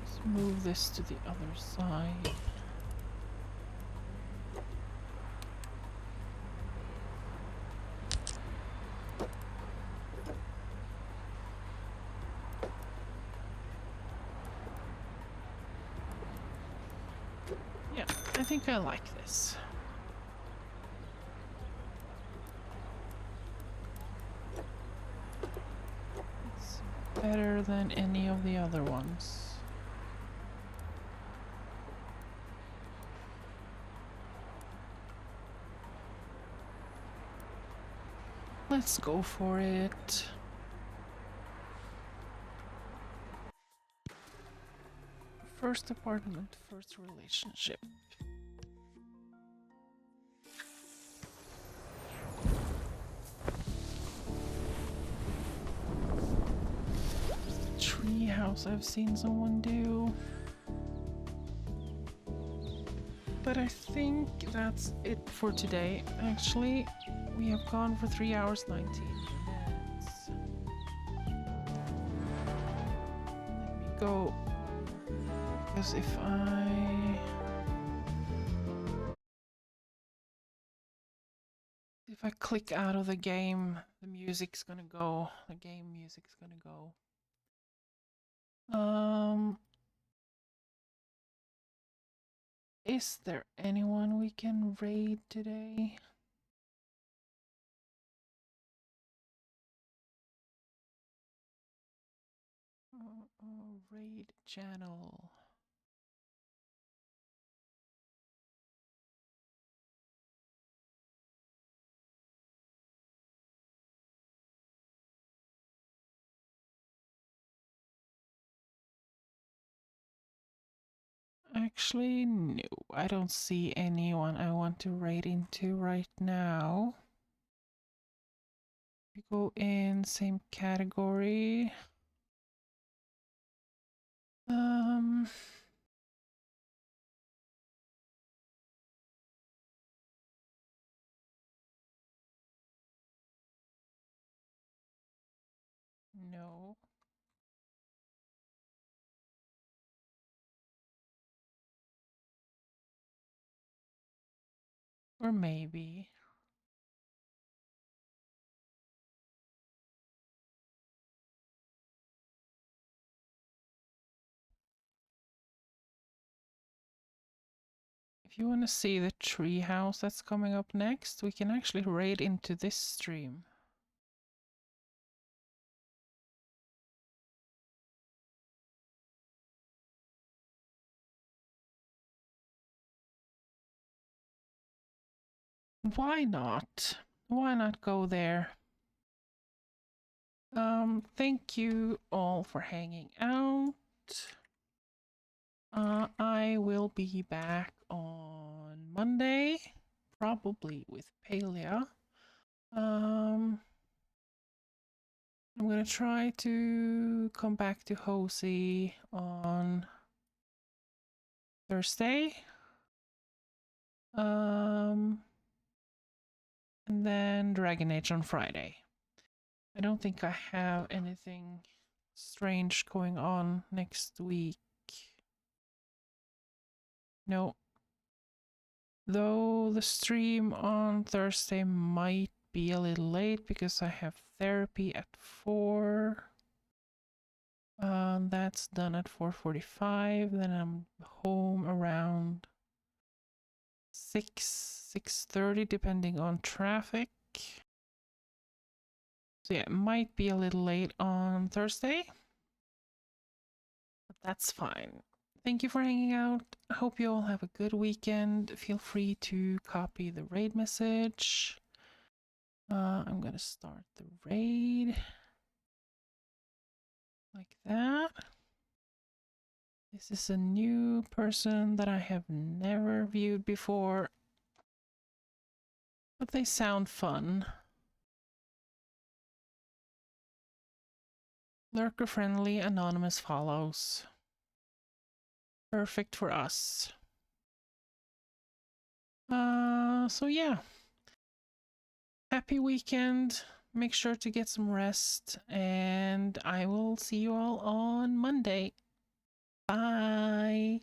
Let's move this to the other side. Yeah, I think I like this. It's better than any of the other ones. Let's go for it. First apartment, first relationship. Tree house I've seen someone do. But I think that's it for today. Actually, we have gone for 3 hours 19 minutes. Let me go. Because if I click out of the game, the music's gonna go. The game music's gonna go. Is there anyone we can raid today? Raid channel. Actually, no. I don't see anyone I want to raid into right now. We go in same category. No. Or maybe. If you want to see the tree house that's coming up next, we can actually raid into this stream. Why not? Why not go there? Thank you all for hanging out. I will be back on Monday, probably with Palia. I'm gonna try to come back to Hozy on Thursday. And then Dragon Age on Friday. I don't think I have anything strange going on next week. No. Though the stream on Thursday might be a little late because I have therapy at 4. That's done at 4:45. Then I'm home around 6:30, depending on traffic. So yeah, it might be a little late on Thursday, but that's fine. Thank you for hanging out. I hope you all have a good weekend. Feel free to copy the raid message. I'm gonna start the raid like that. This is a new person that I have never viewed before, but they sound fun. Lurker friendly anonymous follows. Perfect for us. So yeah. Happy weekend. Make sure to get some rest, and I will see you all on Monday. Bye.